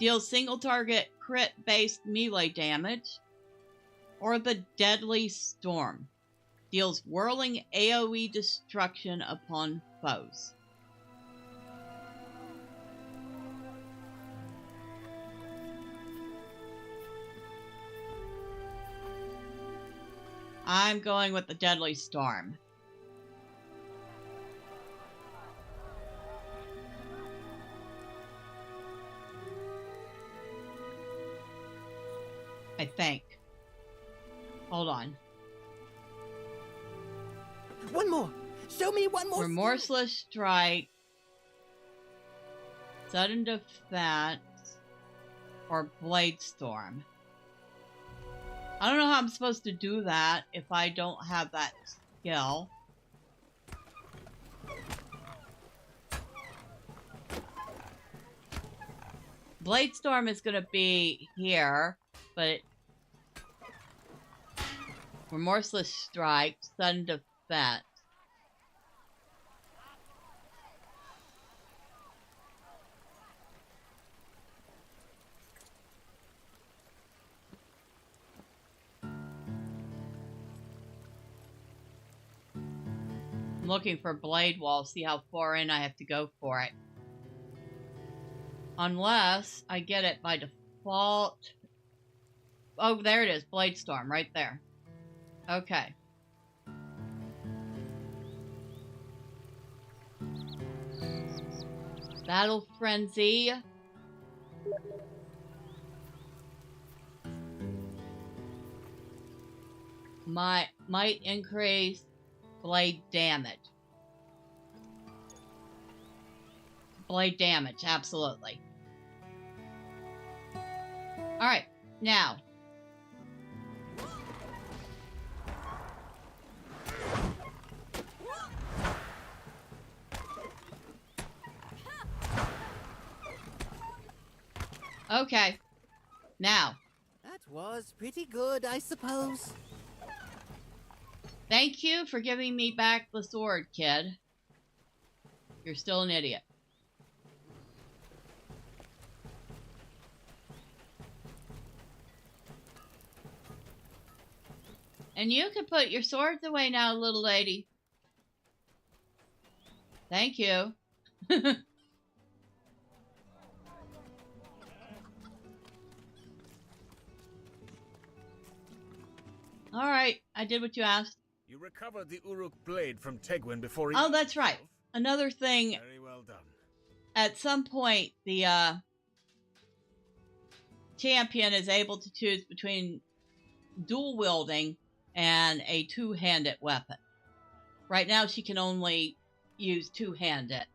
Deals single target crit-based melee damage. Or the Deadly Storm. Deals whirling AoE destruction upon foes. I'm going with the Deadly Storm. I think. Hold on. One more. Show me one more. Remorseless strike. Sudden defense. Or blade storm. I don't know how I'm supposed to do that if I don't have that skill. Blade Storm is going to be here, but Remorseless Strike, Sudden Defense. I'm looking for Blade Wall, see how far in I have to go for it. Unless I get it by default. Oh, there it is. Bladestorm, right there. Okay. Battle Frenzy. Might increase blade damage. Blade damage, absolutely. Alright, now. Okay, now. That was pretty good, I suppose. Thank you for giving me back the sword, kid. You're still an idiot. And you can put your swords away now, little lady. Thank you. Alright, I did what you asked. You recovered the Uruk blade from Tegwin before he... Oh, that's right. Another thing, Very well done. at some point, the champion is able to choose between dual wielding and a two-handed weapon. Right now, she can only use two-handed.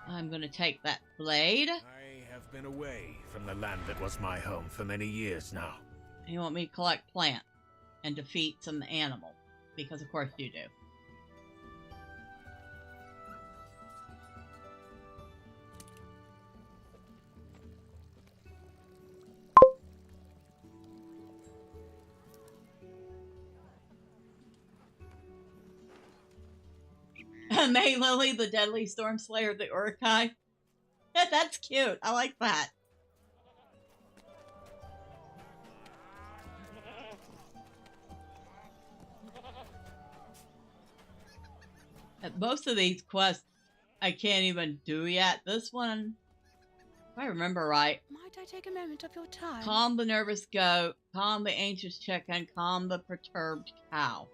I'm going to take that blade. I have been away from the land that was my home for many years now. You want me to collect plants and defeat some animals, because of course you do. May Lily, the deadly storm slayer of the Urukai. That's cute. I like that. Most of these quests I can't even do yet. This one, if I remember right, Might I take a moment of your time? calm the nervous goat, calm the anxious chicken, calm the perturbed cow.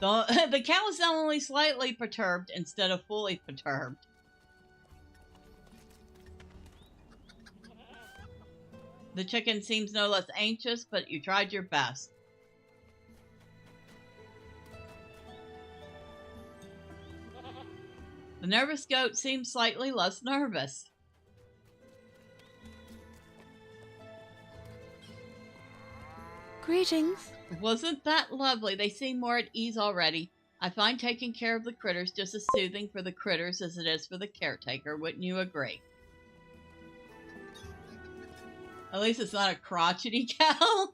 The cow is now only slightly perturbed instead of fully perturbed. The chicken seems no less anxious, but you tried your best. The nervous goat seems slightly less nervous. Greetings. Wasn't that lovely? They seem more at ease already. I find taking care of the critters just as soothing for the critters as it is for the caretaker. Wouldn't you agree? At least it's not a crotchety cow.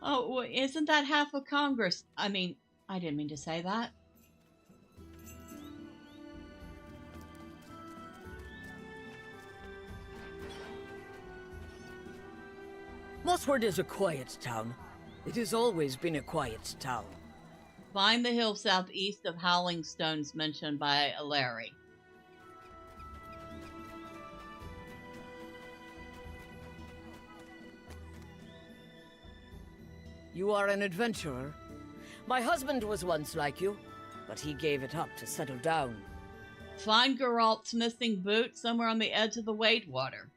Oh, isn't that half of Congress? I mean, I didn't mean to say that. Mossford is a quiet town. It has always been a quiet town. Find the hill southeast of Howling Stones mentioned by Larry. You are an adventurer. My husband was once like you, but he gave it up to settle down. Find Geralt's missing boot somewhere on the edge of the Wade Water.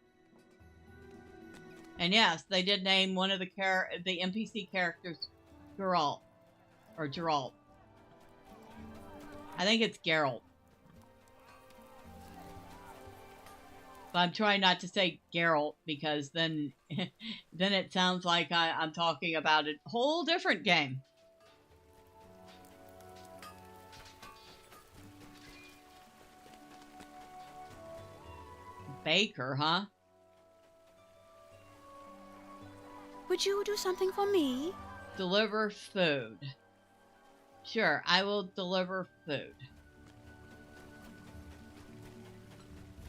And yes, they did name one of the NPC characters Geralt. Or Geralt. I think it's Geralt. But I'm trying not to say Geralt because then then it sounds like I'm talking about a whole different game. Baker, huh? Would you do something for me? Deliver food. Sure, I will deliver food.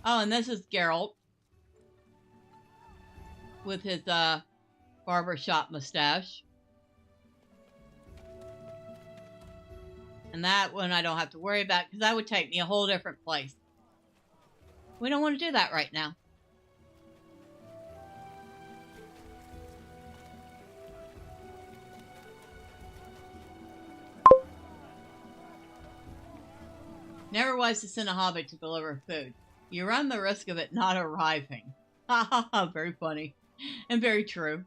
Oh, and this is Geralt. With his, barbershop mustache. And that one I don't have to worry about because that would take me a whole different place. We don't want to do that right now. Never wise to send a hobbit to deliver food. You run the risk of it not arriving. Ha ha ha, very funny. And very true.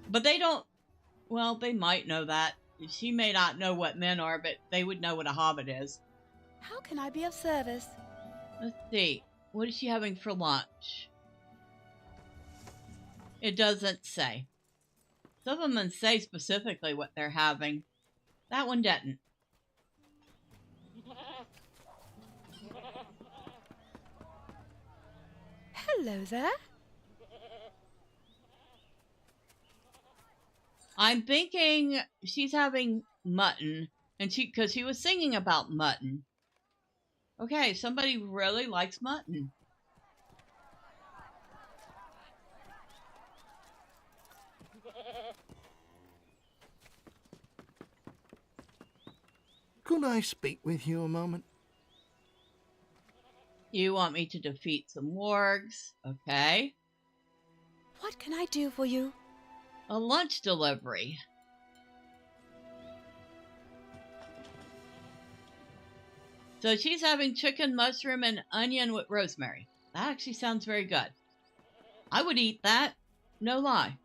But they don't, well, they might know that. She may not know what men are, but they would know what a hobbit is. How can I be of service? Let's see. What is she having for lunch? It doesn't say. Some of them say specifically what they're having. That one didn't. Hello there. I'm thinking she's having mutton, and because she was singing about mutton. Okay, somebody really likes mutton. Could I speak with you a moment? You want me to defeat some wargs? Okay. What can I do for you? A lunch delivery. So she's having chicken, mushroom, and onion with rosemary. That actually sounds very good. I would eat that. No lie.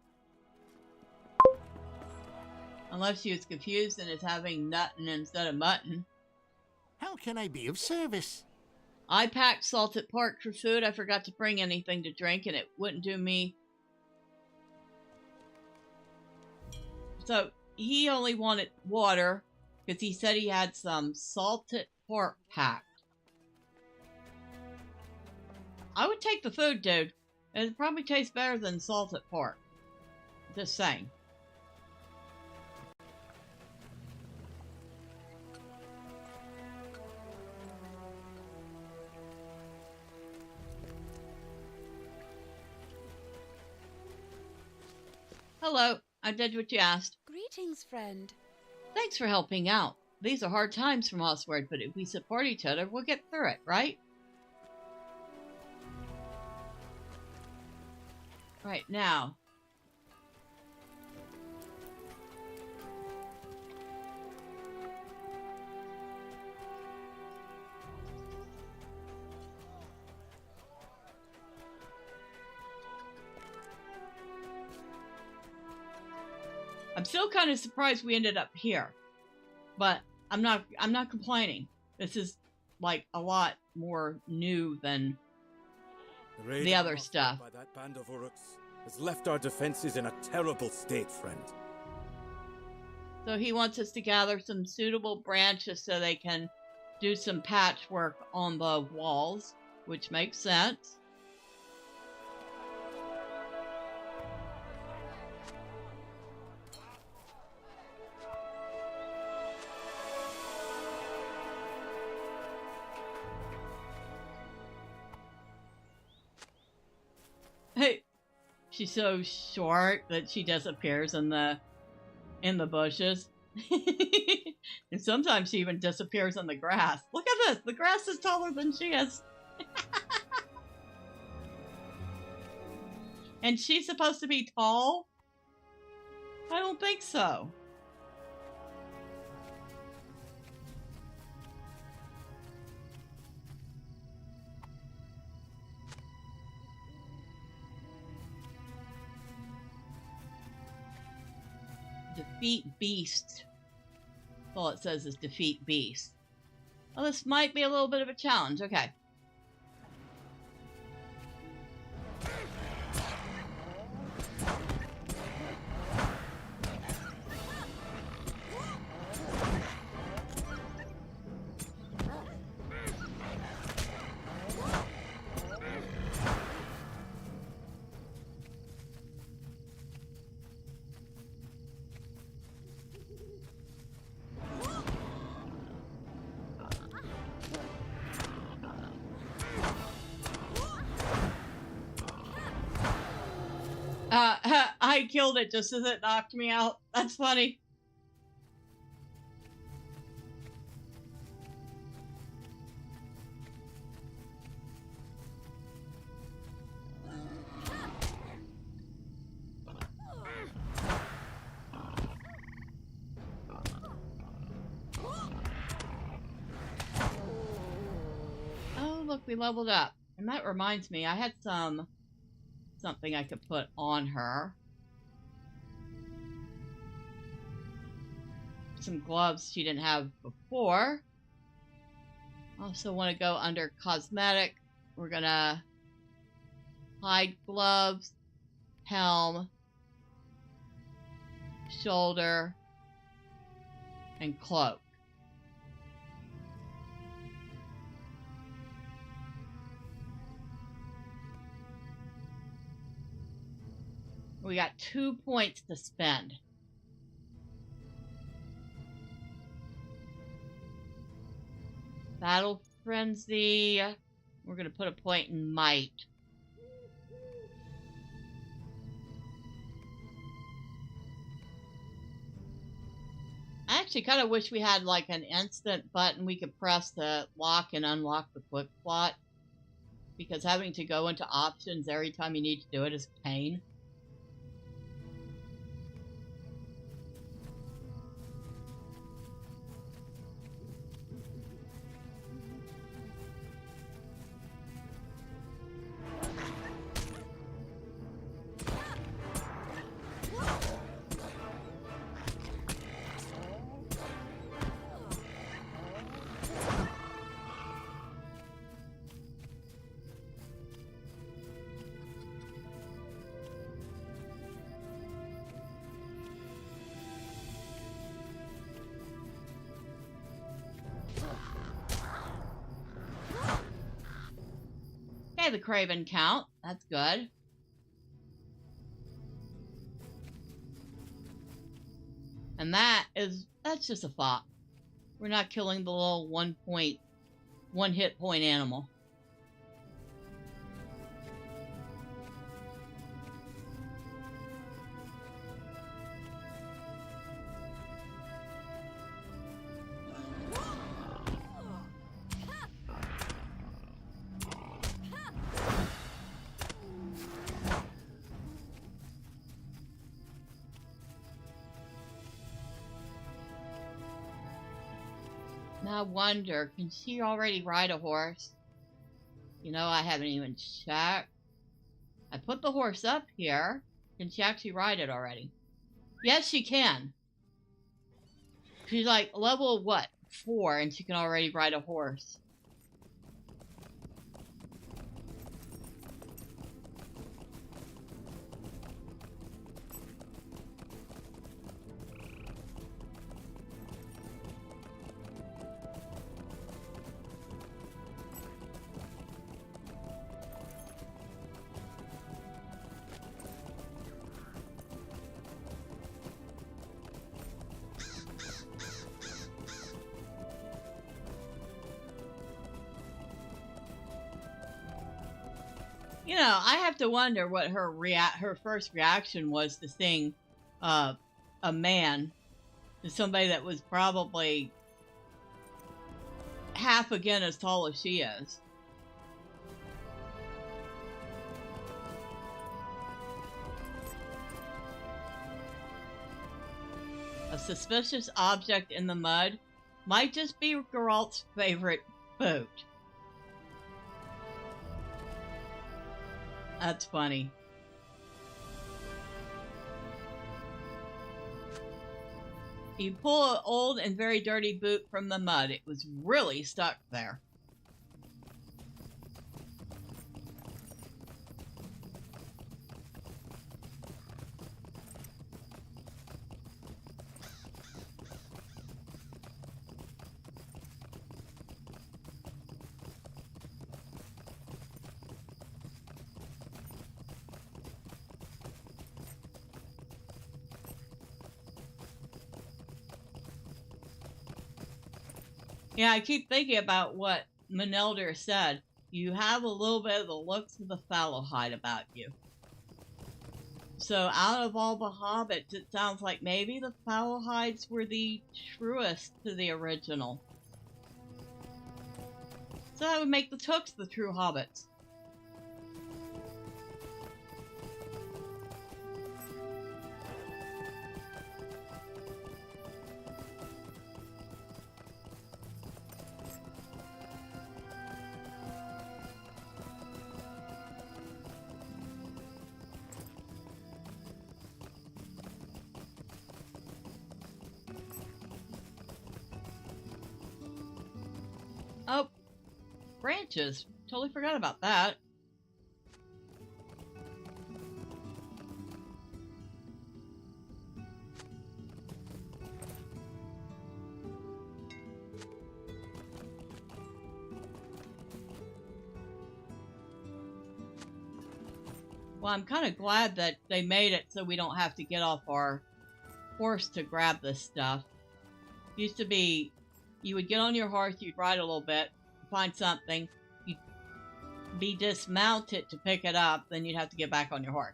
Unless she was confused and is having nuttin instead of mutton. How can I be of service? I packed salted pork for food. I forgot to bring anything to drink, and it wouldn't do me. So he only wanted water because he said he had some salted pork packed. I would take the food, dude. It probably tastes better than salted pork. Just saying. Hello, I did what you asked. Greetings, friend. Thanks for helping out. These are hard times for Mossword, but if we support each other, we'll get through it, right? Right, now. I'm still kind of surprised we ended up here, but I'm not complaining. This is like a lot more new than the other stuff. By that band of Uruks has left our defenses in a terrible state, friend. So he wants us to gather some suitable branches so they can do some patchwork on the walls, which makes sense. Hey, she's so short that she disappears in the bushes. And sometimes she even disappears in the grass. Look at this. The grass is taller than she is. And she's supposed to be tall? I don't think so. Defeat beasts. All it says is defeat beasts. Well, this might be a little bit of a challenge. Okay. I killed it just as it knocked me out. That's funny. Oh, look, we leveled up. And that reminds me, I had something I could put on her. Some gloves she didn't have before. Also want to go under cosmetic. We're gonna hide gloves, helm, shoulder, and cloak. We got 2 points to spend. Battle Frenzy. We're going to put a point in Might. I actually kind of wish we had like an instant button we could press to lock and unlock the quick plot. Because having to go into options every time you need to do it is a pain. Okay, the Craven count. That's good. And that's just a fop. We're not killing the little 1 hit point animal. Now I wonder, can she already ride a horse? You know, I haven't even checked. I put the horse up here. Can she actually ride it already? Yes, she can. She's like level, what, 4, and she can already ride a horse. You know, I have to wonder what her first reaction was to seeing a man, somebody that was probably half again as tall as she is. A suspicious object in the mud might just be Geralt's favorite boat. That's funny. You pull an old and very dirty boot from the mud. It was really stuck there. Yeah, I keep thinking about what Manelder said. You have a little bit of the looks of the Fallowhide about you. So out of all the Hobbits, it sounds like maybe the Fowlhides were the truest to the original. So that would make the Tooks the true Hobbits. Oh, branches. Totally forgot about that. Well, I'm kind of glad that they made it so we don't have to get off our horse to grab this stuff. Used to be, you would get on your horse, you'd ride a little bit, find something, you'd be dismounted to pick it up, then you'd have to get back on your horse.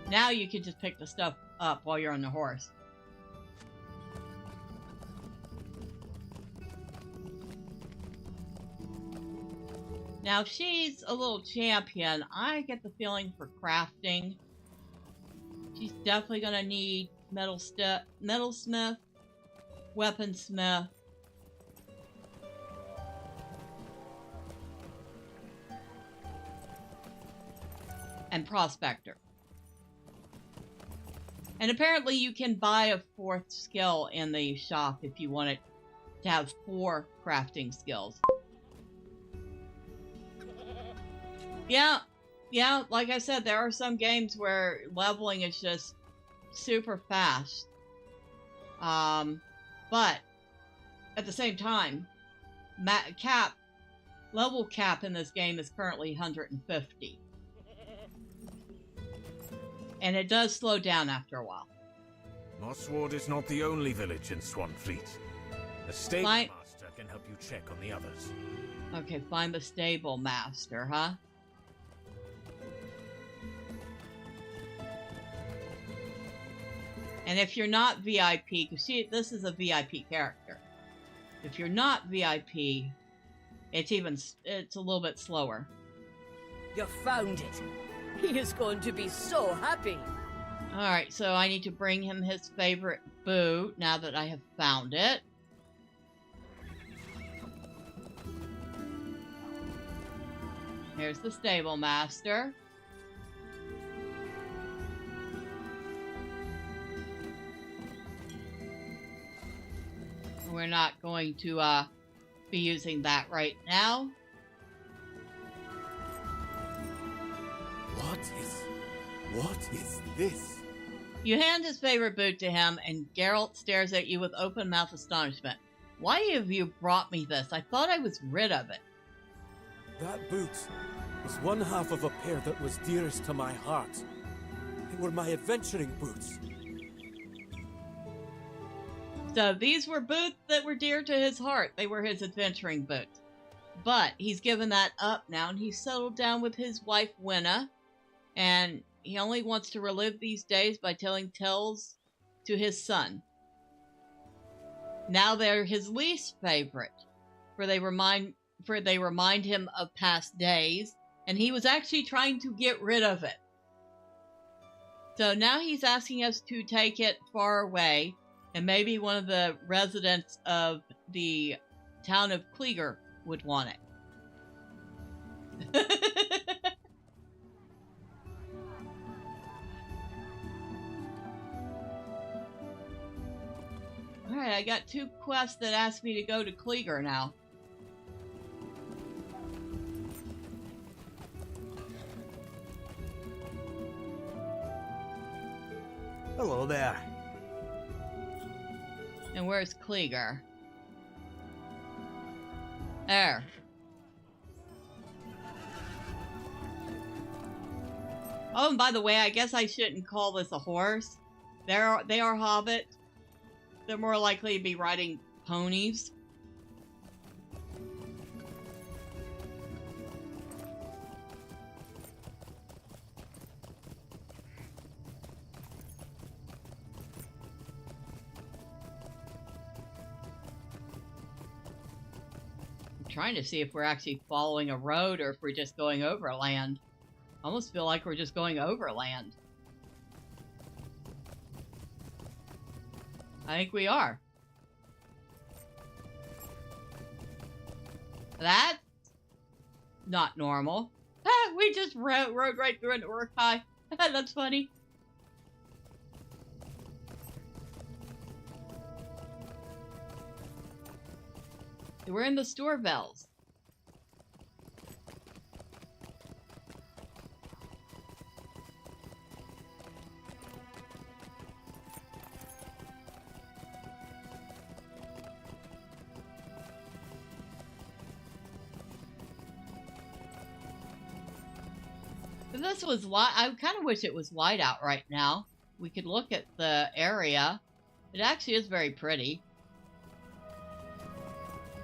Now you can just pick the stuff up while you're on the horse. Now, if she's a little champion, I get the feeling for crafting. She's definitely going to need metalsmith, weaponsmith, and prospector. And apparently you can buy a 4th skill in the shop if you want it to have 4 crafting skills. Yeah, like I said, there are some games where leveling is just super fast. But at the same time, level cap in this game is currently 150. And it does slow down after a while. Mosswood is not the only village in Swanfleet. The stable master can help you check on the others. Okay, find the stable master, huh? And if you're not VIP, because this is a VIP character. If you're not VIP, it's a little bit slower. You found it. He is going to be so happy. Alright, so I need to bring him his favorite boot now that I have found it. Here's the stable master. We're not going to be using that right now. What is this? You hand his favorite boot to him, and Geralt stares at you with open-mouthed astonishment. Why have you brought me this? I thought I was rid of it. That boot was one half of a pair that was dearest to my heart. They were my adventuring boots. So these were boots that were dear to his heart. They were his adventuring boots. But he's given that up now, and he's settled down with his wife, Wenna. And he only wants to relive these days by telling tales to his son. Now they're his least favorite, for they remind him of past days, and he was actually trying to get rid of it. So now he's asking us to take it far away, and maybe one of the residents of the town of Kleeger would want it. Alright, I got 2 quests that ask me to go to Kleeger now. Hello there. And where's Kleeger? There. Oh, and by the way, I guess I shouldn't call this a horse. They are hobbits. They're more likely to be riding ponies. trying to see if we're actually following a road or if we're just going over land. I almost feel like we're just going over land. I think we are. That's not normal. Ah, we just rode right through an Uruk-hai. That's funny. We're in the store bells. If this was light, I kind of wish it was light out right now. We could look at the area. It actually is very pretty.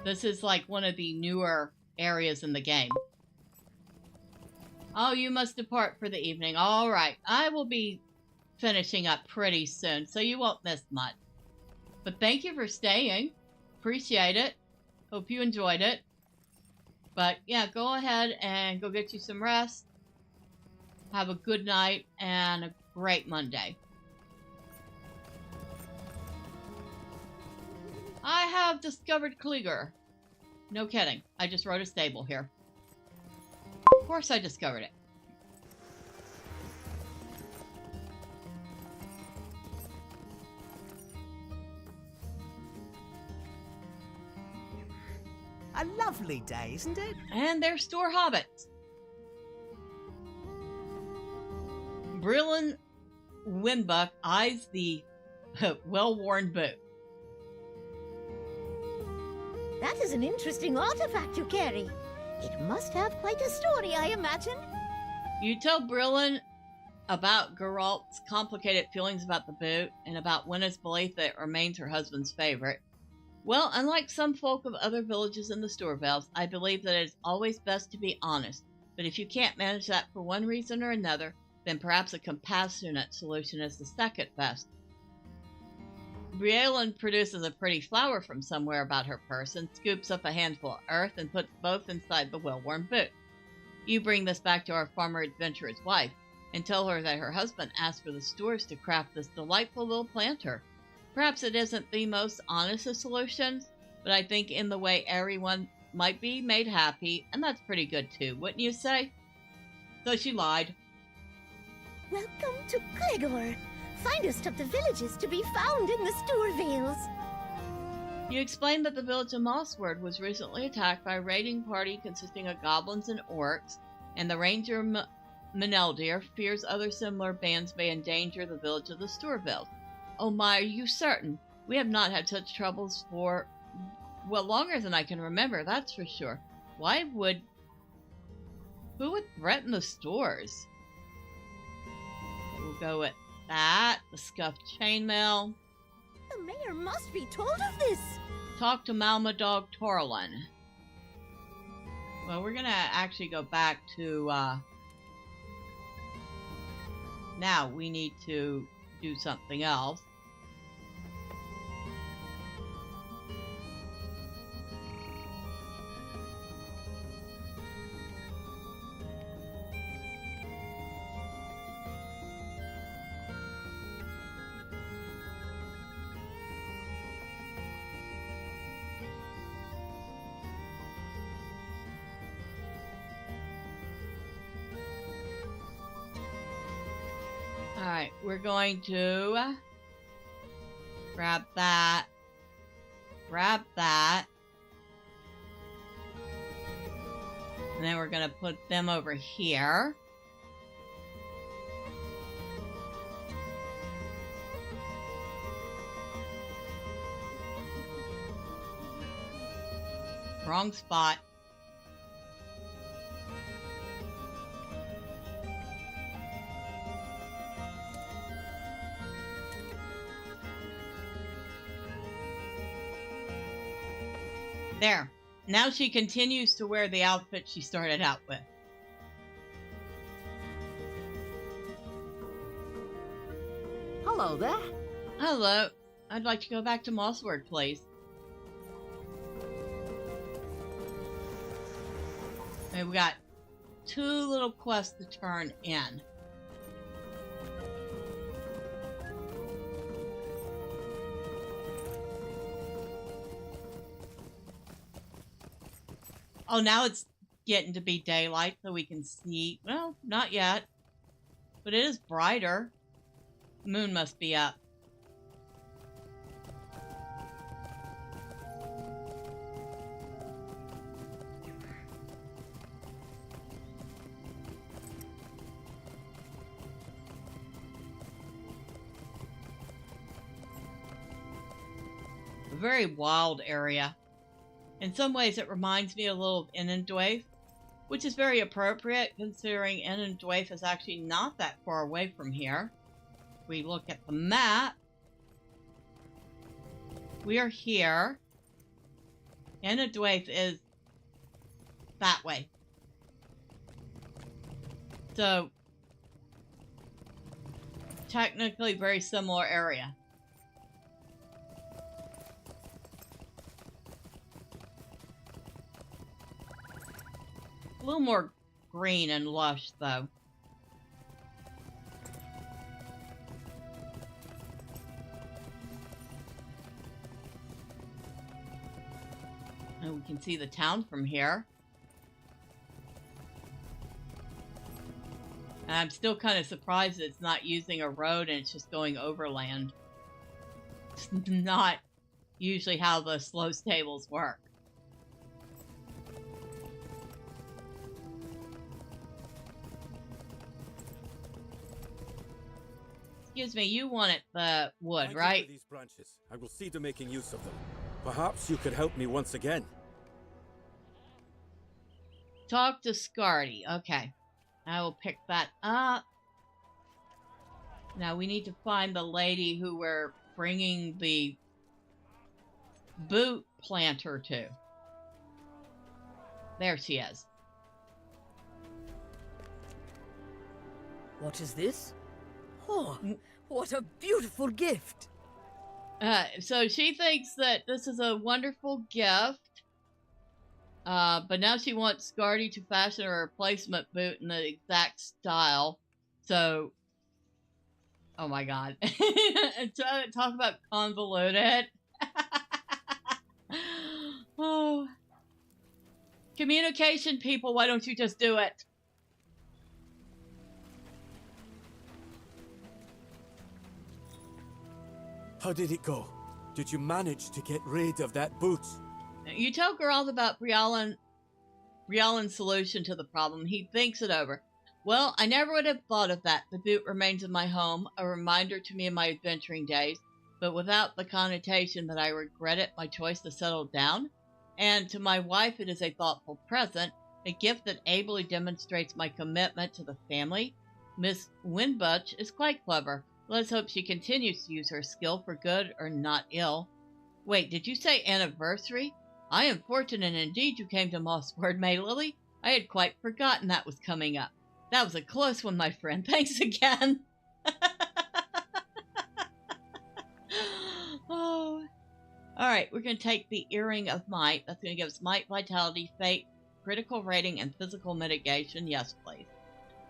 This is like one of the newer areas in the game. Oh, you must depart for the evening. All right. I will be finishing up pretty soon, so you won't miss much. But thank you for staying. Appreciate it. Hope you enjoyed it. But yeah, go ahead and go get you some rest. Have a good night and a great Monday. I have discovered Kliegr. No kidding. I just wrote a stable here. Of course I discovered it. A lovely day, isn't it? And there's store hobbits. Brillin Windbuck eyes the well-worn boot. That is an interesting artifact you carry. It must have quite a story, I imagine. You tell Brillin about Geralt's complicated feelings about the boot and about Wenna's belief that it remains her husband's favorite. Well, unlike some folk of other villages in the Storvales, I believe that it is always best to be honest. But if you can't manage that for one reason or another, then perhaps a compassionate solution is the second best. Briellen produces a pretty flower from somewhere about her person, scoops up a handful of earth, and puts both inside the well-worn boot. You bring this back to our farmer adventurer's wife, and tell her that her husband asked for the stores to craft this delightful little planter. Perhaps it isn't the most honest of solutions, but I think in the way everyone might be made happy, and that's pretty good too, wouldn't you say? So she lied. Welcome to Kliegr. Finest of the villages to be found in the Storvales. You explained that the village of Mossward was recently attacked by a raiding party consisting of goblins and orcs, and the ranger Meneldir fears other similar bands may endanger the village of the Storvales. Oh my, are you certain? We have not had such troubles for, well, longer than I can remember, that's for sure. Who would threaten the stores? We'll go with that, the scuffed chainmail. The mayor must be told of this. Talk to Malmadog Torlin. Well, we're gonna actually go back to, now we need to do something else. Alright, we're going to grab that, and then we're going to put them over here. Wrong spot. There. Now she continues to wear the outfit she started out with. Hello there. Hello. I'd like to go back to Mossward, please. And we got 2 little quests to turn in. Oh, now it's getting to be daylight so we can see. Well, not yet. But it is brighter. Moon must be up. A very wild area. In some ways, it reminds me a little of Inundwaith, which is very appropriate considering Inundwaith is actually not that far away from here. We look at the map. We are here. Inundwaith is that way. So, technically very similar area. A little more green and lush, though. And we can see the town from here. And I'm still kind of surprised that it's not using a road and it's just going overland. It's not usually how the slow stables work. Excuse me, you wanted the wood, right? Thank you for these branches. I will see to making use of them. Perhaps you could help me once again. Talk to Scardy. Okay. I will pick that up. Now we need to find the lady who we're bringing the boot planter to. There she is. What is this? Oh, what a beautiful gift. So she thinks that this is a wonderful gift. But now she wants Scardy to fashion a replacement boot in the exact style. So, oh my god. Talk about convoluted. Oh. Communication, people, why don't you just do it? How did it go? Did you manage to get rid of that boot? You tell Geralt about Brialen's solution to the problem. He thinks it over. Well, I never would have thought of that. The boot remains in my home, a reminder to me of my adventuring days, but without the connotation that I regret it, my choice to settle down. And to my wife, it is a thoughtful present, a gift that ably demonstrates my commitment to the family. Miss Winbush is quite clever. Let's hope she continues to use her skill for good or not ill. Wait, did you say anniversary? I am fortunate indeed you came to Mossword, May Lily. I had quite forgotten that was coming up. That was a close one, my friend. Thanks again. Oh. Alright, we're going to take the Earring of Might. That's going to give us Might, Vitality, Fate, Critical Rating, and Physical Mitigation. Yes, please.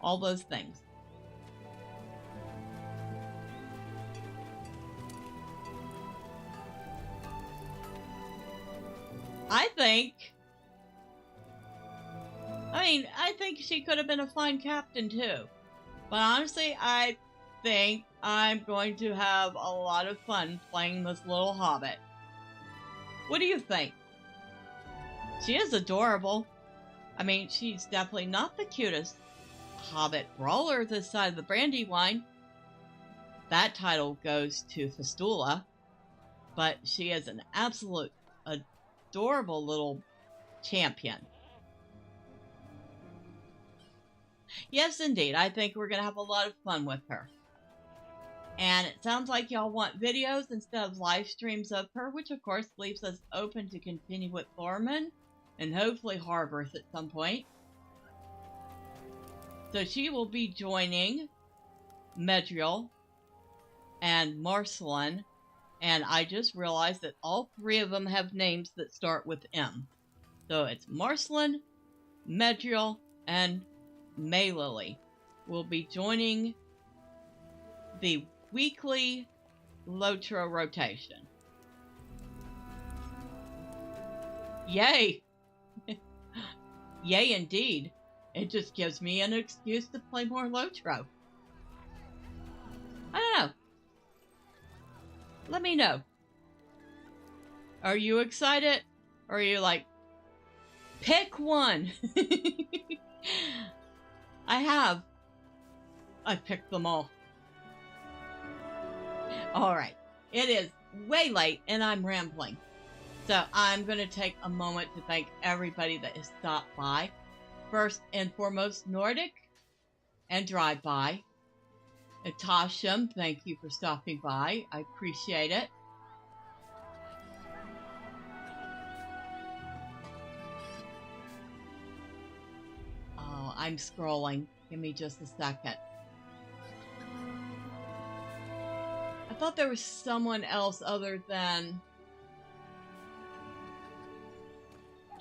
All those things. I think she could have been a fine captain too. But honestly, I think I'm going to have a lot of fun playing this little hobbit. What do you think? She is adorable. I mean, she's definitely not the cutest hobbit brawler this side of the Brandywine. That title goes to Fistula. But she is an absolute adorable little champion. Yes, indeed. I think we're going to have a lot of fun with her. And it sounds like y'all want videos instead of live streams of her, which of course leaves us open to continue with Thormurn and hopefully Harvard at some point. So she will be joining Medriel and Marcelin, and I just realized that all 3 of them have names that start with M. So it's Marcelin, Medriel, and Maylily will be joining the weekly LOTRO rotation. Yay! Yay indeed. It just gives me an excuse to play more LOTRO. I don't know. Let me know. Are you excited? Or are you like, pick one? I picked them all. Alright. It is way late and I'm rambling. So I'm going to take a moment to thank everybody that has stopped by. First and foremost, Nordic and Drive By. Natasha, thank you for stopping by. I appreciate it. Oh, I'm scrolling. Give me just a second. I thought there was someone else other than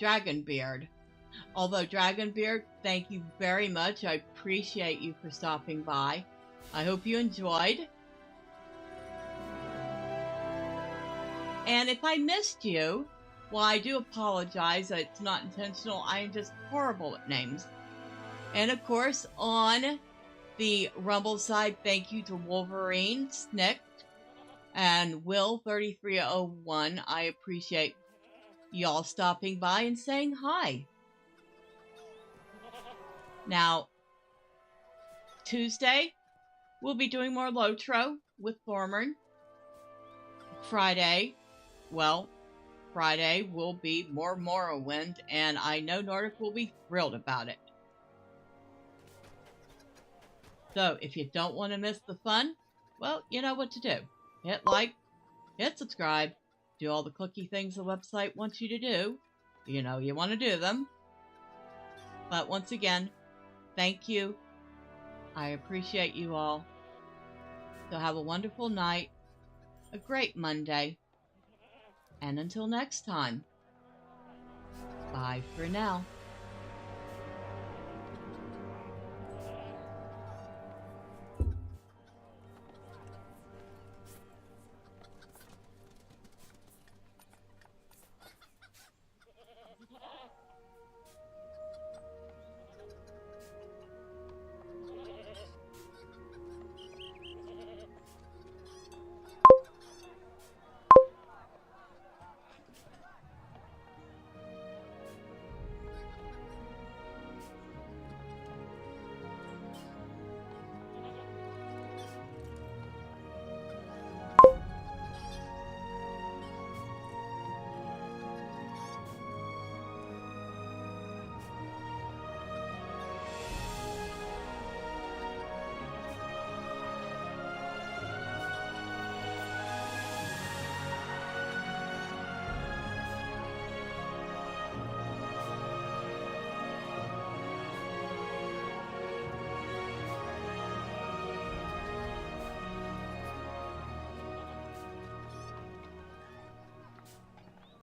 Dragonbeard. Although Dragonbeard, thank you very much. I appreciate you for stopping by. I hope you enjoyed. And if I missed you, well, I do apologize. It's not intentional. I am just horrible at names. And of course, on the Rumble side, thank you to Wolverine, Snicked, and Will3301. I appreciate y'all stopping by and saying hi. Now, Tuesday, we'll be doing more LOTRO with Thormurn. Friday will be more Morrowind, and I know Nordic will be thrilled about it. So, if you don't want to miss the fun, well, you know what to do. Hit like, hit subscribe, do all the clicky things the website wants you to do. You know you want to do them. But once again, thank you. I appreciate you all. So have a wonderful night, a great Monday, and until next time, bye for now.